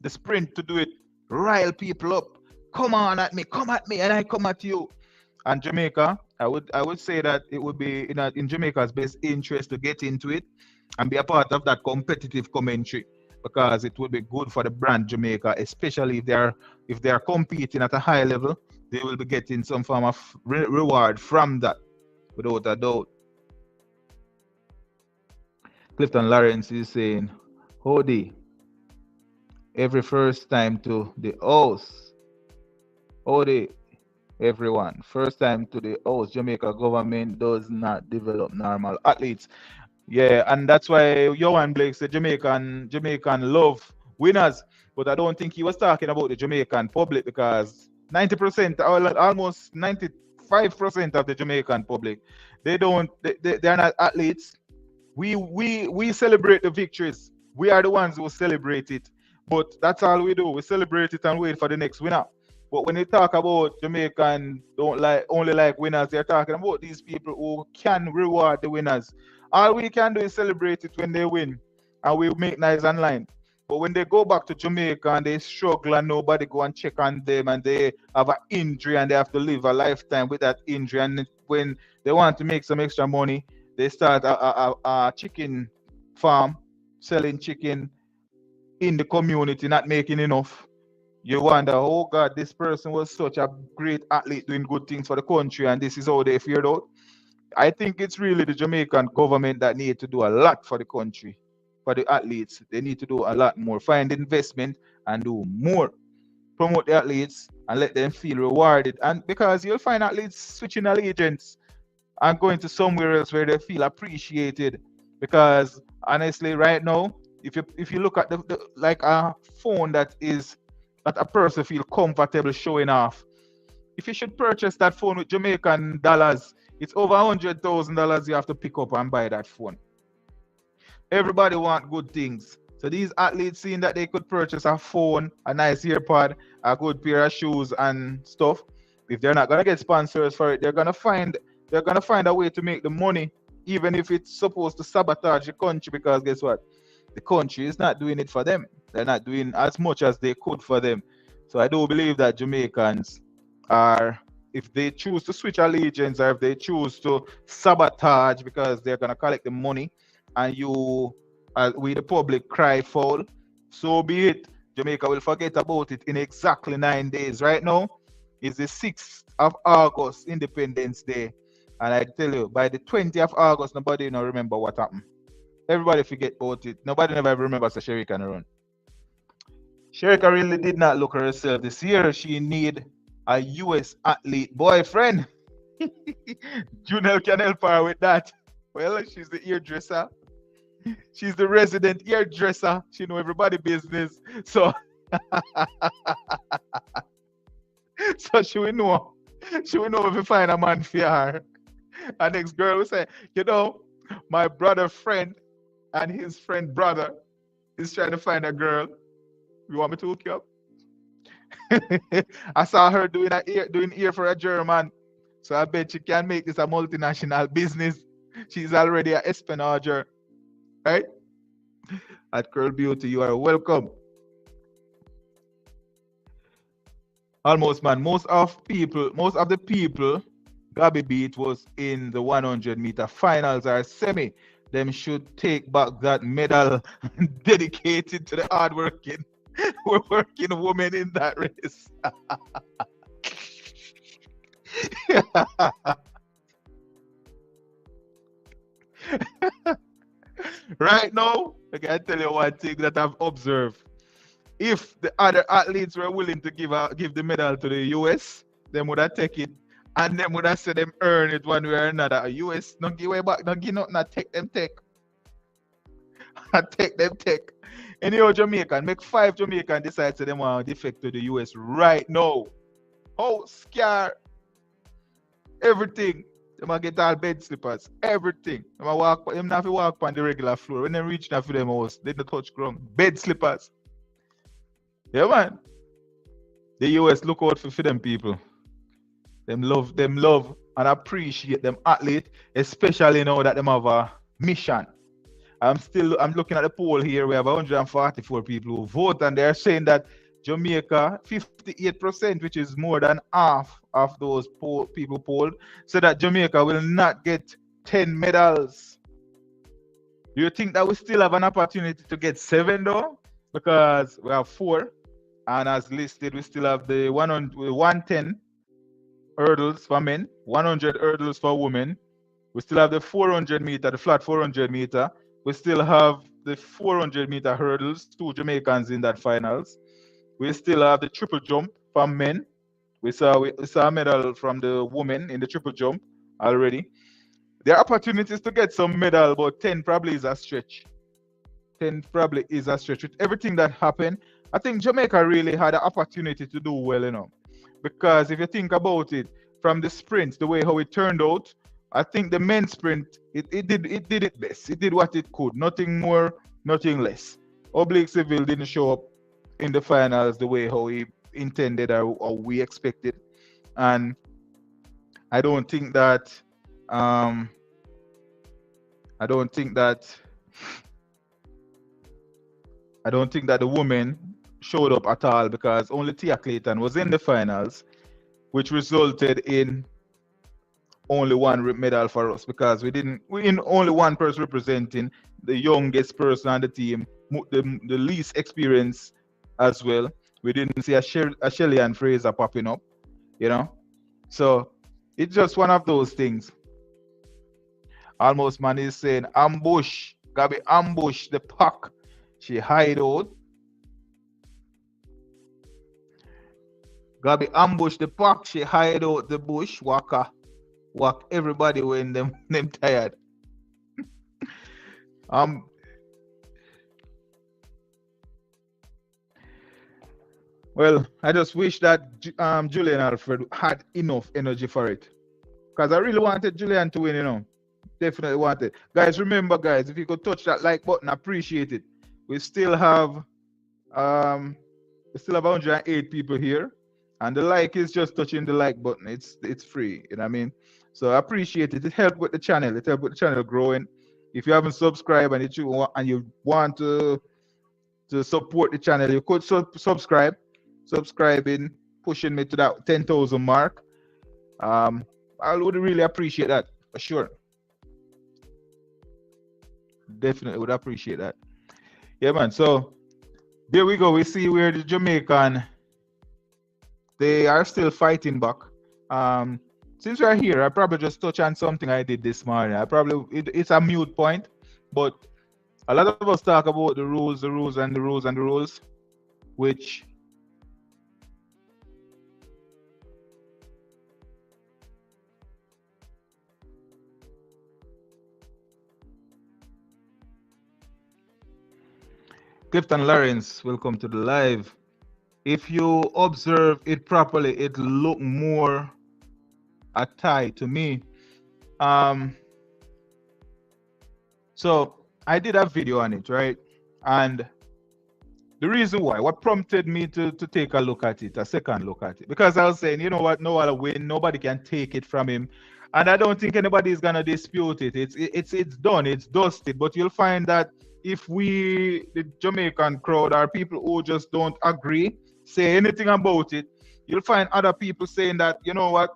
sprint to do it. Rile people up. Come on at me, and I come at you. And Jamaica, I would say that it would be in Jamaica's best interest to get into it and be a part of that competitive commentary, because it would be good for the brand Jamaica, especially if they are competing at a high level. They will be getting some form of reward from that, without a doubt. Clifton Lawrence is saying, Howdy, every first time to the house. Howdy, everyone. First time to the house. Jamaica government does not develop normal athletes. Yeah, and that's why Johan Blake said Jamaican love winners. But I don't think he was talking about the Jamaican public, because 90%, or almost 95% of the Jamaican public, they're not athletes. We celebrate the victories. We are the ones who celebrate it. But that's all we do. We celebrate it and wait for the next winner. But when they talk about Jamaican only like winners, they're talking about these people who can reward the winners. All we can do is celebrate it when they win, and we make nice online. But when they go back to Jamaica and they struggle and nobody go and check on them, and they have an injury and they have to live a lifetime with that injury, and when they want to make some extra money, they start a chicken farm, selling chicken in the community, not making enough. You wonder, oh God, this person was such a great athlete doing good things for the country, and this is how they fared out. I think it's really the Jamaican government that need to do a lot for the country, for the athletes. They need to do a lot more, find investment and do more, promote the athletes and let them feel rewarded. And because you'll find athletes switching allegiance and going to somewhere else where they feel appreciated. Because honestly, right now, if you look at the like a phone that a person feel comfortable showing off, if you should purchase that phone with Jamaican dollars, it's over $100,000 you have to pick up and buy that phone. Everybody want good things. So these athletes, seeing that they could purchase a phone, a nice earpod, a good pair of shoes and stuff, if they're not gonna get sponsors for it, they're gonna find a way to make the money, even if it's supposed to sabotage the country, because guess what? The country is not doing it for them. They're not doing as much as they could for them. So I do believe that Jamaicans are, if they choose to switch allegiance, or if they choose to sabotage because they're going to collect the money, and we the public cry foul, so be it. Jamaica will forget about it in exactly 9 days. Right now is the 6th of August, Independence Day. And I tell you, by the 20th of August, nobody remember what happened. Everybody forget about it. Nobody never remembers the Sherika can run. Sherika really did not look at herself this year. She need a US athlete boyfriend. Junel can help her with that. Well, she's the hairdresser. She's the resident hairdresser. She know everybody business. So, so she will know if you find a man for her. Our next girl will say, my brother friend and his friend brother is trying to find a girl. You want me to hook you up? I saw her doing ear for a German. So I bet she can make this a multinational business. She's already an espionager. Right? At Curl Beauty, you are welcome. Almost, man. Most of the people Gabby beat was in the 100-meter finals or semi. Them should take back that medal dedicated to the hardworking, working women in that race. Right now, I can tell you one thing that I've observed. If the other athletes were willing to give the medal to the US, they would have taken it. And them would have said them earn it one way or another. US don't give way back, don't give nothing, not take them take. I take them take. Anyhow, Jamaican, make 5 Jamaican decide to them want to defect to the US right now. House, car, everything. They might get all bed slippers, everything. They might walk, them not have to walk on the regular floor. When they reach now for them house, they don't touch ground. Bed slippers. Yeah, man. The US look out for them people. Them love and appreciate them athlete, especially now that them have a mission. I'm looking at the poll here. We have 144 people who vote, and they're saying that Jamaica, 58%, which is more than half of those people polled, said that Jamaica will not get 10 medals. Do you think that we still have an opportunity to get 7 though? Because we have 4, and as listed, we still have the 110 hurdles for men, 100 hurdles for women. We still have the 400 meter, the flat 400 meter. We still have the 400 meter hurdles, 2 Jamaicans in that finals. We still have the triple jump for men. We saw a medal from the women in the triple jump already. There are opportunities to get some medal, but 10 probably is a stretch. 10 probably is a stretch. With everything that happened, I think Jamaica really had an opportunity to do well, you know. Because if you think about it, from the sprints, the way how it turned out, I think the men's sprint, it did it best. It did what it could. Nothing more, nothing less. Oblique Civil didn't show up in the finals the way how he intended or we expected. And I don't think that the women showed up at all, because only Tia Clayton was in the finals, which resulted in only 1 medal for us, because we in only 1 person representing the youngest person on the team, the least experienced as well. We didn't see a Shelly and Fraser popping up, you know. So it's just one of those things. Almost Man is saying ambush, Gabby ambush the pack. She hide out. Gabby ambush the pack. She hide out the bush. Walk everybody when them tired. Well, I just wish that Julian Alfred had enough energy for it, because I really wanted Julian to win, you know. Definitely wanted. Guys, remember, guys, if you could touch that like button, appreciate it. We still have 108 people here, and the like is just touching the like button. It's free, you know what I mean? So I appreciate it. It helps with the channel. It helps with the channel growing. If you haven't subscribed and you want to support the channel, you could subscribing, pushing me to that 10,000 mark. I would really appreciate that, for sure. Definitely would appreciate that. Yeah, man. So there we go. We see where the Jamaican, they are still fighting back. Since we're here, I probably just touch on something I did this morning. It's a mute point, but a lot of us talk about the rules, which Clifton Lawrence, welcome to the live. If you observe it properly, it look more a tie to me. So I did a video on it, right? And the reason why, what prompted me to take a look at it, a second look at it, because I was saying, you know what, no other win, nobody can take it from him. And I don't think anybody is gonna dispute it. It's done, it's dusted. But you'll find that if we, the Jamaican crowd, are people who just don't agree, say anything about it, you'll find other people saying that, you know what,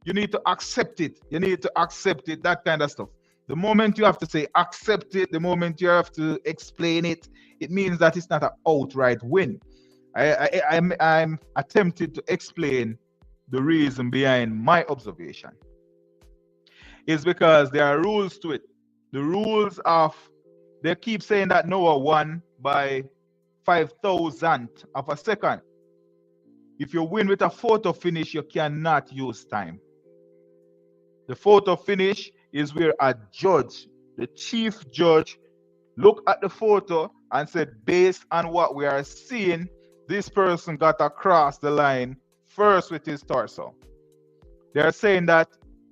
you need to accept it. You need to accept it, that kind of stuff. The moment you have to say accept it, the moment you have to explain it, it means that it's not an outright win. I'm attempting to explain the reason behind my observation. It's because there are rules to it. The rules of, they keep saying that Noah won by 5,000th of a second. If you win with a photo finish, you cannot use time. The photo finish is where a judge, the chief judge, look at the photo and said, based on what we are seeing, this person got across the line first with his torso. They are saying that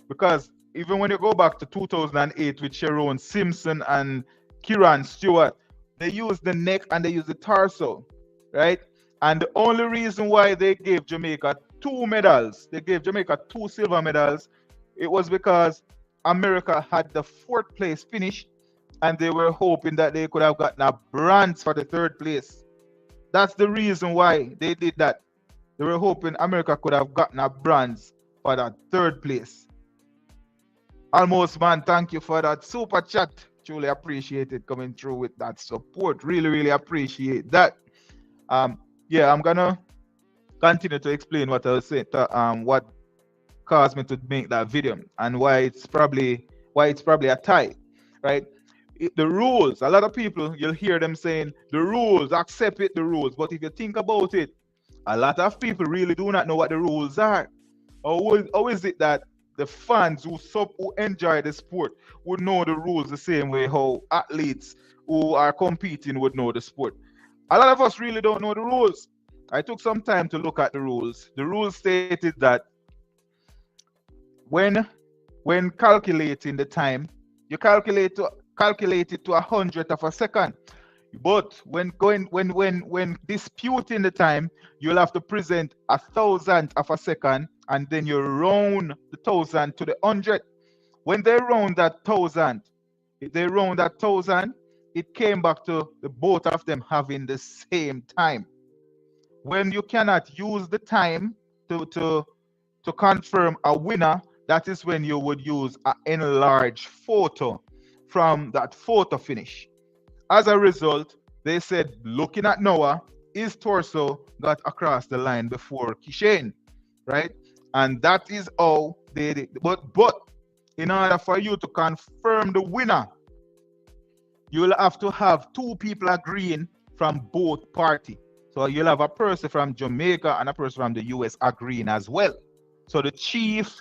because even when you go back to 2008 with Sharon Simpson and Kieran Stewart, they use the neck and they use the torso, right? And the only reason why they gave Jamaica 2 medals, they gave Jamaica 2 silver medals, it was because America had the 4th place finish and they were hoping that they could have gotten a bronze for the 3rd place. That's the reason why they did that. They were hoping America could have gotten a bronze for that 3rd place. Almost man, thank you for that super chat. Truly appreciate it coming through with that support. Really, really appreciate that. Yeah, I'm gonna continue to explain what I was saying, what caused me to make that video and why it's probably a tie, right? The rules, a lot of people, you'll hear them saying the rules, accept it, the rules. But if you think about it, a lot of people really do not know what the rules are. How is it that the fans who enjoy the sport would know the rules the same way how athletes who are competing would know the sport? A lot of us really don't know the rules. I took some time to look at the rules. The rules stated that when calculating the time, you calculate it to 100th of a second. But when disputing the time, you'll have to present 1,000th of a second, and then you round the 1,000 to the 100. When they round that 1,000, it came back to the both of them having the same time. When you cannot use the time to confirm a winner, that is when you would use an enlarged photo from that photo finish. As a result, they said, looking at Noah, his torso got across the line before Kishane, right? And that is how they did. But in order for you to confirm the winner, you will have to have 2 people agreeing from both parties. So you'll have a person from Jamaica and a person from the US agreeing as well. So the chief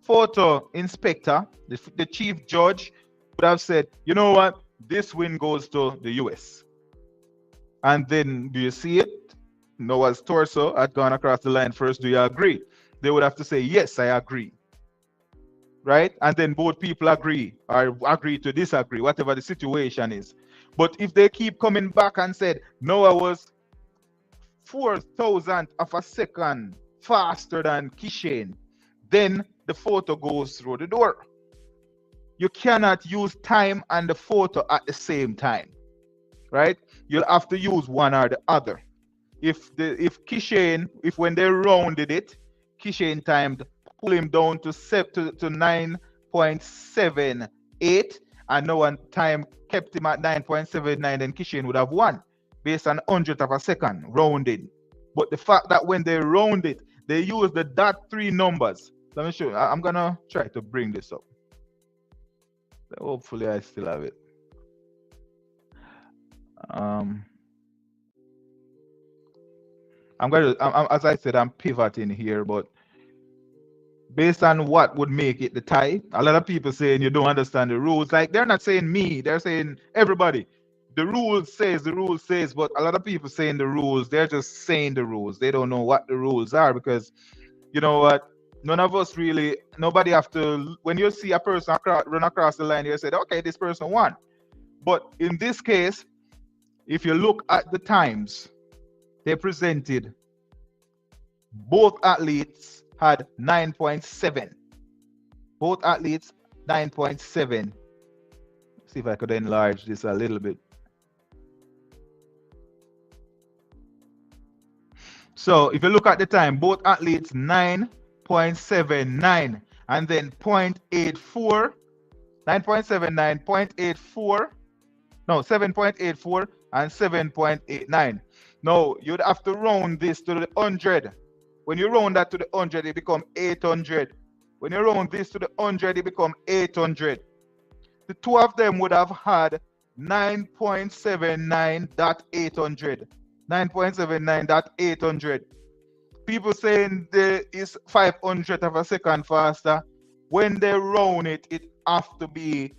photo inspector, the chief judge would have said, you know what, this win goes to the US. And then, do you see it? Noah's torso had gone across the line first. Do you agree? They would have to say, yes, I agree. Right? And then both people agree or agree to disagree, whatever the situation is. But if they keep coming back and said, Noah was 4,000th of a second faster than Kishane, then the photo goes through the door. You cannot use time and the photo at the same time, right? You'll have to use one or the other. If when they rounded it, Kishane timed, pull him down to 9.78, and no one time kept him at 9.79, then Kishane would have won based on 100th of a second rounded. But the fact that when they round it, they use the dot 3 numbers. Let me show you. I'm gonna try to bring this up. Hopefully I still have it. As I said, I'm pivoting here, but based on what would make it the tie, a lot of people saying you don't understand the rules. Like, they're not saying me, they're saying everybody. The rules says, but a lot of people saying the rules, they're just saying the rules. They don't know what the rules are, because you know what? None of us really, nobody have to, when you see a person run across the line, you say, okay, this person won. But in this case, if you look at the times they presented, both athletes had 9.7. Both athletes, 9.7. See if I could enlarge this a little bit. So if you look at the time, both athletes 9.79 and then 0.84, 9.79, 0.84, no, 7.84 and 7.89. Now you'd have to round this to the 100. When you round that to the 100, it becomes 800. When you round this to the 100, it becomes 800. The two of them would have had 9.79.800. 9.79.800. People saying there is 500 of a second faster. When they round it, it have to be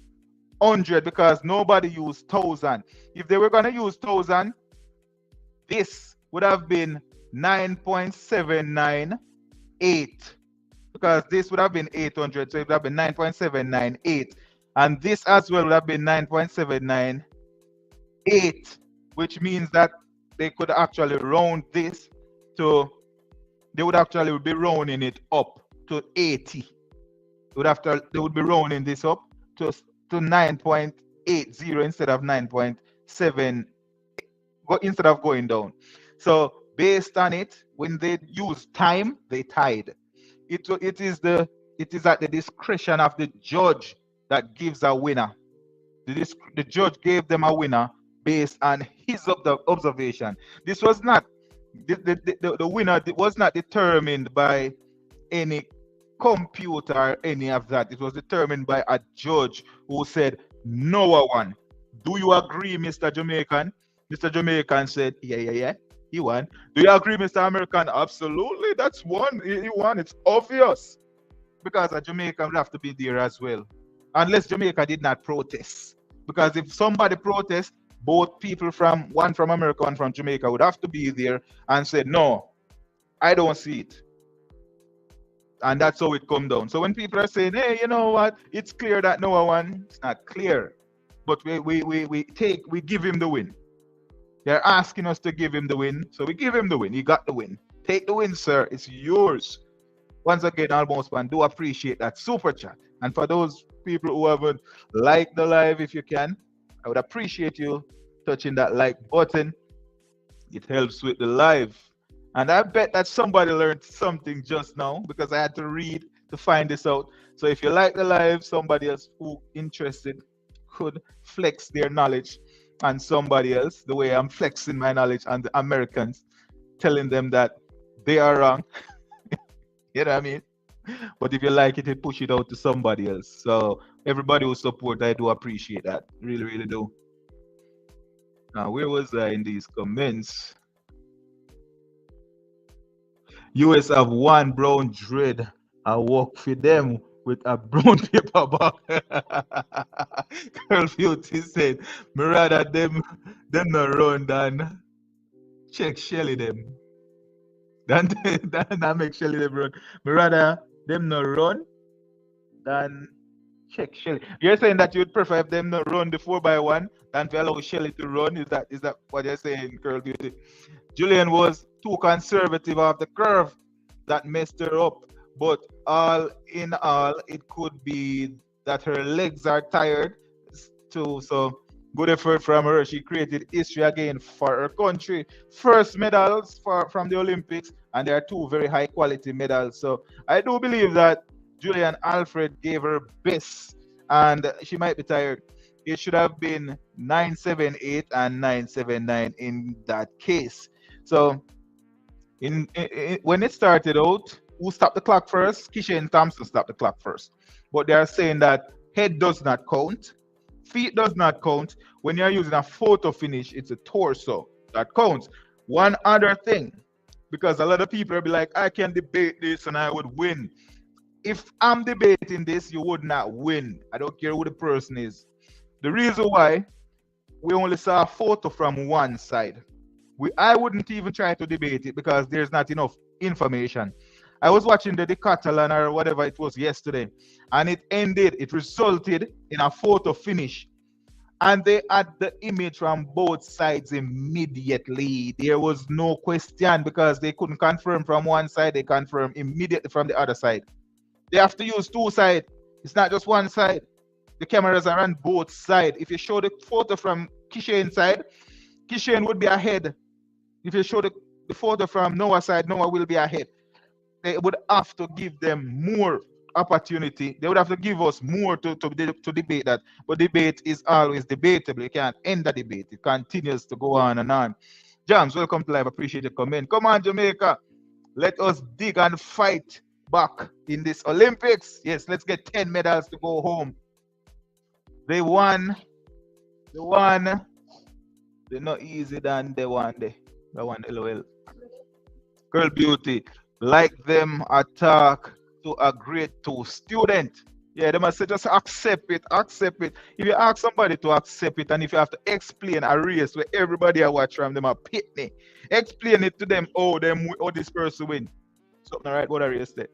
100 because nobody used 1,000. If they were gonna use 1,000, this would have been 9.798 because this would have been 800, so it would have been 9.798, and this as well would have been 9.798, which means that they could actually round this to, they would actually be rounding it up to 80. They would be rounding this up to 9.80 instead of 9.7, instead of going down. So based on it, when they use time, they tied. It is at the discretion of the judge that gives a winner. The judge gave them a winner based on his observation. This was not the winner was not determined by any computer or any of that. It was determined by a judge who said, Noah won. Do you agree, Mr. Jamaican? Mr. Jamaican said, yeah, he won. Do you agree, Mr. American? Absolutely, that's one. He won. It's obvious. Because a Jamaican would have to be there as well. Unless Jamaica did not protest. Because if somebody protests, both people from, one from America, one from Jamaica would have to be there and say, no, I don't see it. And that's how it come down. So when people are saying, hey, you know what, it's clear that Noah won, it's not clear. But we give him the win. They're asking us to give him the win, so we give him the win. He got the win. Take the win, sir. It's yours. Once again, Almost Man, do appreciate that super chat. And for those people who haven't liked the live, if you can, I would appreciate you touching that like button. It helps with the live. And I bet that somebody learned something just now because I had to read to find this out. So if you like the live, somebody else who interested could flex their knowledge on somebody else, the way I'm flexing my knowledge on the Americans, telling them that they are wrong. You know what I mean? But if you like it, push it out to somebody else. So everybody who support, I do appreciate that. Really, really do. Now, where was I in these comments? US have one brown dread. I work for them with a brown paper bag. Girl Beauty said, me rather them no run than check Shelly them. Than make Shelly them run. Me rather them no run than check Shelly. You're saying that you'd prefer if them not run the 4x1 than to allow Shelly to run? Is that what you're saying, Girl Beauty? Julian was too conservative of the curve that messed her up. But all in all, it could be that her legs are tired too. So good effort from her. She created history again for her country. First medals from the Olympics, and there are two very high quality medals. So I do believe that Julian Alfred gave her best, and she might be tired. It should have been 978 and 979 in that case. So when it started out, who stopped the clock first? Kisha and Thompson stopped the clock first. But they are saying that head does not count, feet does not count. When you're using a photo finish, it's a torso that counts. One other thing, because a lot of people will be like, I can debate this and I would win. If I'm debating this, you would not win. I don't care who the person is. The reason why, we only saw a photo from one side. I wouldn't even try to debate it because there's not enough information. I was watching the decathlon or whatever it was yesterday, and it resulted in a photo finish. And they had the image from both sides immediately. There was no question because they couldn't confirm from one side, they confirmed immediately from the other side. They have to use two sides. It's not just one side. The cameras are on both sides. If you show the photo from Kishane's side, Kishane would be ahead. If you show the photo from Noah's side, Noah will be ahead. They would have to give them more opportunity. They would have to give us more to debate that. But debate is always debatable. You can't end the debate. It continues to go on and on. Jams, welcome to live. Appreciate your comment. Come on, Jamaica. Let us dig and fight back in this Olympics. Yes, let's get 10 medals to go home. They won. They're not easy than they won. The one LOL. Girl Beauty, like them attack to a grade 2 student. Yeah, they must say just accept it, accept it. If you ask somebody to accept it, and if you have to explain a race where everybody I watch from them are pitney, explain it to them, oh this person win. Something right what a race there.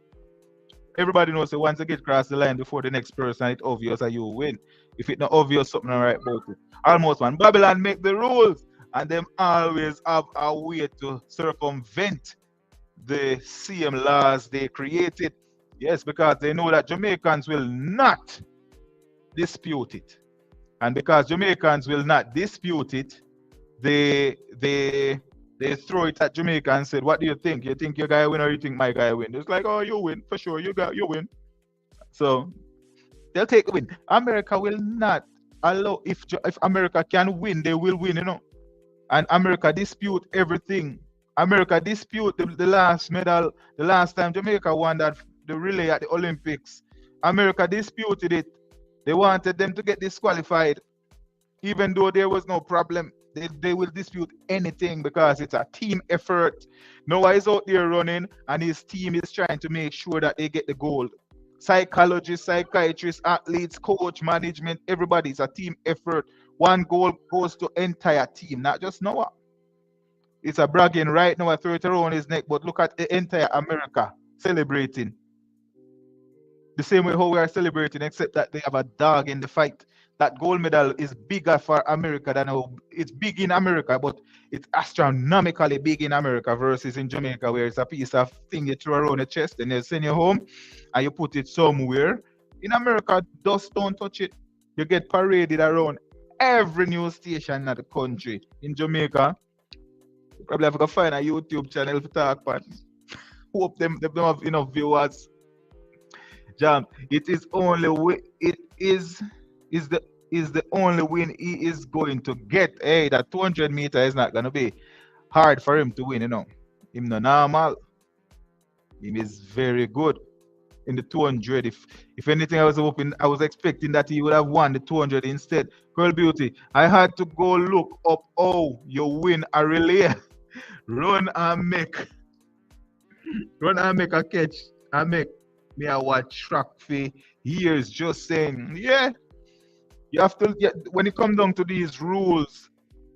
Everybody knows that once you get across the line before the next person, it's obvious that you win. If it's not obvious, something all right about it. Almost man. Babylon make the rules, and them always have a way to circumvent the same laws they created. Yes, because they know that Jamaicans will not dispute it. And because Jamaicans will not dispute it, they throw it at Jamaica and said, "What do you think? You think your guy win or you think my guy win?" It's like, "Oh, you win for sure. You win." So they'll take the win. America will not allow if America can win, they will win. And America dispute everything. America dispute the last medal, the last time Jamaica won that the relay at the Olympics. America disputed it. They wanted them to get disqualified, even though there was no problem. They will dispute anything because it's a team effort. Noah is out there running, and his team is trying to make sure that they get the gold. Psychologists, psychiatrists, athletes, coach, management, everybody's a team effort. One goal goes to entire team, not just Noah. It's a bragging right now, I throw it around his neck, but look at the entire America celebrating. The same way how we are celebrating, except that they have a dog in the fight. That gold medal is bigger for America than it's big in America, but it's astronomically big in America versus in Jamaica, where it's a piece of thing you throw around the chest and they send you home and you put it somewhere. In America, dust don't touch it. You get paraded around every news station in the country. In Jamaica, you probably have to find a YouTube channel to talk about. Hope them have enough viewers. Jam, it is the only win he is going to get. Hey, that 200 meter is not gonna be hard for him to win, Him no normal. Him is very good in the 200. If anything, I was expecting that he would have won the 200 instead. Girl Beauty, I had to go look up how you win a relay. Run and make a catch. I make me I watch track for years just saying, yeah, you have to when it comes down to these rules,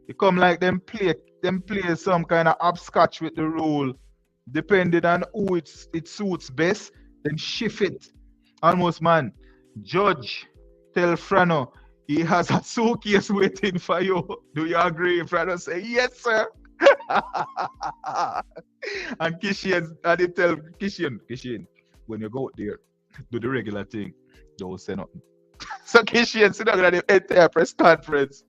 it come like them play some kind of upscotch with the rule. Depending on who it suits best, then shift it. Almost man. Judge tell Frano he has a suitcase waiting for you. Do you agree? Frano say, yes, sir. And Kishian, and they tell Kishian, when you go out there, do the regular thing. Don't say nothing. So Kishian sit down at the entire press conference.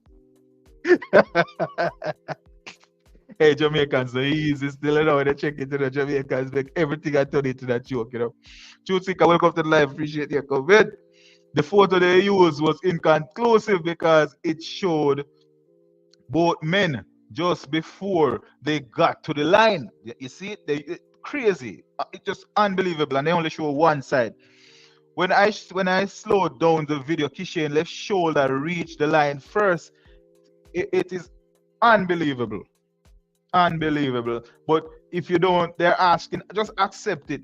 Hey, Jamaicans, so easy still, when they check into the Jamaicans, make everything I turn into that joke, Chutsika, welcome to the live, appreciate your comment. The photo they used was inconclusive because it showed both men just before they got to the line. You see it? Crazy. It's just unbelievable, and they only show one side. When I slowed down the video, Kishian left shoulder reached the line first. It is unbelievable. Unbelievable. But if you don't, they're asking, just accept it.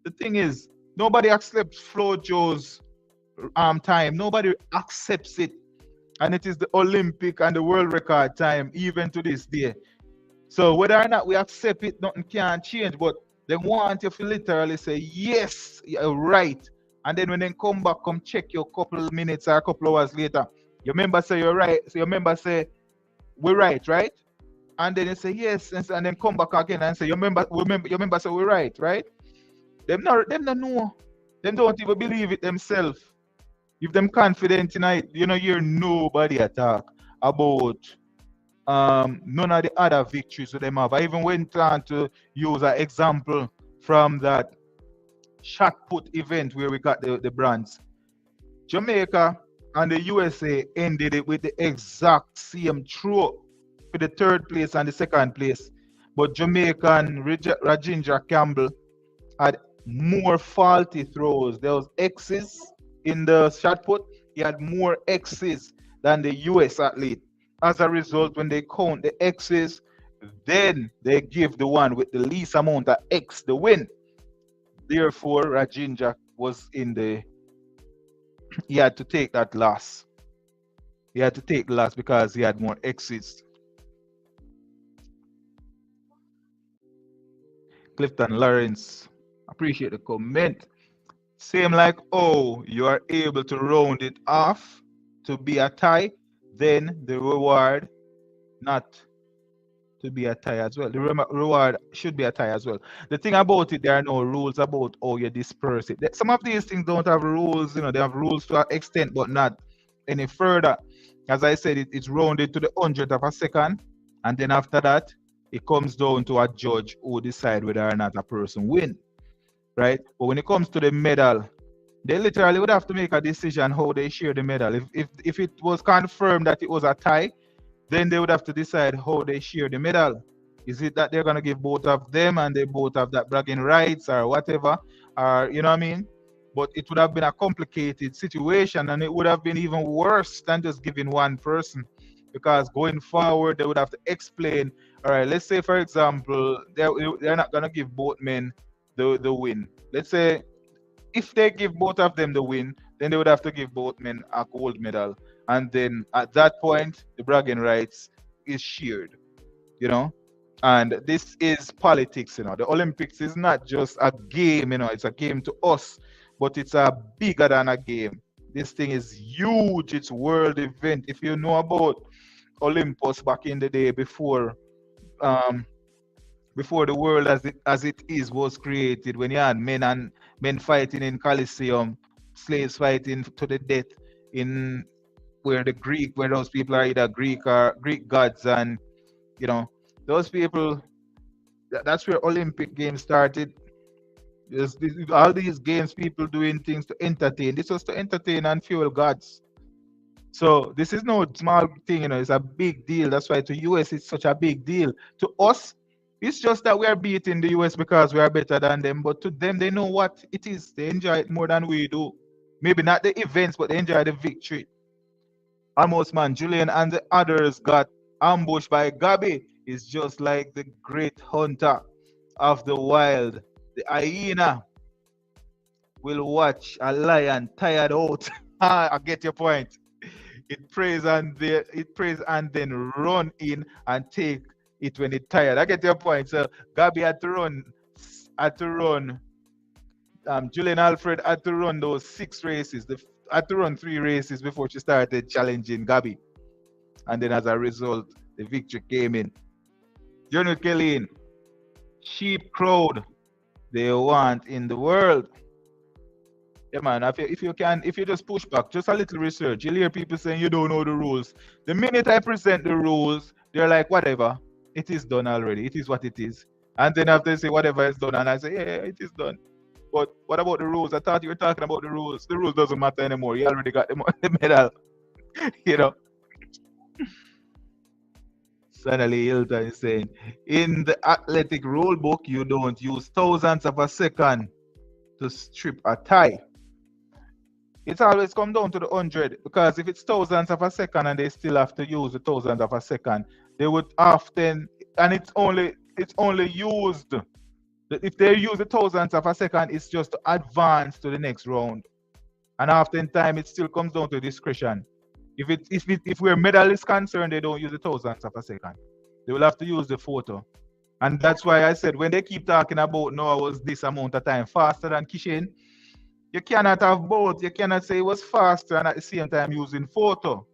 The thing is, nobody accepts Flojo's time. Nobody accepts it. And it is the Olympic and the world record time, even to this day. So whether or not we accept it, nothing can change. But they want you to literally say, yes, you're right. And then when they come back, come check you a couple of minutes or a couple of hours later. Your member say you're right. So your member say, we're right? And then you say yes, and then come back again and say your member say we're right? Them not know. Them don't even believe it themselves. If them confident in it, you're nobody talk about none of the other victories that them have. I even went on to use an example from that shot put event where we got the bronze. Jamaica and the USA ended it with the exact same throw for the third place and the second place. But Jamaican Rajendra Campbell had more faulty throws. There was X's in the shot put. He had more X's than the US athlete. As a result, when they count the X's, then they give the one with the least amount of X the win. Therefore, Rajinja was in the, he had to take that loss. He had to take the loss because he had more X's. Clifton Lawrence, appreciate the comment. Same like, oh, you are able to round it off to be a tie, then the reward not to be a tie as well. The reward should be a tie as well. The thing about it, there are no rules about how you disperse it. Some of these things don't have rules, they have rules to an extent, but not any further. As I said, it's rounded to the 100th of a second, and then after that, it comes down to a judge who decide whether or not a person win, right? But when it comes to the medal, they literally would have to make a decision how they share the medal. If it was confirmed that it was a tie, then they would have to decide how they share the medal. Is it that they're going to give both of them and they both have that bragging rights or whatever? Or, you know what I mean? But it would have been a complicated situation, and it would have been even worse than just giving one person. Because going forward, they would have to explain, all right, let's say, for example, they're not going to give both men the win. Let's say if they give both of them the win, then they would have to give both men a gold medal. And then at that point, the bragging rights is shared, you know. And this is politics, The Olympics is not just a game, it's a game to us, but it's a bigger than a game. This thing is huge. It's world event. If you know about Olympus back in the day before the world as it is was created, when you had men fighting in Colosseum, slaves fighting to the death in where those people are either Greek or Greek gods, and those people, that's where Olympic Games started. All these games, people doing things to entertain. This was to entertain and fuel gods. So this is no small thing, it's a big deal. That's why to US it's such a big deal. To us, it's just that we are beating the US because we are better than them. But to them, they know what it is. They enjoy it more than we do. Maybe not the events, but they enjoy the victory. Almost man, Julian and the others got ambushed by Gabi. It's just like the great hunter of the wild. The hyena will watch a lion tired out. I get your point. It prays and then run in and take it when it's tired. I get your point. So Gabi had to run. Julian Alfred had to run those 6 races. Had to run 3 races before she started challenging Gabi. And then as a result, the victory came in. Journal Kelly, sheep crowd they want in the world. Yeah, man, if you just push back, just a little research, you'll hear people saying you don't know the rules. The minute I present the rules, they're like, whatever, it is done already. It is what it is. And then after they say whatever is done, and I say, yeah, it is done. But what about the rules? I thought you were talking about the rules. The rules doesn't matter anymore. You already got the medal. Suddenly Hilton is saying, in the athletic rule book, you don't use thousandths of a second to strip a tie. It's always come down to the 100, because if it's thousandths of a second and they still have to use the thousandth of a second, they would often, and it's only used, if they use the thousandths of a second, it's just to advance to the next round. And oftentimes it still comes down to discretion. If where medal is concerned, they don't use the thousandths of a second. They will have to use the photo. And that's why I said, when they keep talking about, no, I was this amount of time faster than Kishin, you cannot have both. You cannot say it was faster and at the same time using photo.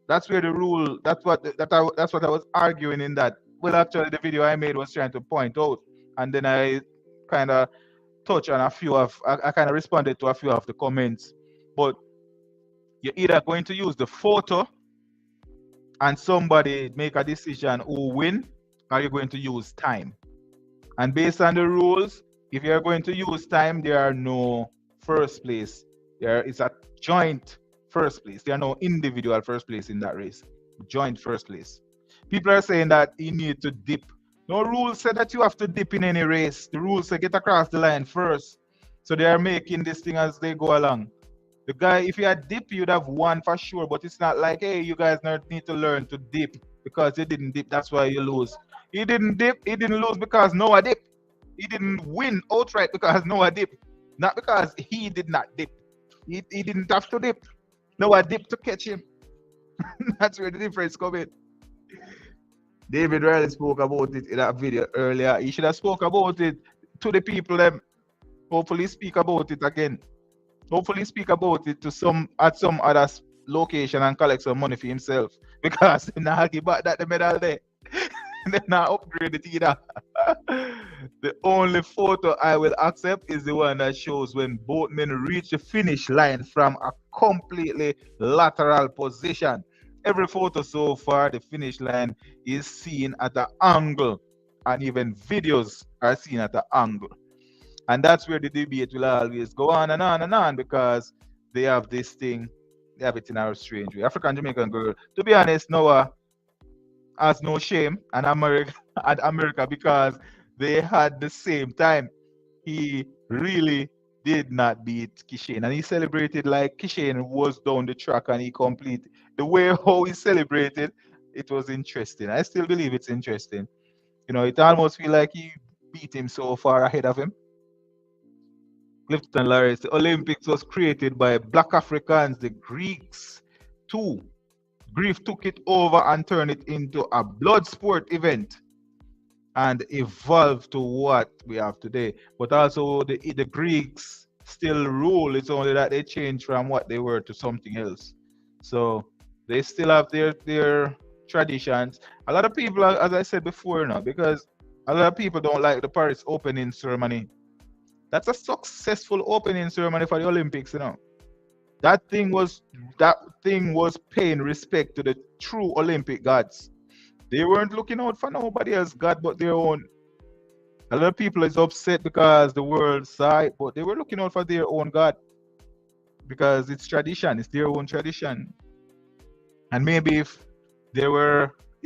That's where the rule, that's what I was arguing in that. Well, actually, the video I made was trying to point out. And then I kind of touched on I kind of responded to a few of the comments. But you're either going to use the photo and somebody make a decision who win, or you're going to use time. And based on the rules, if you're going to use time, there are no first place. There is a joint first place. There are no individual first place in that race. Joint first place. People are saying that you need to dip. No rules say that you have to dip in any race. The rules say get across the line first. So they are making this thing as they go along. The guy, if you had dip, you'd have won for sure. But it's not like, hey, you guys need to learn to dip because you didn't dip. That's why you lose. He didn't dip. He didn't lose because Noah dipped. He didn't win outright because Noah dipped. Not because he did not dip. He didn't have to dip. Noah dipped to catch him. That's where the difference comes in. David Riley spoke about it in that video earlier. He should have spoke about it to the people. Them hopefully speak about it again. Hopefully speak about it to some at some other location and collect some money for himself because now give back that the medal there. Then not upgrade it either. The only photo I will accept is the one that shows when both men reach the finish line from a completely lateral position. Every photo so far, the finish line is seen at an angle, and even videos are seen at an angle. And that's where the debate will always go on and on and on because they have this thing, they have it in our strange way. African Jamaican girl, to be honest, Noah has no shame and America because they had the same time. He really did not beat Kishane and he celebrated like Kishane was down the track and he completed the way how he celebrated. It was interesting. I still believe it's interesting. You know, it almost feel like he beat him so far ahead of him. Clifton Lawrence, the Olympics was created by Black Africans, the Greeks, too. Greece took it over and turned it into a blood sport event and evolved to what we have today. But also the Greeks still rule. It's only that they changed from what they were to something else. So they still have their traditions. A lot of people, as I said before, now because a lot of people don't like the Paris opening ceremony. That's a successful opening ceremony for the Olympics, you know. That thing was paying respect to the true Olympic gods. They weren't looking out for nobody else God but their own. A lot of people is upset because the world saw it, but they were looking out for their own God because it's tradition, it's their own tradition. And maybe if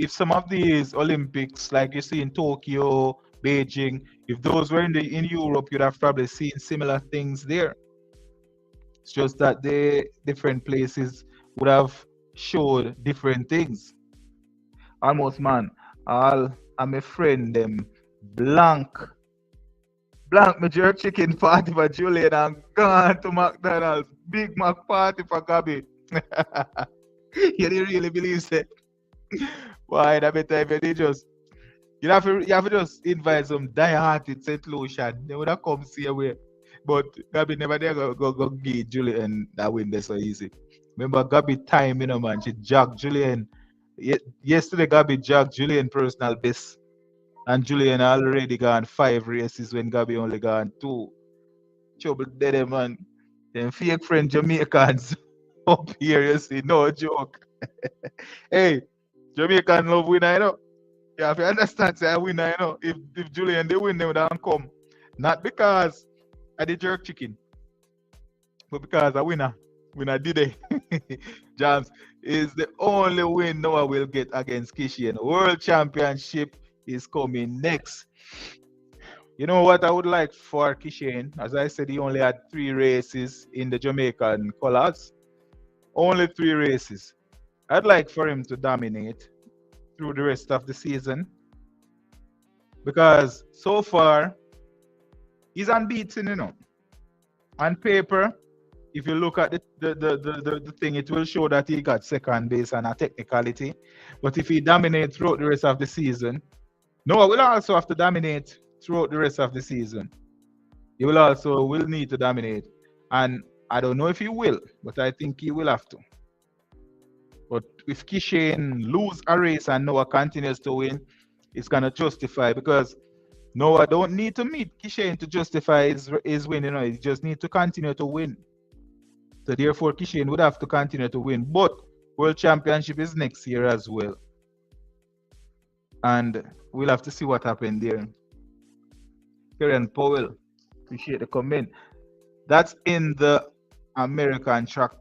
some of these Olympics, like you see in Tokyo, Beijing, if those were in Europe, you'd have probably seen similar things there. It's just that the different places would have showed different things. Almost man, I'm a friend them blank me jerk chicken party for Julian and gone to McDonald's. Big Mac party for Gabby. You didn't really believe that? Why that better if you just you have to just invite some die-hearted St. Lucian. They would have come see away. But Gabby never there go get Julian that win there so easy. Remember Gabby time, you know, man. She jogged Julian. Yesterday Gabby jogged Julian personal best. And Julian already gone 5 races when Gabby only gone 2. Trouble dead, man. Them fake friend Jamaicans up here, you see, no joke. Hey, Jamaican love winner, you know. You have to understand, say I winner, you know. If Julian they win, they would have come. Not because I did jerk chicken, but because I winner. Winner did it. Jams is the only win Noah will get against Kishian. World Championship is coming next. You know what I would like for Kishian? As I said, he only had 3 races in the Jamaican colors. Only 3 races. I'd like for him to dominate through the rest of the season. Because so far, he's unbeaten, you know. On paper, if you look at the thing, it will show that he got second base and a technicality. But if he dominates throughout the rest of the season, Noah will also have to dominate throughout the rest of the season. He will need to dominate. And I don't know if he will, but I think he will have to. But if Kishane lose a race and Noah continues to win, it's gonna justify because Noah don't need to meet Kishane to justify his win, you know, he just need to continue to win. So therefore Kishane would have to continue to win. But World Championship is next year as well. And we'll have to see what happened there. Karen Powell, appreciate the comment. That's in the American track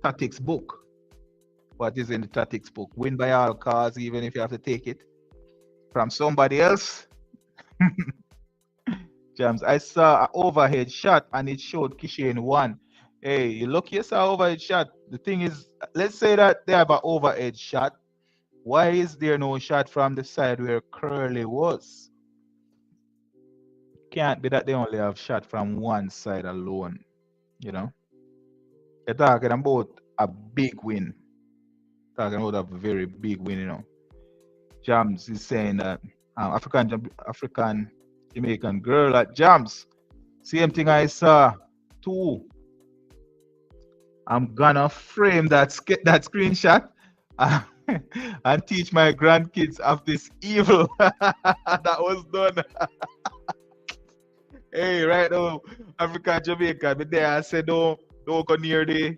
tactics book. What is in the tactics book? Win by all cars, even if you have to take it from somebody else. Jams, I saw an overhead shot and it showed Kishane won. Hey, you look, you saw overhead shot. The thing is, let's say that they have an overhead shot Why is there no shot from the side where Curly was? Can't be that they only have shot from one side alone. You know, they're talking about a big win. Talking about a very big win. You know, Jams is saying that African Jamaican girl at Jams. Same thing I saw too. I'm gonna frame that screenshot and teach my grandkids of this evil that was done. Hey, right now, Africa, Jamaica, but there I said don't go near the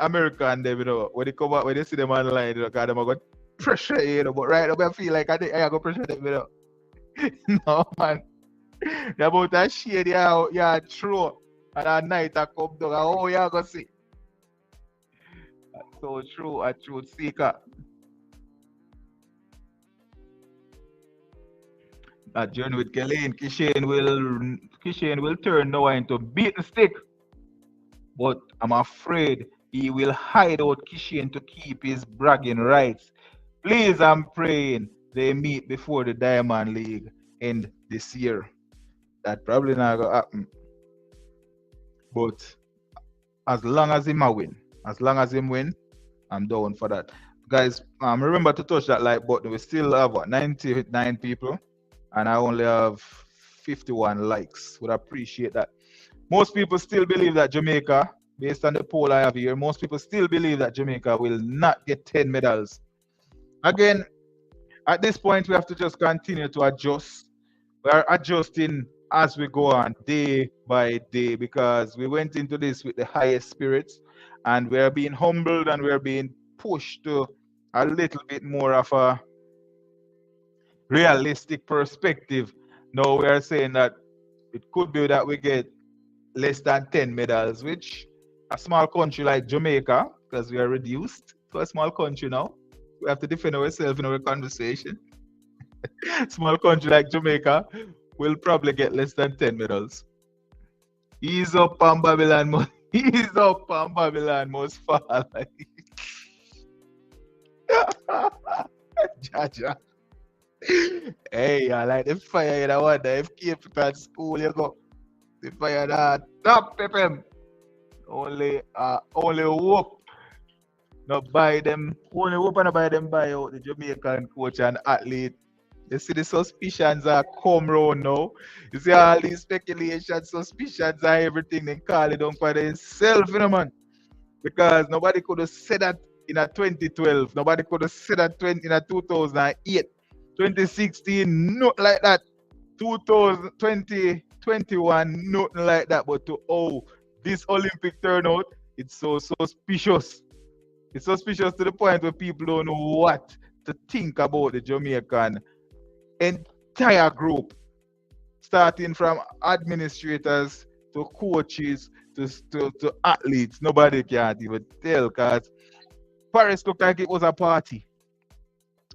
American them, you know. When they come out, when they see them online, you know, cause them are going pressure you, you know. But right now, I feel like I go pressure them, you know. No man, the about that shade, yeah, true. And at night I come down, oh yeah, go see. So true, a truth seeker. That journey with Kellen, Kishane will turn Noah into beaten stick. But I'm afraid he will hide out Kishane to keep his bragging rights. Please, I'm praying they meet before the Diamond League end this year. That probably not gonna happen. But as long as him a win, as long as him win, I'm down for that. Guys, remember to touch that like button. We still have what 99 people, and I only have 51 likes. Would appreciate that. Most people still believe that Jamaica, based on the poll I have here, most people still believe that Jamaica will not get 10 medals. Again, at this point, we have to just continue to adjust. We are adjusting as we go on, day by day, because we went into this with the highest spirits, and we are being humbled and we are being pushed to a little bit more of a realistic perspective. Now we are saying that it could be that we get less than 10 medals, which a small country like Jamaica, because we are reduced to a small country now, we have to defend ourselves in our conversation. Small country like Jamaica will probably get less than 10 medals. Ease up on Babylon, ease up on Babylon must fall. Jaja. Hey, I like the fire in the wonder if Capital School you go. The fire that top them. Only hope. Not buy them. Only hope and buy them buy out the Jamaican coach and athlete. You see the suspicions are come round now. You see all these speculations, suspicions and everything, they call it down for themselves, you know, man. Because nobody could have said that in a 2012. Nobody could have said that in a 2008. 2016, not like that. 2020, 21, nothing like that. But this Olympic turnout, it's so suspicious. It's suspicious to the point where people don't know what to think about the Jamaican entire group, starting from administrators to coaches to athletes. Nobody can't even tell because Paris looked like it was a party.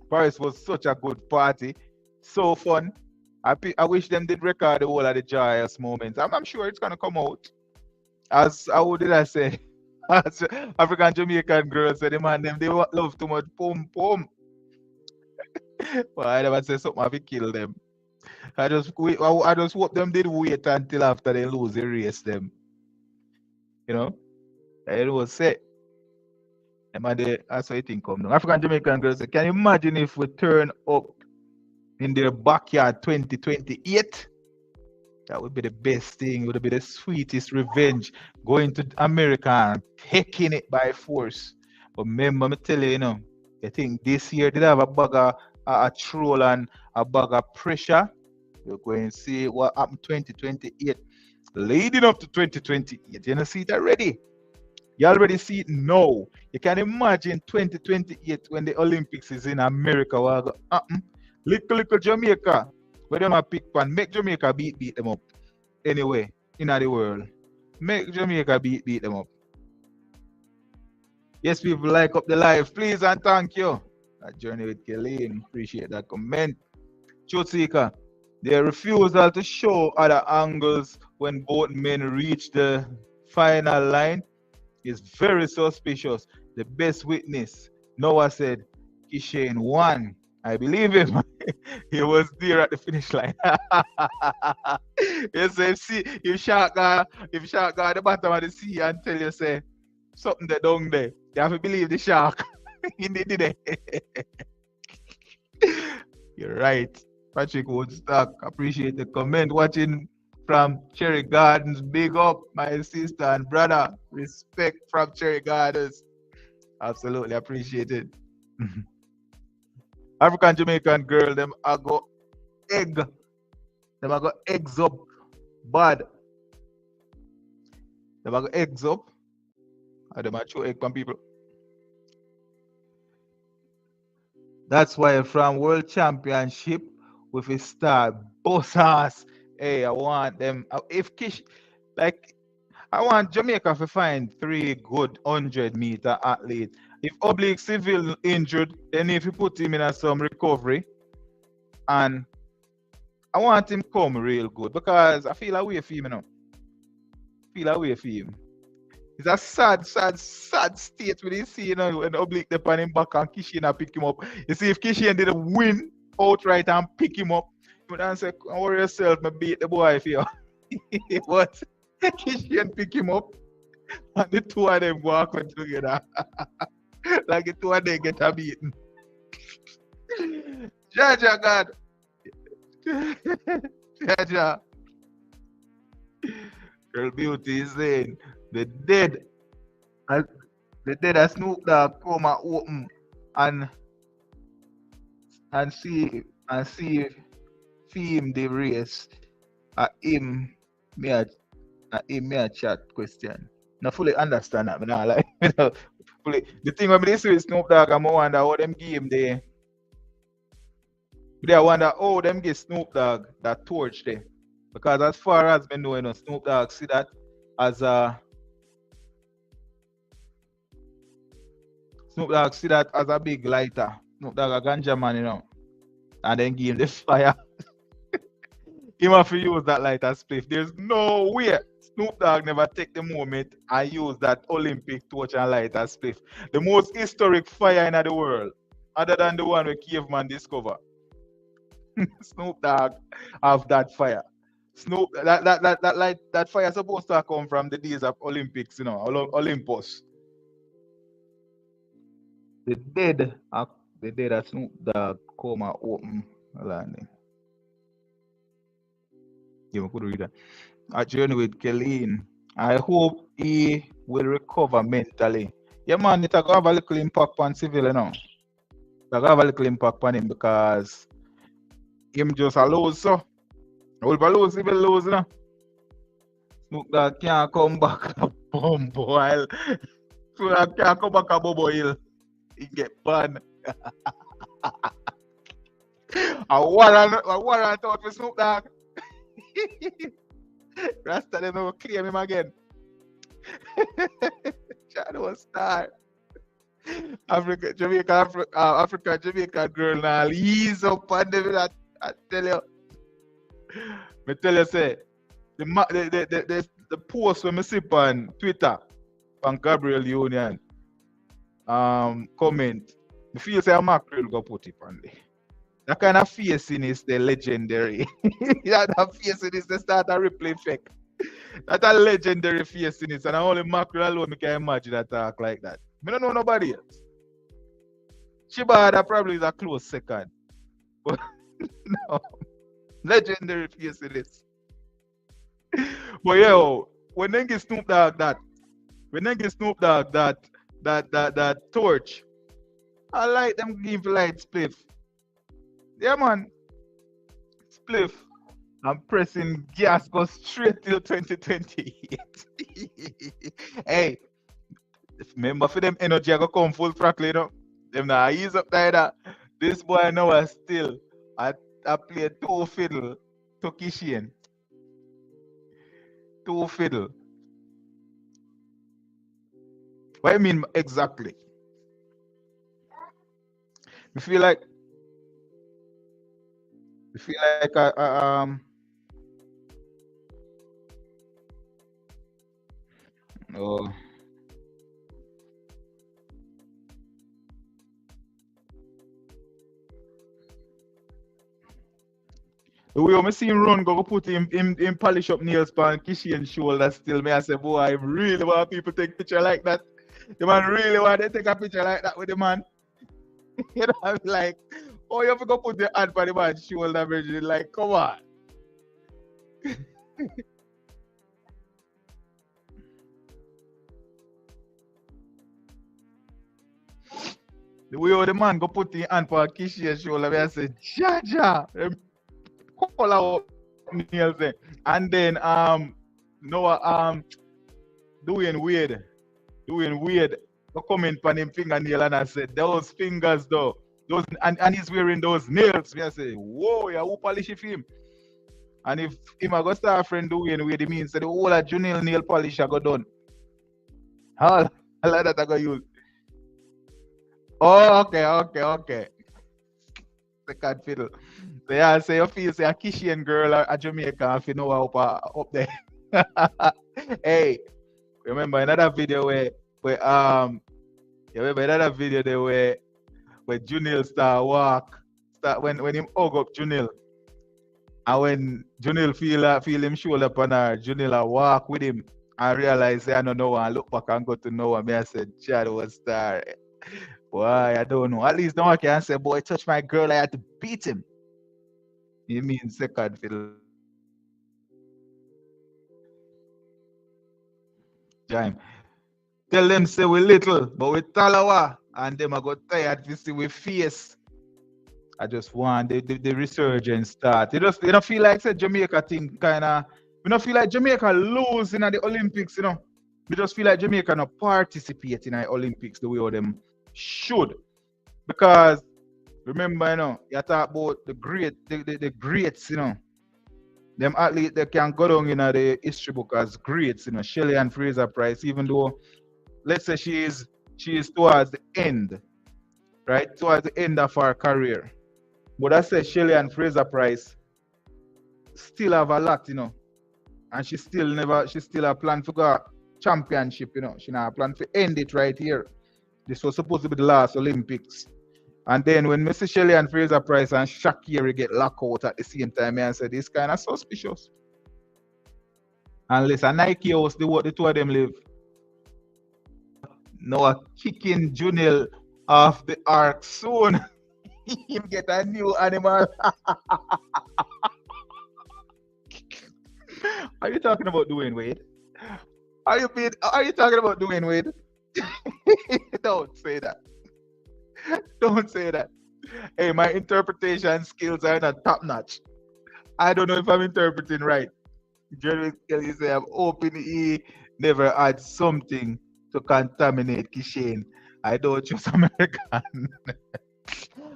Paris was such a good party, so fun. I wish them did record the whole of the joyous moments. I'm sure it's gonna come out. As how did I say? As African Jamaican girls say, the man them they love too much pum pum. But I never say something to kill them. I just hope them did wait until after they lose the race them. You know? It was set. That's how you think come down. African Jamaican girls say, can you imagine if we turn up in their backyard 2028? That would be the best thing. It would be the sweetest revenge. Going to America and taking it by force. But remember, me tell you, I think this year did have a bag of a troll and a bag of pressure. We're going to see what happened 2028. Leading up to 2028. You know, see it already. You already see it now. You can imagine 2028 when the Olympics is in America. Little Jamaica. Where them a pick one, make Jamaica beat them up. Anyway, in the world. Make Jamaica beat them up. Yes, people, like up the live, please and thank you. That journey with Kelly, appreciate that comment. Truth Seeker, their refusal to show other angles when both men reach the final line is very suspicious. The best witness, Noah said, Shane won. I believe him. He was there at the finish line. You say, see, if shark go at the bottom of the sea and tell you say something that down there, you have to believe the shark. He did it. You're right. Patrick Woodstock, appreciate the comment. Watching from Cherry Gardens, big up my sister and brother. Respect from Cherry Gardens. Absolutely appreciate it. African Jamaican girl, them I go egg. Them I go eggs up. Bad. Them I go eggs up. And them I throw egg from people. That's why from World Championship with a star boss ass. Hey, I want them. If Kish, like, I want Jamaica to find 3 good 100-meter athletes. If Oblique Civil injured, then if you put him in some recovery, and I want him come real good because I feel away for him, Feel away for him. It's a sad state when you see, when Oblique they on him back and Kishian pick him up. You see, if Kishian didn't win outright and pick him up, you would say, don't worry yourself, I beat the boy for you. But Kishian pick him up, and the two of them walk on together. Like the two of them get a beaten. Jaja God. Jaja. Girl Beauty is saying the dead as Snoop Dogg come and open and see him the race him me a chat question. Not fully understand that, but now like fully the thing when me see with Snoop Dogg, I'm wonder how them give him the I wonder how them give Snoop Dogg that torch there. Because as far as me know, Snoop Dogg see that as a big lighter. Snoop Dogg a ganja man, and then give him the fire. Him have to use that lighter spliff. There's no way Snoop Dogg never take the moment and use that Olympic torch and lighter spliff. The most historic fire in the world, other than the one where caveman discover. Snoop Dogg have that fire. That fire supposed to come from the days of Olympics, Olympus. The dead at Snoop Dogg come and open landing. You could read that. A journey with Kelleen. I hope he will recover mentally. Yeah, man, it have a little impact on civil, It have a little impact on him because him just a lose, so. Will lose, he will lose, Snoop Dogg can't come back a bumbo while Snoop Dogg can't come back a bumbo hill. He get banned. A warrant out for Snoop Dogg. Rasta they never claim him again. Shadow star. Africa, Jamaica girl now ease up on them. I tell you. Me tell you say the post when me see on Twitter from Gabriel Union comment. I feel say a mackerel go put it on there. That kind of facing is the legendary. That facing is the start of replay effect. That's a legendary facing is, and only mackerel alone me can imagine a talk like that. Me don't know nobody else. Shibada probably is a close second. But no. Legendary facing is. But yo, when they give Snoop Dogg that torch, I like them give light spliff. Yeah, man. Spliff. I'm pressing gas, go straight till 2028. Hey, remember for them energy, I go come full throttle, Them now ease up there. This boy now is still. I play 2 fiddle to Kishian. 2 fiddle. What I mean exactly? You feel like oh, We almost see him run, go put him polish up nails pan Kishi and shoulder still. Me I say, boy, I really want people take picture like that. The man really want to take a picture like that with the man. You know, I'm like, oh, you have to go put the hand on the man's shoulder, Virgin. Like, come on. The way how the man go put the hand on Kishi and shoulder, me I say, Jaja, call out nails there. And then Noah doing weird. No comment on him fingernail and I said, those fingers though. Those and he's wearing those nails. Me I say, whoa, yeah, who polish if him? And if him I go start friend doing weird, it means that the whole of Junil nail polish I go done. All like that I go use. Oh, okay. Second fiddle. So yeah, so you feel say a Kishian girl a Jamaica if you know up there. Hey, remember another video where you remember another video there where Junil start when him hug up Junil. And when Junil feel him shoulder upon her, Junil walk with him and realize I don't know and look back and go to Noah. Me I said, Chad was star. Boy, I don't know. At least no one can say, boy, touch my girl, I had to beat him. You mean second fiddle time. Tell them say we little, but we talawa. And them I got tired to see we face. I just want the resurgence start. You don't feel like say Jamaica thing kinda we don't feel like Jamaica losing at the Olympics, you know. We just feel like Jamaica not participating in the Olympics the way all them should. Because remember, you know, you talk about the greats, you know. Them athletes they can go down in the history book as greats, you know, Shelley and Fraser Price, even though let's say she is towards the end, right? Towards the end of her career. But I say Shelley and Fraser Price still have a lot, you know. And she still a plan for go championship, you know. She now plan to end it right here. This was supposed to be the last Olympics. And then when Mr. Shelley and Fraser Price and Shakira get locked out at the same time, I said this kind of suspicious. Unless a Nike house, the two of them live. Noah kicking Junil off the ark soon. Him get a new animal. Are you talking about Dwayne Wade? Are you talking about Dwayne Wade? Don't say that. Don't say that. Hey, my interpretation skills are not top notch. I don't know if I'm interpreting right. Jerry Kelly say I'm hoping he never add something to contaminate Kishane. I don't choose American.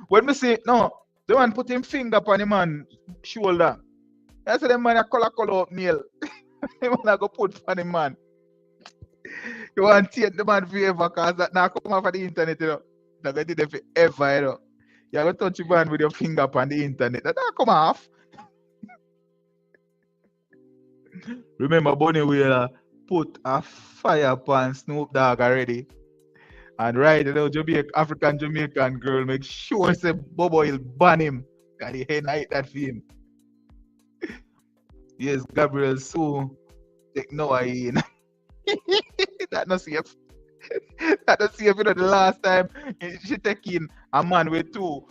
When we say no, the one put him finger upon the man shoulder. I said the man a color up nail. The man a go put on the man. You want to take the man forever because that now come off of the internet, you know. Not gonna do that forever, you know. You gonna touch your man with your finger upon the internet. That come off. Remember Bunny Wheeler put a fire upon Snoop Dogg already. And right, you know, African Jamaican girl make sure say Bobo will ban him. And he hate that for him. Yes, Gabriel Sue take Noah in. That not safe. That not safe, you know, the last time she take in a man with two.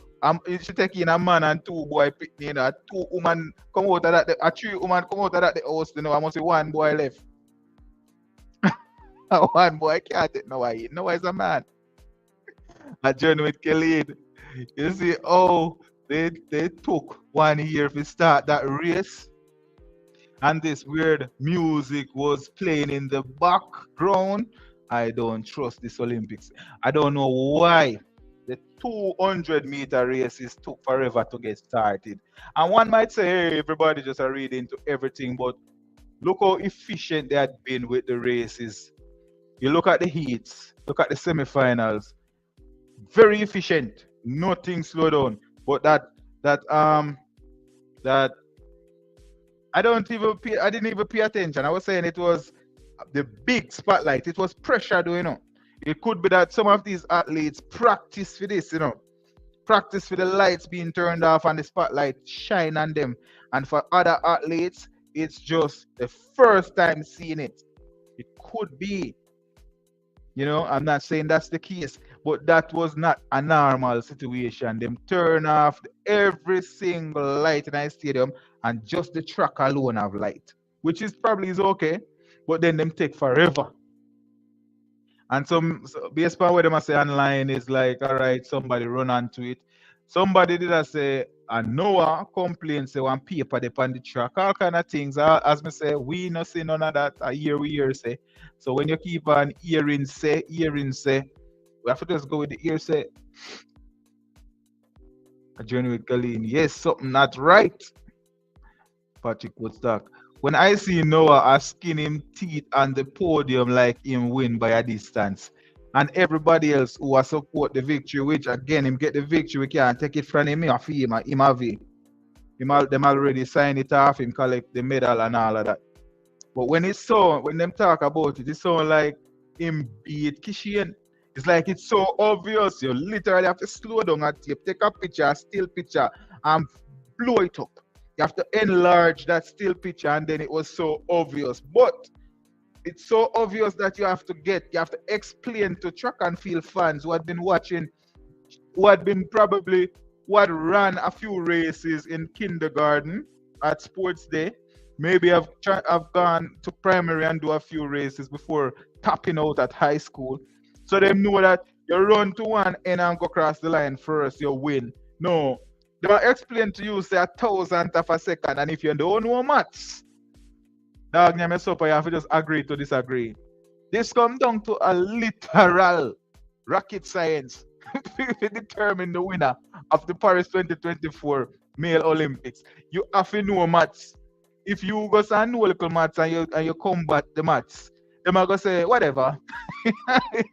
She take in a man and two boy picnic, you know, two woman come out of that, a three woman come out of that the house, you know, I must say one boy left. One boy can't take Noah in. Noah is a man. A journey with Khalid. You see, oh, they took 1 year to start that race. And this weird music was playing in the background. I don't trust this Olympics. I don't know why the 200-meter races took forever to get started. And one might say, hey, everybody just are reading into everything, but look how efficient they had been with the races. You look at the heats, look at the semifinals. Very efficient, nothing slow down. But that I didn't even pay attention. I was saying it was the big spotlight. It was pressure, you know. It could be that some of these athletes practice for this, you know. practice for the lights being turned off and the spotlight shine on them. And for other athletes, it's just the first time seeing it. It could be, I'm not saying that's the case, but that was not a normal situation. Them turn off every single light in a stadium and just the track alone have light, which is probably is okay, but then them take forever. And so based on what them say online is like, all right, somebody run onto it. Somebody did I say, and Noah complains say one paper they on the track, all kind of things. As me say, we not see none of that. I hear say. So when you keep on hearing say, we have to just go with the ear say. A journey with Colleen. Yes, something not right. Patrick Woodstock. When I see Noah, I skin him teeth on the podium like him win by a distance. And everybody else who will support the victory, which again, him get the victory, we can't take it from him, him have it. Them already sign it off, him collect the medal and all of that. But when them talk about it, it sound like him beat Kishian. It's like it's so obvious. You literally have to slow down a tape, take a picture, a still picture, and blow it up. You have to enlarge that still picture, and then it was so obvious. But it's so obvious that you have to explain to track and field fans who had been watching, who had ran a few races in kindergarten at sports day. Maybe I've gone to primary and do a few races before tapping out at high school. So they know that you run to one end and go across the line first, you win. No. They will explain to you, say 1,000th of a second, and if you don't know maths, dog, you mess up, you have to just agree to disagree. This comes down to a literal rocket science to determine the winner of the Paris 2024 Male Olympics. You have to know maths. If you go to analytical maths and you combat the maths, they might go say, whatever.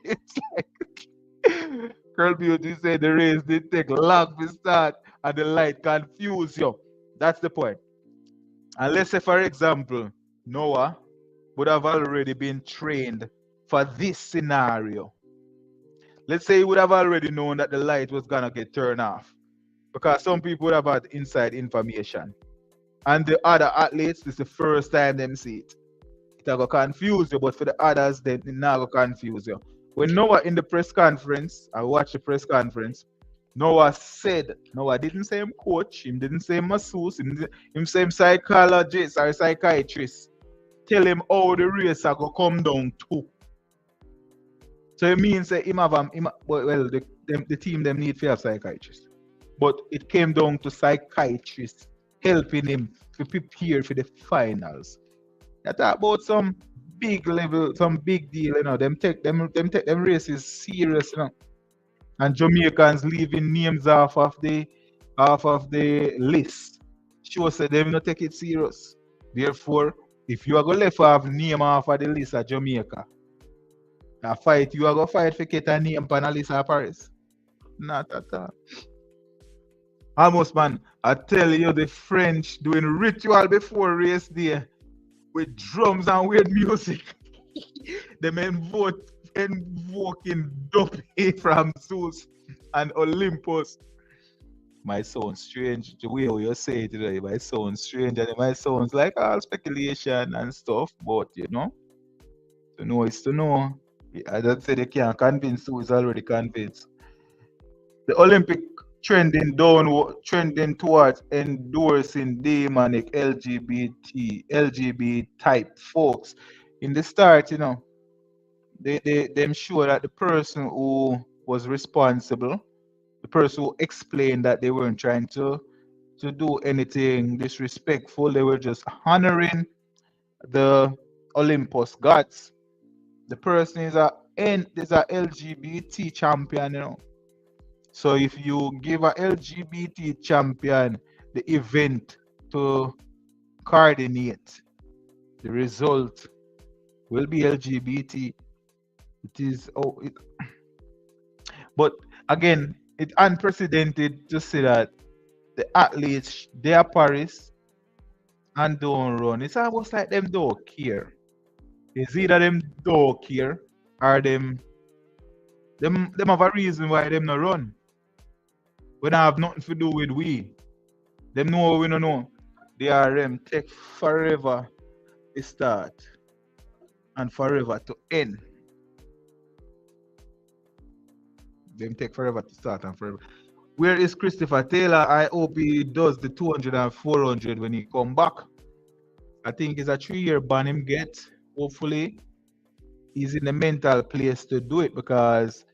It's like Girl Beauty said the race did take long to start and the light confuse you. That's the point. And let's say, for example, Noah would have already been trained for this scenario. Let's say he would have already known that the light was going to get turned off because some people would have had inside information. And the other athletes, this is the first time them see it. It will confuse you, but for the others, then it not going to confuse you. When Noah in the press conference, I watched the press conference, Noah didn't say him coach, him didn't say masseuse, him say him psychologist or psychiatrist. Tell him how the race are going to come down to. So it means that the team them need to have psychiatrists. But it came down to psychiatrists helping him to prepare for the finals. I talk about some big level, some big deal, Them take them races serious, And Jamaicans leaving names off of the list. Sure said them not take it serious. Therefore, if you are gonna left off name off of the list of Jamaica, you are gonna fight for get a name on the list of Paris. Not at all. Almost, man, I tell you, the French doing ritual before race day with drums and weird music. Them invoking Dopey from Zeus and Olympus. My sound strange, the way you say it today, my sound strange, and it might sounds like all speculation and stuff, but to know is to know. I don't say they can't convince who is already convinced. The Olympic trending towards endorsing demonic LGBT type folks. In the start, them sure that the person who was responsible, the person who explained that they weren't trying to do anything disrespectful, they were just honoring the Olympus gods. The person is a LGBT champion, So if you give a LGBT champion the event to coordinate, the result will be LGBT. But again, it's unprecedented to say that the athletes, they are Paris and don't run. It's almost like them don't care. It's either them don't care or them have a reason why them not run. When I have nothing to do with we. Them know we don't know. The RM take forever to start and forever to end. Them take forever to start and forever. Where is Christopher Taylor? I hope he does the 200 and 400 when he come back. I think it's a 3-year ban him get. Hopefully, he's in the mental place to do it because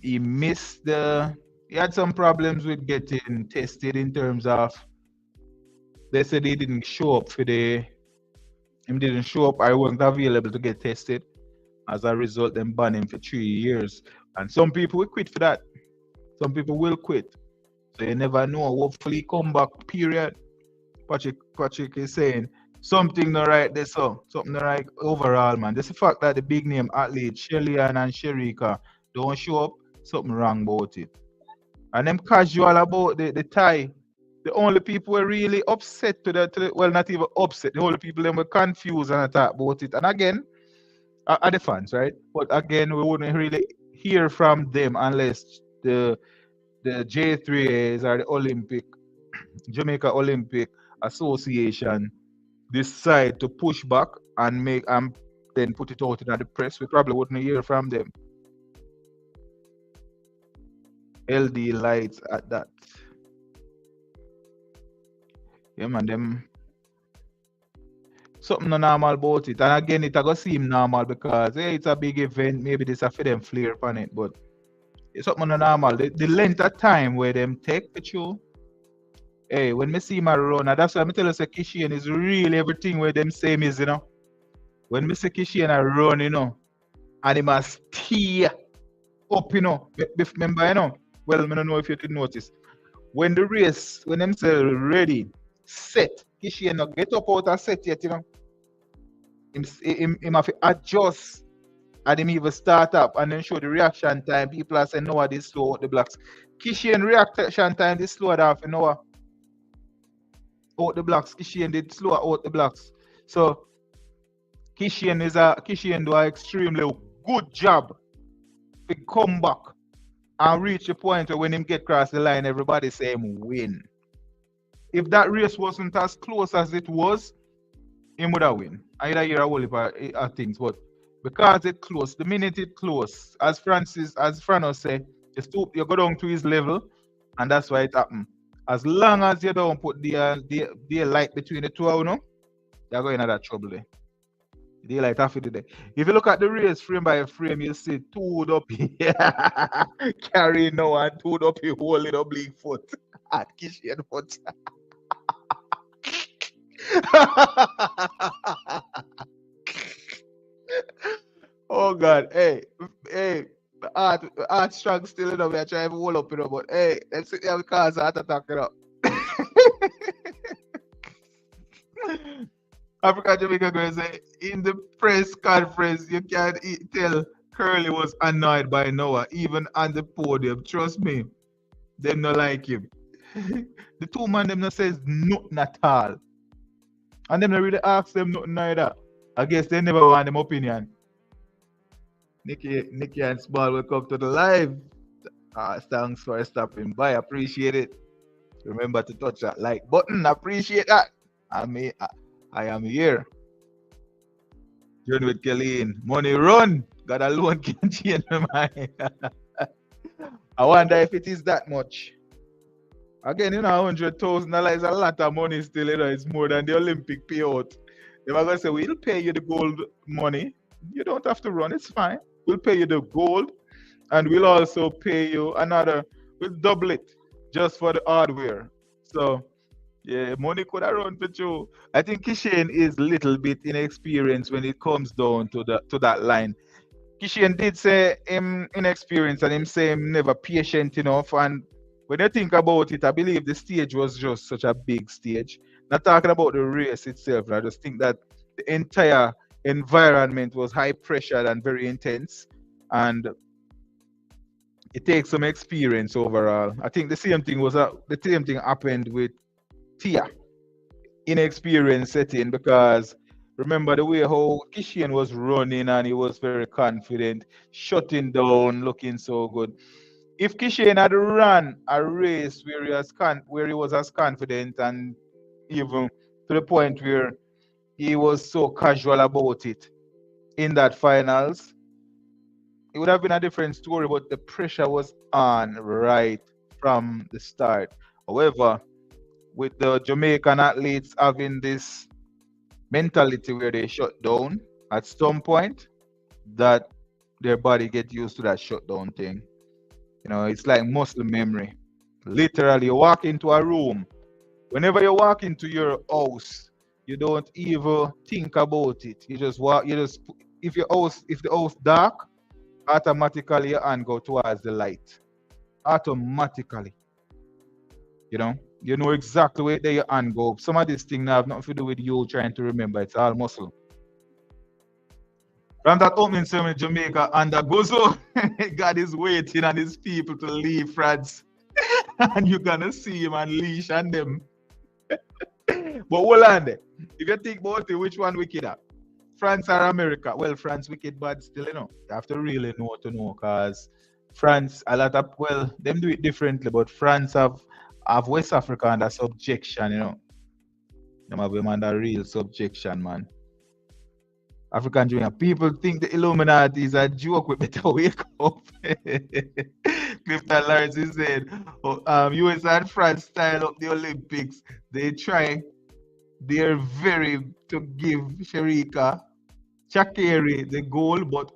he missed the. He had some problems with getting tested in terms of. They said he didn't show up for the. Him didn't show up. I wasn't available to get tested. As a result, them ban him for 3 years. And some people will quit for that. Some people will quit. So you never know. Hopefully, come back. Period. Patrick is saying something not right there, so something not right overall, man. Just the fact that the big name athletes, Shellyan and Sherika, don't show up, something wrong about it. And them casual about the tie. The only people were really upset well, not even upset. The only people them were confused and talk about it. And again, are the fans, right? But again, we wouldn't really hear from them unless the J3As or the Olympic Jamaica Olympic Association decide to push back and make then put it out in the press. We probably wouldn't hear from them. LD lights at that. Yeah, man, them something no normal about it. And again, it gonna seem normal because hey, it's a big event. Maybe this a for them flair on it, but it's something no normal. The length of time where them take the show. Hey, when me see my run, and that's why I tell you, say Kishian is really everything where them same is, you know. When me see Kishian I run, you know, and he must tear up, you know. Remember, you know. Well, I don't know if you did notice. When the race, when them say ready, set, Kishian not get up out of set yet, you know. Him have to adjust and him even start up and then show the reaction time. People are saying, no, this slow out the blocks. Kishian reaction time, this slow down for Noah. Out the blocks. Kishian did slow out the blocks. So Kishian do an extremely good job to come back and reach the point where when him get across the line, everybody say him win. If that race wasn't as close as it was, him would have win. I hear a whole heap of things, but because it close, the minute it close, as Frano say, you go down to his level, and that's why it happened. As long as you don't put the light between the two of you, you're going into that trouble there. The light half today. If you look at the race frame by frame, you see two up here, carrying now and two up here holding oblique foot at Kishian foot. Oh God, hey, the art strong still, you know, we are trying to hold up, you know, but hey, let's see how we cause heart attack, you know. Africa Jamaica girls say in the press conference you can tell Curly was annoyed by Noah, even on the podium. Trust me, them not like him. The two man them not says nothing at all. And them not really ask them nothing either. I guess they never want them opinion. Nikki and Small will come to the live. Thanks for stopping by. Appreciate it. Remember to touch that like button. Appreciate that. I am here. Join with Kelly. Money run. God alone can change my mind. I wonder if it is that much. Again, you know, $100,000 is a lot of money still, you know, it's more than the Olympic payout. They are going to say, we'll pay you the gold money. You don't have to run, it's fine. We'll pay you the gold and we'll also pay you we'll double it just for the hardware. So, yeah, money could have run for you. I think Kishian is a little bit inexperienced when it comes down to that line. Kishian did say him inexperienced and him say him never patient enough. And when you think about it, I believe the stage was just such a big stage. Not talking about the race itself, I just think that the entire environment was high pressured and very intense. And it takes some experience overall. I think the same thing happened with Tia inexperienced setting, because remember the way how Kishian was running and he was very confident, shutting down, looking so good. If Kishen had run a race where he was as confident and even to the point where he was so casual about it in that finals, it would have been a different story, but the pressure was on right from the start. However, with the Jamaican athletes having this mentality where they shut down at some point, that their body get used to that shutdown thing. You know, it's like muscle memory. Literally, you walk into a room. Whenever you walk into your house, you don't even think about it. You just walk. You just if the house dark, automatically your hand go towards the light. Automatically, you know exactly where there your hand go. Some of this thing now have nothing to do with you trying to remember. It's all muscle. From that opening ceremony in Jamaica, and the Gozo, God is waiting on his people to leave France. And you're gonna see him unleash on them. But hold on there. If you think about it, which one wickeder? France or America? Well, France wicked, but still, you have to really know to know, because France, a lot of, well, them do it differently, but France have West Africa under subjection, Them have them under real subjection, man. African Junior. People think the Illuminati is a joke. We better wake up. Clifton Lawrence is saying, US and France style up the Olympics. They try they're very to give Sharika Shakiri the goal, but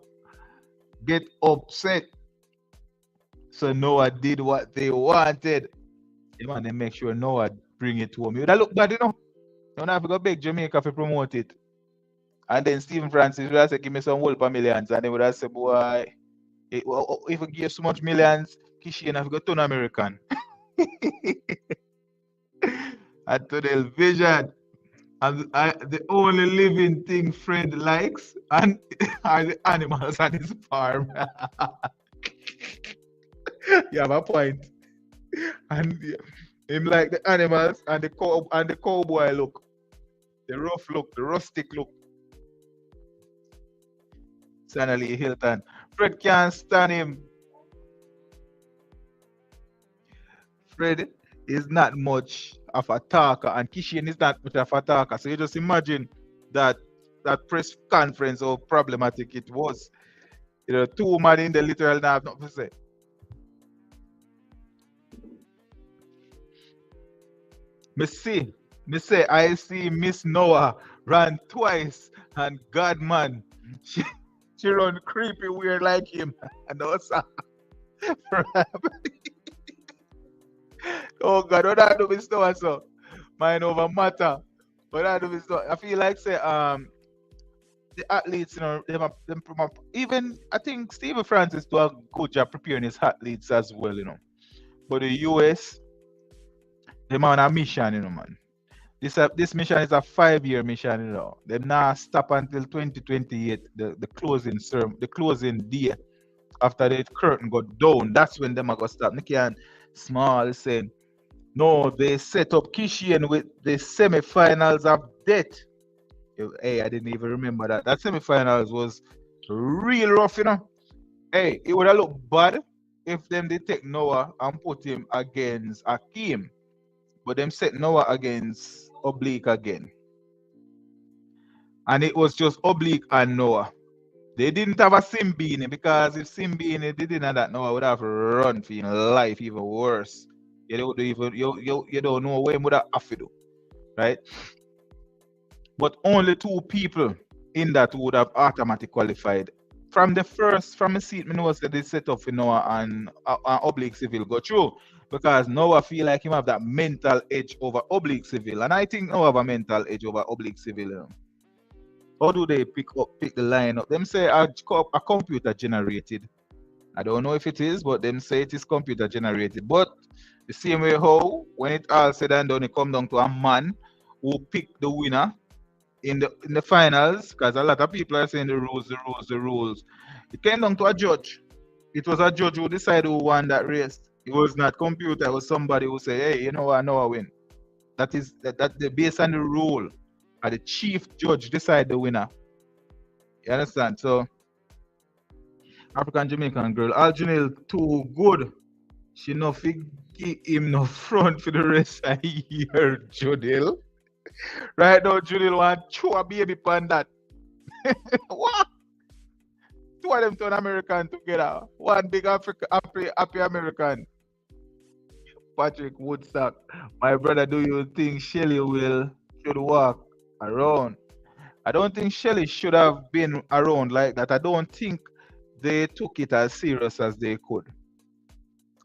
get upset. So Noah did what they wanted. Man, they make sure Noah bring it home. You would look bad, You don't have to go beg Jamaica to promote it. And then Stephen Francis would have said, give me some whole millions. And they would have said, boy, if we give so much millions, Kishian have got to American. And to the vision. And the only living thing Fred likes and are the animals on his farm. You have a point. And him like the animals and the cowboy look. The rough look, the rustic look. Sanally Hilton. Fred can't stand him. Fred is not much of a talker, and Kishian is not much of a talker. So you just imagine that press conference, how problematic it was. Two men in the literal now have nothing to say. Me say I see Miss Noah run twice, and God man, she run creepy weird like him. And also, oh God, what I do with Noah so? Mind over matter. What I do with Noah? I feel like say the athletes, even I think Stephen Francis do a good job preparing his athletes as well, But the US, them on a mission, man. This mission is a 5-year mission, Them now stop until 2028, the closing day. After the curtain got down, that's when them are gonna stop. Nicky and Small saying, no, they set up Kishian with the semi-finals of death. Hey, I didn't even remember that. That semi-finals was real rough, Hey, it would have looked bad if them they take Noah and put him against Akeem. But them set Noah against Oblique again. And it was just Oblique and Noah. They didn't have a Simbini, because if Simbini didn't have that, Noah would have run for his life even worse. You don't know where he would have to do, right? But only 2 people in that would have automatically qualified. From the seat, I know that they set up for Noah and Oblique Civil go through, because Noah feel like him have that mental edge over Oblique Civil, and I think Noah have a mental edge over Oblique Civil. How do they pick the line up? Them say a computer generated. I don't know if it is, but them say it is computer generated. But the same way how, when it all said and done, it come down to a man who picked the winner in the finals, because a lot of people are saying the rules. It came down to a judge. It was a judge who decided who won that race. It was not computer. It was somebody who said, hey, I know I win. That is based on the rule. And the chief judge decide the winner. You understand? So, African Jamaican girl, Aljanil too good She no fi give him no front for the rest of the year, Judil. Right now, Judil want chew a baby pan that. What? Two of them turn American together. One big Africa, happy American. Patrick Woodstock. My brother, do you think Shelly will should walk around? I don't think Shelly should have been around like that. I don't think they took it as serious as they could.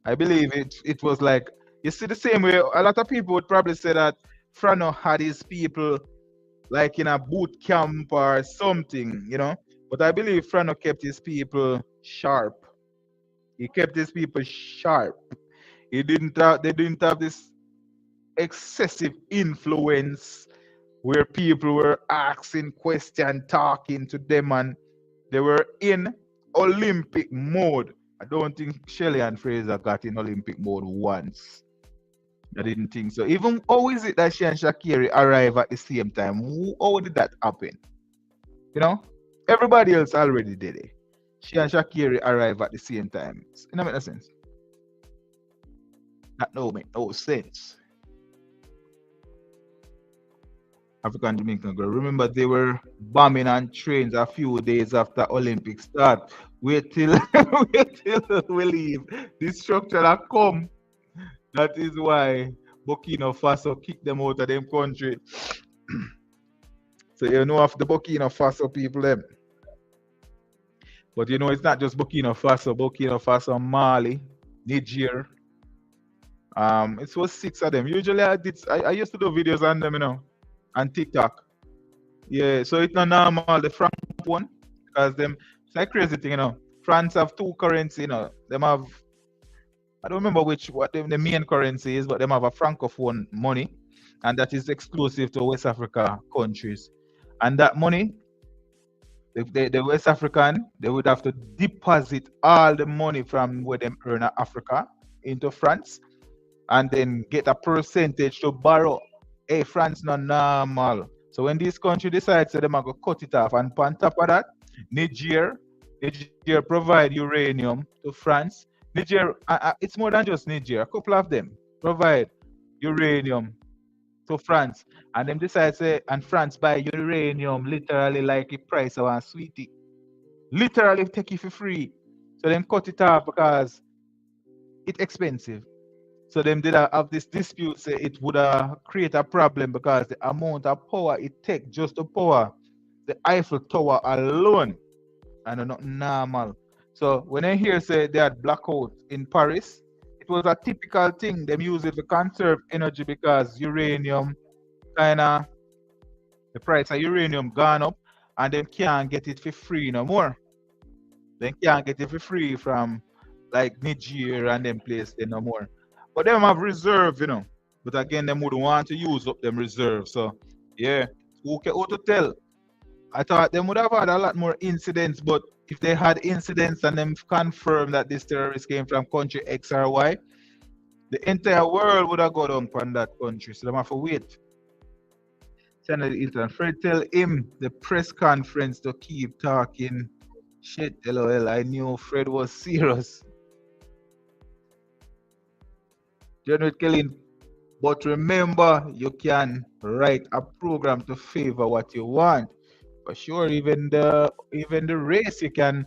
I believe it was like you see the same way a lot of people would probably say that Frano had his people like in a boot camp or something, you know. But I believe Frano kept his people sharp. He kept his people sharp. They didn't have this excessive influence where people were asking questions, talking to them, and they were in Olympic mode. I don't think Shelley and Fraser got in Olympic mode once. I didn't think so. Even how is it that she and Shakiri arrive at the same time? How did that happen? You know, everybody else already did it. She and Shakiri arrive at the same time. It don't make no sense. That no make no sense. African Jamaican girl. Remember, they were bombing on trains a few days after Olympics start. Wait till wait till we leave. This structure that come. That is why Burkina Faso kicked them out of them country. So you know of the Burkina Faso people them. But you know it's not just Burkina Faso, Mali, Niger. It was six of them. Usually I used to do videos on them, you know, on TikTok. Yeah, so it's not normal the franc one because them it's like crazy thing, you know. France have two currency, you know. Them have I don't remember what the main currency is, but them have a francophone money, and that is exclusive to West Africa countries. And that money, the West African, they would have to deposit all the money from where them earn in Africa into France, and then get a percentage to borrow. Hey, France not normal. So when this country decides that they're going to cut it off, and on top of that, Niger, Niger provide uranium to France. Niger, it's more than just Niger. A couple of them provide uranium to France, and them decide say, and France buy uranium literally like the price of a sweetie. Literally take it for free. So them cut it off because it's expensive. So them did have this dispute say it would create a problem because the amount of power it takes just to power the Eiffel Tower alone and not normal. So when I hear say they had blackout in Paris, it was a typical thing. Them use it to conserve energy because uranium kind of the price of uranium gone up and them can't get it for free no more. They can't get it for free from like Niger and them place there no more. But them have reserve, you know. But again, them would want to use up them reserve. So yeah, who to tell? I thought them would have had a lot more incidents, but if they had incidents and them confirmed that this terrorist came from country X or Y, the entire world would have gone on from that country. So they have to wait. Channel Hilton. Fred tell him the press conference to keep talking. Shit, lol. I knew Fred was serious. General Killing. But remember, you can write a program to favor what you want. For sure, even the race you can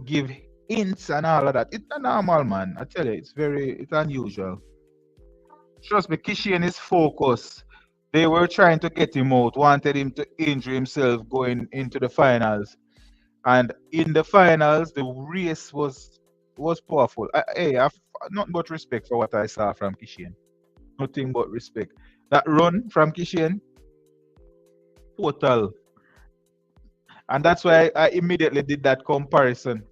give hints and all of that. It's not normal, man. I tell you, it's unusual. Trust me, Kishian is focused. They were trying to get him out, wanted him to injure himself going into the finals. And in the finals, the race was powerful. Hey, I've nothing but respect for what I saw from Kishian. Nothing but respect. That run from Kishian, total. And that's why I immediately did that comparison.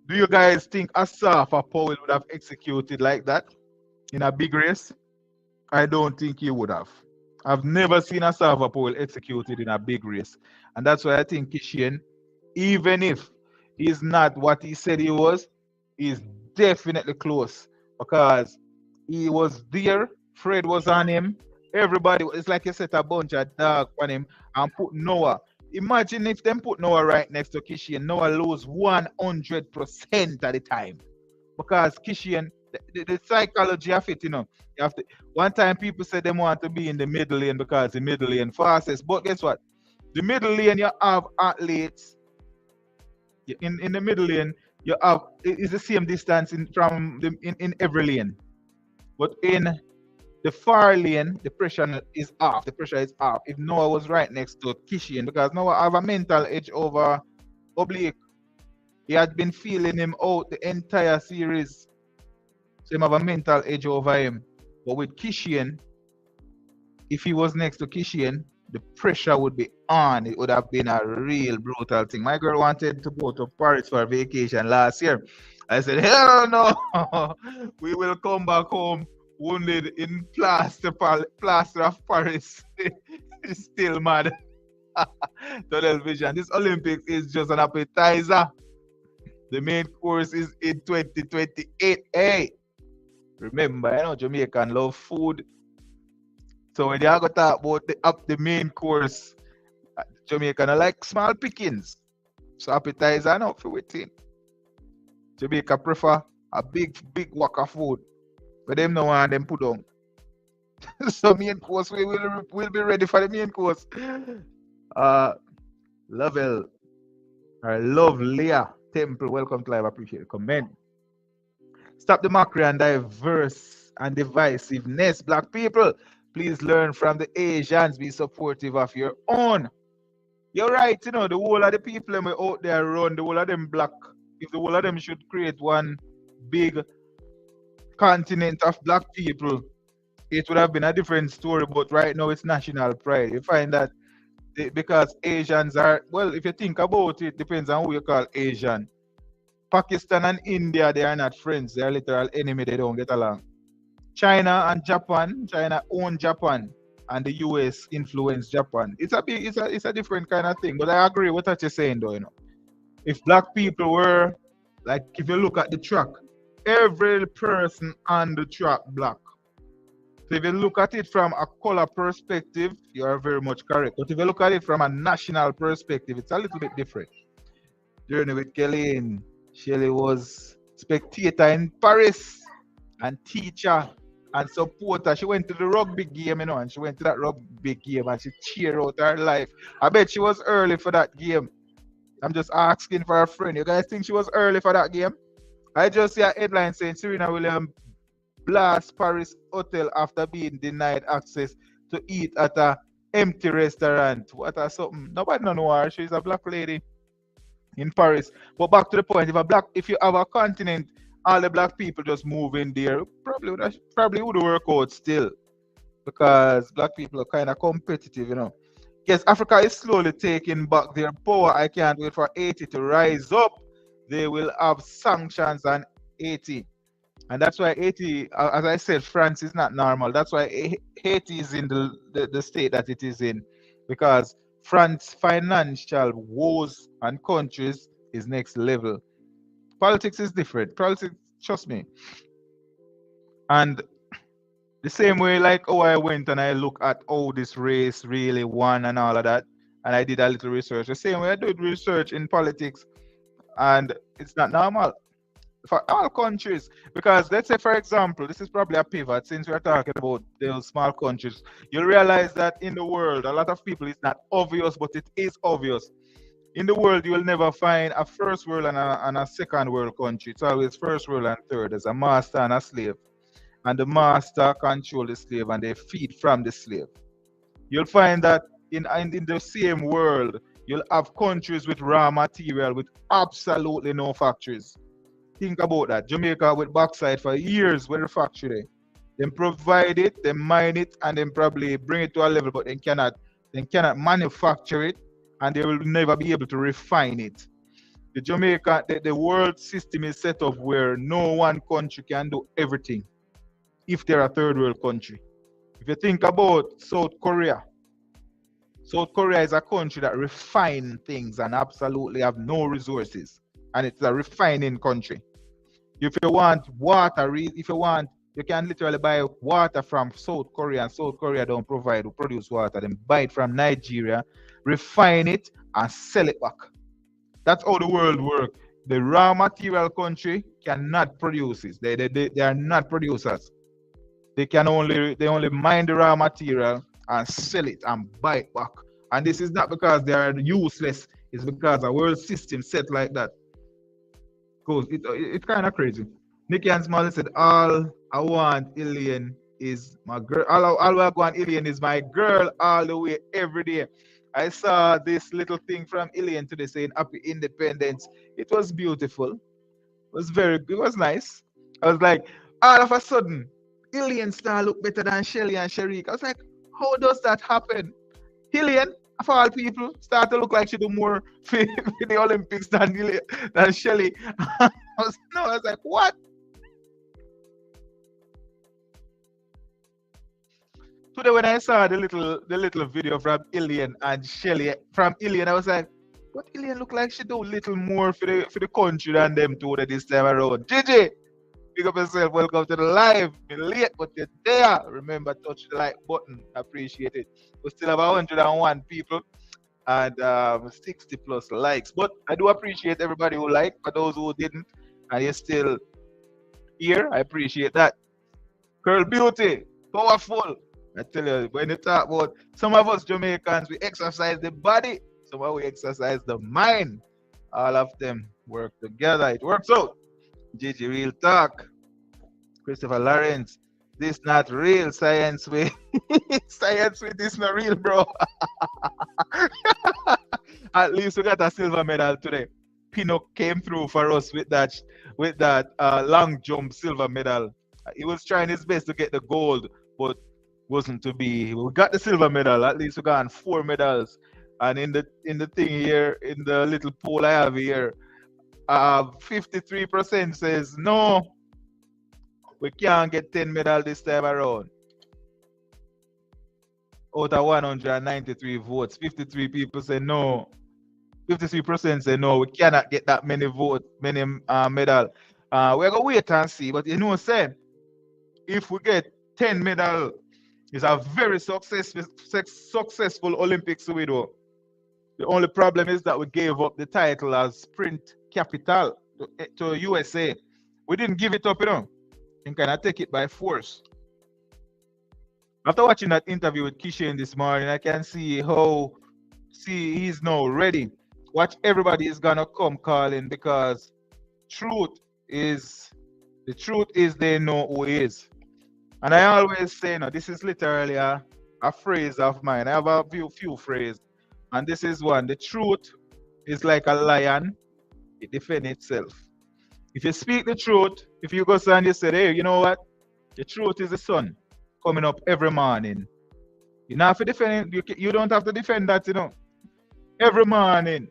Do you guys think Asafa Powell would have executed like that in a big race? I don't think he would have. I've never seen Asafa Powell executed in a big race. And that's why I think Kishian, even if he's not what he said he was, is definitely close because he was there. Fred was on him. Everybody, it's like you set a bunch of dog on him and put Noah. Imagine if them put Noah right next to Kishi and Noah lose 100% at the time. because Kishian, the psychology of it, you have to. One time people said they want to be in the middle lane because the middle lane fastest, but guess what? The middle lane you have athletes. In the middle lane you have it's the same distance in every lane, but in the far lane the pressure is off. The pressure is off. If Noah was right next to Kishian, because Noah have a mental edge over Oblique. He had been feeling him out the entire series. So he have a mental edge over him. But with Kishian, if he was next to Kishian, the pressure would be on. It would have been a real brutal thing. My girl wanted to go to Paris for vacation last year. I said, hell no. We will come back home wounded in plaster of Paris. It's still mad. Tunnel vision. This Olympics is just an appetizer. The main course is in 2028. Hey, remember, Jamaican love food. So when you go talk about the main course, Jamaican like small pickings. So appetizer not for waiting. Jamaica prefer a big wok of food. But them no want them put on. So main course we'll be ready for the main course. Lovell. Our love Leah Temple. Welcome to live. Appreciate it. Comment. Stop the mockery and diverse and divisiveness. Black people, please learn from the Asians. Be supportive of your own. You're right, the whole of the people out there run, the whole of them black. If the whole of them should create one big continent of black people, it would have been a different story. But right now it's national pride. You find that because Asians are, well, if you think about it, depends on who you call Asian. Pakistan and India, they are not friends. They are literal enemy. They don't get along. China and Japan, China own Japan, and the US influence Japan. It's a different kind of thing. But I agree with what you're saying, though. If black people were, like, if you look at the track, every person on the track black. So if you look at it from a color perspective, you are very much correct. But if you look at it from a national perspective, it's a little bit different. Journey with Kelly. Shelley was spectator in Paris and teacher and supporter. She went to the rugby game, and she went to that rugby game and she cheered out her life. I bet she was early for that game. I'm just asking for a friend. You guys think she was early for that game? I just see a headline saying Serena Williams blast Paris hotel after being denied access to eat at a empty restaurant. What a something. Nobody know her. She's a black lady in Paris. But back to the point, if you have a continent, all the black people just move in there, probably would work out still. Because black people are kind of competitive, Yes, Africa is slowly taking back their power. I can't wait for Haiti to rise up. They will have sanctions on Haiti. And that's why Haiti, as I said, France is not normal. That's why Haiti is in the state that it is in. Because France financial woes and countries is next level. Politics is different. Politics, trust me. And the same way like I went and I look at how this race really won and all of that, and I did a little research. The same way I did research in politics, and it's not normal for all countries. Because let's say, for example, this is probably a pivot since we're talking about those small countries. You'll realize that in the world, a lot of people, it's not obvious, but it is obvious. In the world, you will never find a first world and a second world country. It's always first world and third. There's a master and a slave. And the master controls the slave and they feed from the slave. You'll find that in the same world, you'll have countries with raw material with absolutely no factories. Think about that. Jamaica with bauxite for years with a factory. They provide it, they mine it, and then probably bring it to a level, but they cannot manufacture it, and they will never be able to refine it. The Jamaica, the world system is set up where no one country can do everything if they're a third world country. If you think about South Korea is a country that refines things and absolutely have no resources. And it's a refining country. If you want water, you can literally buy water from South Korea, and South Korea don't produce water. Then buy it from Nigeria, refine it, and sell it back. That's how the world works. The raw material country cannot produce it. They are not producers. They only mine the raw material and sell it and buy it back. And this is not because they are useless. It's because the world system set like that. Because it's kind of crazy. Nicky and Smiley said, "All I want, Alien, is my girl. All I want, Alien, is my girl all the way every day." I saw this little thing from Alien today saying Happy Independence. It was beautiful. It was it was nice. I was like, all of a sudden, Alien star look better than Shelly and Sharik. I was like, how does that happen? Alien, of all people, start to look like she do more for the Olympics than Shelly. I was like, what? Today when I saw the little video from Alien and Shelly from Alien, I was like, what Alien look like she do little more for the country than them two this time around. Gigi, pick up yourself. Welcome to the live. You're late, but you're there. Remember, touch the like button. Appreciate it. We still have 101 people and 60 plus likes. But I do appreciate everybody who liked. For those who didn't, and you're still here, I appreciate that. Girl beauty, powerful. I tell you, when you talk about some of us Jamaicans, we exercise the body, some of we exercise the mind. All of them work together. It works out. Gigi, real talk. Christopher Lawrence, this not real science way. Science with this not real, bro. At least we got a silver medal today. Pinnock came through for us with that long jump silver medal. He was trying his best to get the gold, but wasn't to be. We got the silver medal. At least we got 4 medals. And in the thing here, in the little poll I have here, 53% says no, we can't get 10 medals this time around. Out of 193 votes, 53 people say no. 53% say no, we cannot get that many votes, many medal. We're gonna wait and see. But say if we get 10 medal, it's a very successful Olympics we do. The only problem is that we gave up the title as sprint capital to USA. We didn't give it up, and kind of take it by force. After watching that interview with Kishen this morning, I can see he's now ready. Watch, everybody is gonna come calling because the truth is they know who he is. And I always say, this is literally a phrase of mine. I have a few phrases, and this is one. The truth is like a lion, it defends itself. If you speak the truth, if you go and you say, hey, you know what? The truth is the sun coming up every morning. You don't have to defend it. You don't have to defend that, Every morning,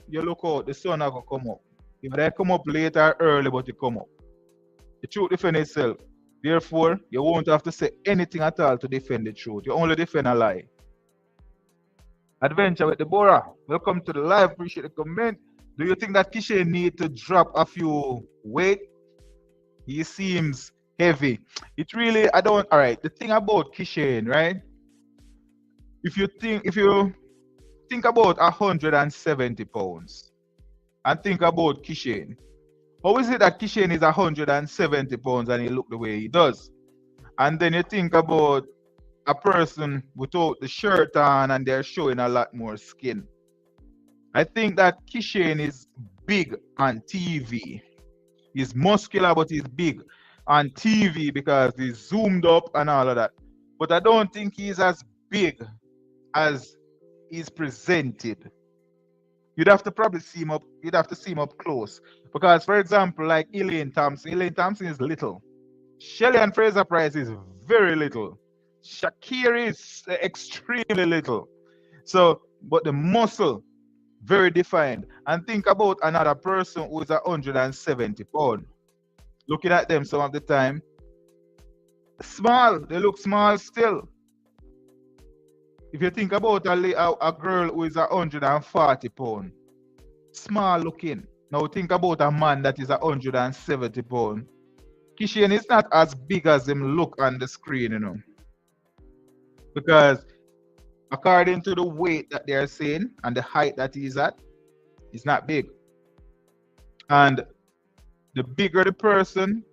you look out, the sun will come up. If they come up late or early, but it come up. The truth defends itself. Therefore, you won't have to say anything at all to defend the truth. You only defend a lie. Adventure with Deborah. Welcome to the live. Appreciate the comment. Do you think that Kishen need to drop a few weight? He seems heavy. It really, I don't. All right. The thing about Kishen, right? If you think about 170 pounds and think about Kishen. How is it that Kishen is 170 pounds and he look the way he does? And then you think about a person without the shirt on and they're showing a lot more skin. I think that Kishen is big on TV. He's muscular, but he's big on TV because he's zoomed up and all of that. But I don't think he's as big as he's presented. You'd have to probably see him up. You'd have to see him up close. Because, for example, like Elaine Thompson. Elaine Thompson is little. Shelly and Fraser Price is very little. Shakira is extremely little. So, but the muscle, very defined. And think about another person who is 170 pounds. Looking at them some of the time, small. They look small still. If you think about a girl who is 140 pounds, small looking. Now think about a man that is 170 pounds. Kishen is not as big as him look on the screen, Because according to the weight that they are saying and the height that he's at, he's not big. And the bigger the person,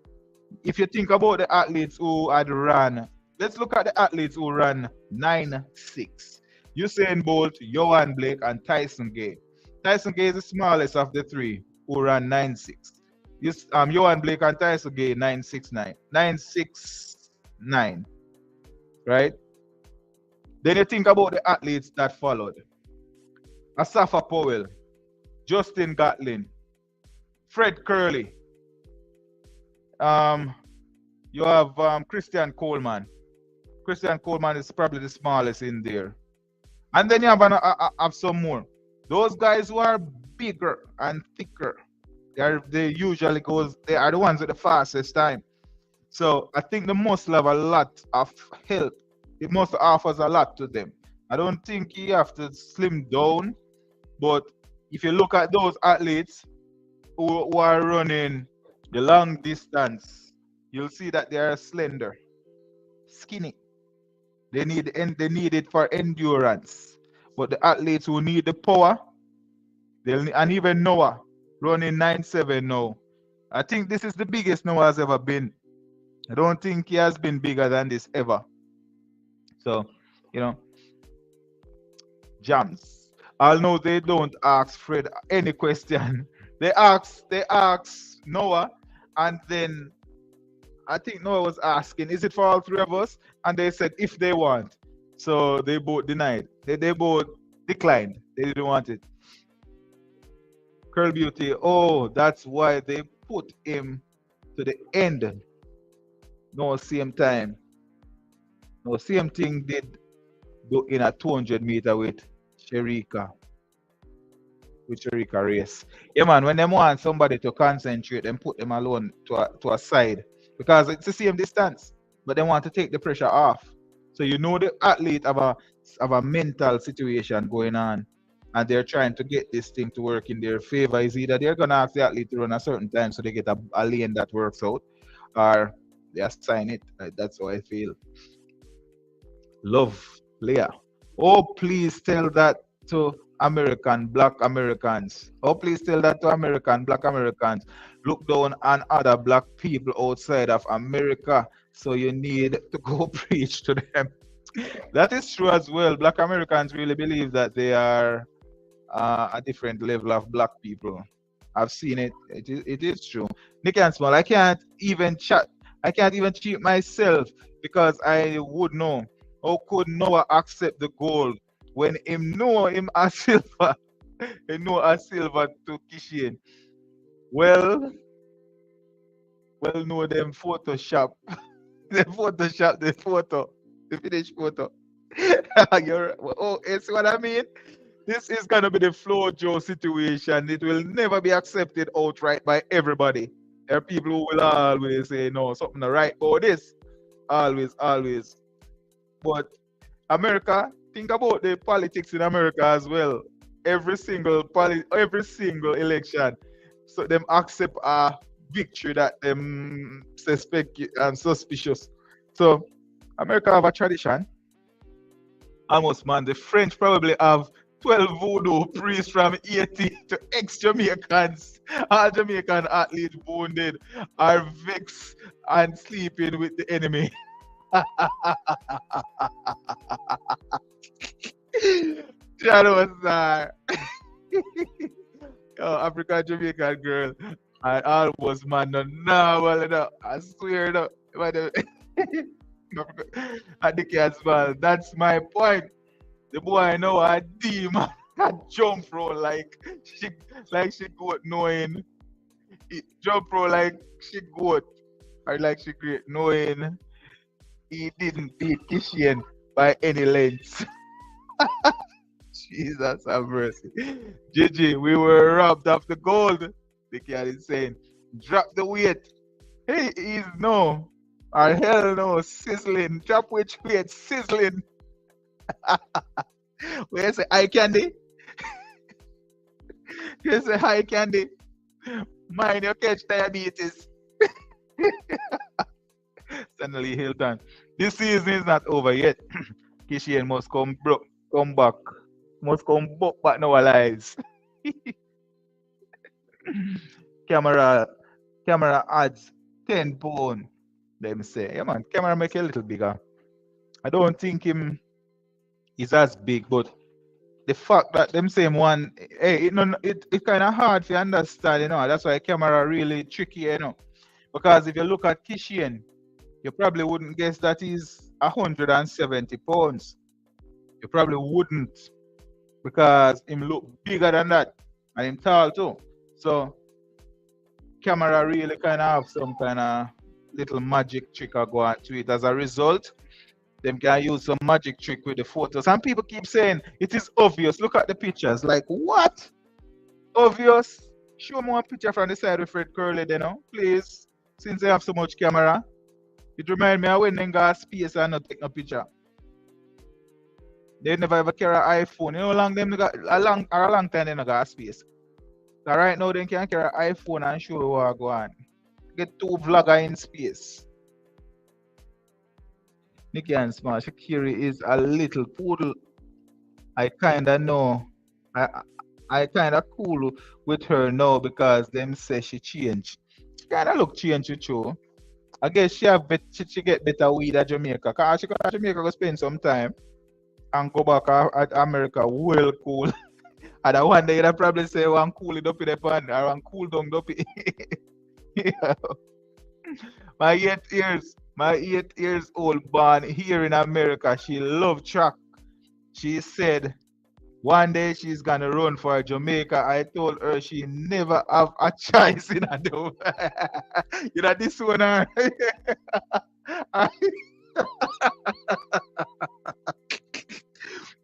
if you think about the athletes who had run, let's look at the athletes who ran 9.6. Usain Bolt, Johan Blake, and Tyson Gay. Tyson Gay is the smallest of the three who ran 9.6. Johan Blake and Tyson Gay 9.69. 9.69, right? Then you think about the athletes that followed. Asafa Powell, Justin Gatlin, Fred Curley. You have Christian Coleman. Christian Coleman is probably the smallest in there. And then you have some more. Those guys who are bigger and thicker, they usually they are the ones with the fastest time. So I think the muscle have a lot of help. It must offers a lot to them. I don't think you have to slim down, but if you look at those athletes who are running the long distance, you'll see that they are slender, skinny. They need it for endurance. But the athletes who need the power, and even Noah running 9.7 now. I think this is the biggest Noah has ever been. I don't think he has been bigger than this ever. So, Jams. I know they don't ask Fred any question. They ask Noah, and then I think Noah was asking, is it for all three of us? And they said if they want. So they both denied. They both declined. They didn't want it. Curl Beauty, oh, that's why they put him to the end. No, same time. No, same thing did do in a 200-meter with Sherika race. Yeah, man, when they want somebody to concentrate and put them alone to a side, because it's the same distance, but they want to take the pressure off. So the athlete have a mental situation going on, and they're trying to get this thing to work in their favor. Is either they're gonna ask the athlete to run a certain time so they get a lane that works out, or they assign it. That's how I feel. Love, Leah. Oh, please tell that to Black Americans. Oh, please tell that to Black Americans. Look down on other Black people outside of America. So you need to go preach to them. That is true as well. Black Americans really believe that they are a different level of Black people. I've seen it. It is true. Nick and Small, I can't even cheat myself because I would know. How could Noah accept the gold when him know him a silver? He know a silver to Kishin. Well, no, them Photoshop. They Photoshop the photo. The finished photo. You see what I mean? This is gonna be the Joe situation. It will never be accepted outright by everybody. There are people who will always say no, something not right about this. Always. But America, think about the politics in America as well. Every single election, so them accept a victory that them suspect and suspicious. So America have a tradition. Almost, man. The French probably have 12 voodoo priests from 80 to ex-Jamaicans. All Jamaican athletes wounded are vexed and sleeping with the enemy. African Jamaican girl. And almost man, no, I swear no. At the as well. That's my point. The boy know a demon can jump roll like she goat knowing. Jump roll like she goat. Or like she great knowing he didn't beat Kishian by any length. Jesus have mercy. Gigi, we were robbed of the gold. The cat is saying, drop the weight. Hey, he's no. Or hell no, sizzling. Drop which weight, sizzling. Where's the eye candy? Here's the eye candy. Mind you catch diabetes. Stanley Hilton. This season is not over yet. Kishian must come back. Must come back no lies. camera camera adds 10 pound. Them say, yeah man, camera make it a little bigger. I don't think him is as big, but the fact that them same one, hey, it kind of hard to understand, you know. That's why camera really tricky, you know. Because if you look at Kishian, you probably wouldn't guess that he's 170 pounds. You probably wouldn't, because him look bigger than that, and him tall too. So camera really kind of have some kind of little magic trick go on to it. As a result, them can use some magic trick with the photos. And people keep saying it is obvious. Look at the pictures. Like, what? Obvious? Show me one picture from the side of Fred Curly, you know, please. Since they have so much camera. It remind me of when they got space and not take no picture. They never ever carry an iPhone. You know how long them got a long time they not got space. So right now they can carry an iPhone and show what go on. Get two vlogger in space. Nikki and Small Shakiri is a little poodle. I kinda know. I kinda cool with her now because them say she changed. She kinda look changed too. I guess she get better weed at Jamaica. Cause she go to Jamaica go spend some time and go back at America well cool. And I one day they probably say one cool it up in the pan or one cool down up it. Yeah. My 8 years old born here in America, she loved track. She said one day she's gonna run for Jamaica. I told her she never have a choice in a do. You know this one.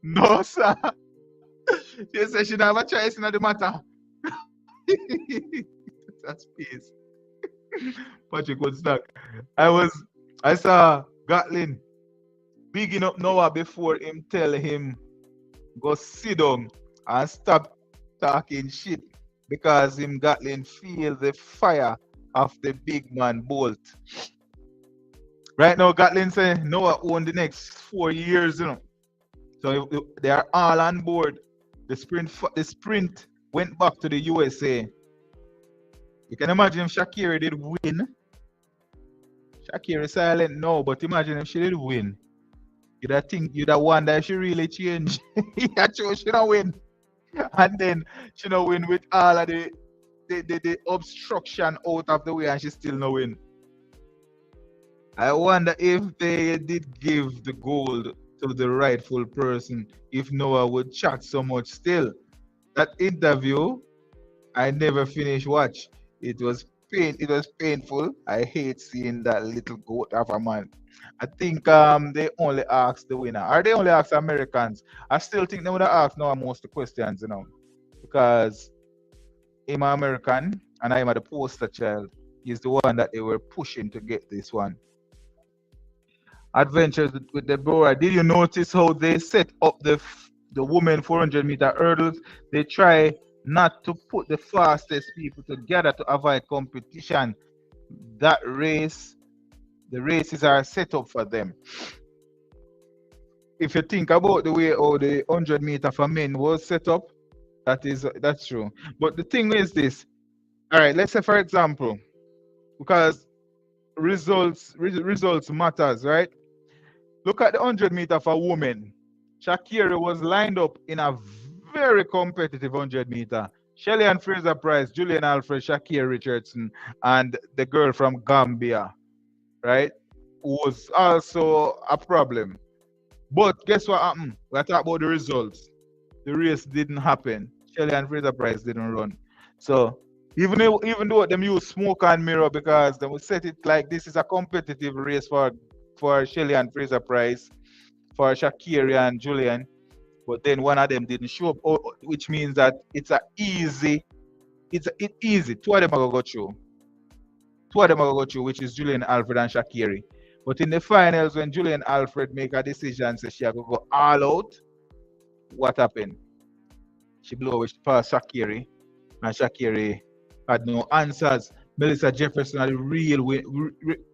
No sir. She said she don't have a choice in the matter. That's peace. Patrick Woodstock. I saw Gatlin bigging up Noah before him tell him go sit down and stop talking shit because him Gatlin feel the fire of the big man bolt. Right now Gatlin say Noah own the next 4 years, you know. So they are all on board. The sprint went back to the USA. You can imagine if Shakira did win. Shakira is silent now, but imagine if she did win. You'd have wonder if she really changed. Yeah, true, she don't win. And then she don't win with all of the obstruction out of the way and she still no win. I wonder if they did give the gold to the rightful person, if Noah would chat so much still. That interview, I never finished watch. It was painful. I hate seeing that little goat of a man. I think they only asked the winner. Or they only asked Americans. I still think they would have asked Noah most of the questions, you know. Because I'm American and I'm the poster child. He's the one that they were pushing to get this one. Adventures with Deborah. Did you notice how they set up the women 400-meter hurdles? They try not to put the fastest people together to avoid competition. That race, the races are set up for them. If you think about the way how the 100-meter for men was set up, that's true. But the thing is this. All right, let's say for example, because results matters, right? Look at the 100-meter for women. Shakira was lined up in a very competitive 100-meter. Shelly and Fraser Price, Julian Alfred, Shakira Richardson, and the girl from Gambia, right, was also a problem. But guess what happened? We talk about the results. The race didn't happen. Shelly and Fraser Price didn't run. So even though them use smoke and mirror because they will set it like this is a competitive race for Shelly and Fraser Price, for Shakira and Julian, but then one of them didn't show up, which means that it's easy. Two of them are going to go through. Which is Julian Alfred and Shakira. But in the finals, when Julian Alfred make a decision, say she will go all out, what happened? She blew away past Shakira, and Shakira had no answers. Melissa Jefferson had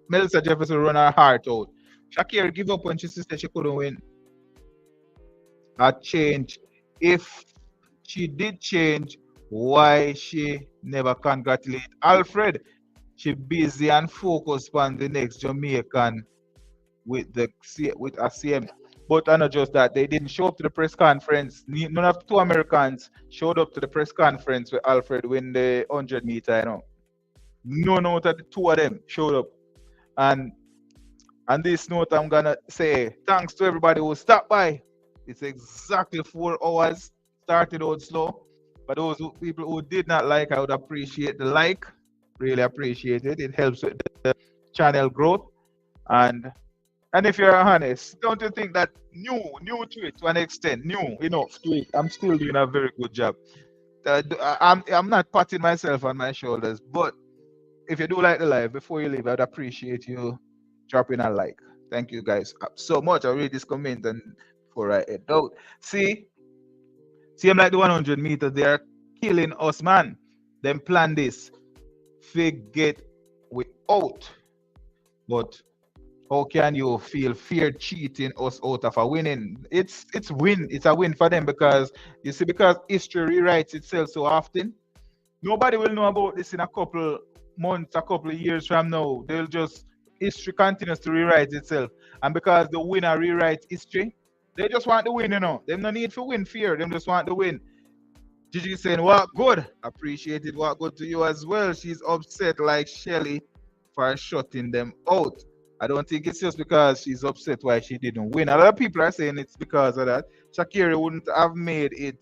Melissa Jefferson run her heart out. Shakira give up when she said she couldn't win. A change. If she did change, Why she never congratulate Alfred? She busy and focused on the next Jamaican with a CM. But not just that, they didn't show up to the press conference. None of two Americans showed up to the press conference with Alfred win the 100 meter. None out of the two of them showed up. And on this note, I'm gonna say thanks to everybody who stopped by. It's exactly 4 hours. Started out slow. But those people who did not like, I would appreciate the like. Really appreciate it. It helps with the channel growth. And and if you're honest, don't you think that new to it to an extent, new enough to it? I'm still doing a very good job. I'm not patting myself on my shoulders, but if you do like the live, before you leave, I'd appreciate you dropping a like. Thank you guys so much. I'll read this comment and before I head out. See, I'm like the 100 meters. They are killing us, man. Them plan this. Get we out. But how can you feel fear cheating us out of a winning? It's win. It's a win for them because you see, because history rewrites itself so often. Nobody will know about this in a couple months, a couple of years from now. They'll just history continues to rewrite itself. And because the winner rewrites history, they just want the win, Them no need for win fear. Them just want the win. Gigi saying, what good? Appreciated what good to you as well. She's upset like Shelly for shutting them out. I don't think it's just because she's upset why she didn't win. A lot of people are saying it's because of that. Shakira wouldn't have made it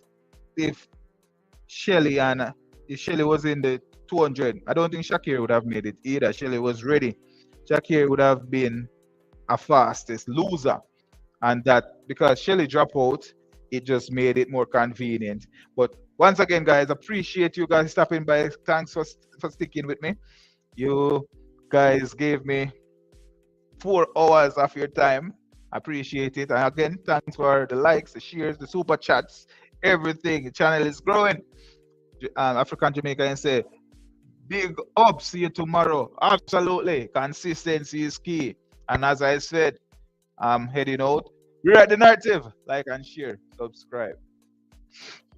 if Shelly was in the 200. I don't think Shakira would have made it either. Shelly was ready. Shakira would have been a fastest loser. And that because Shelly dropped out, it just made it more convenient. But once again, guys, appreciate you guys stopping by. Thanks for sticking with me. You guys gave me 4 hours of your time. Appreciate it. And again, thanks for the likes, the shares, the super chats, everything. The channel is growing. African Jamaican say, big up. See you tomorrow. Absolutely. Consistency is key. And as I said, I'm heading out. Rewrite the narrative. Like and share. Subscribe.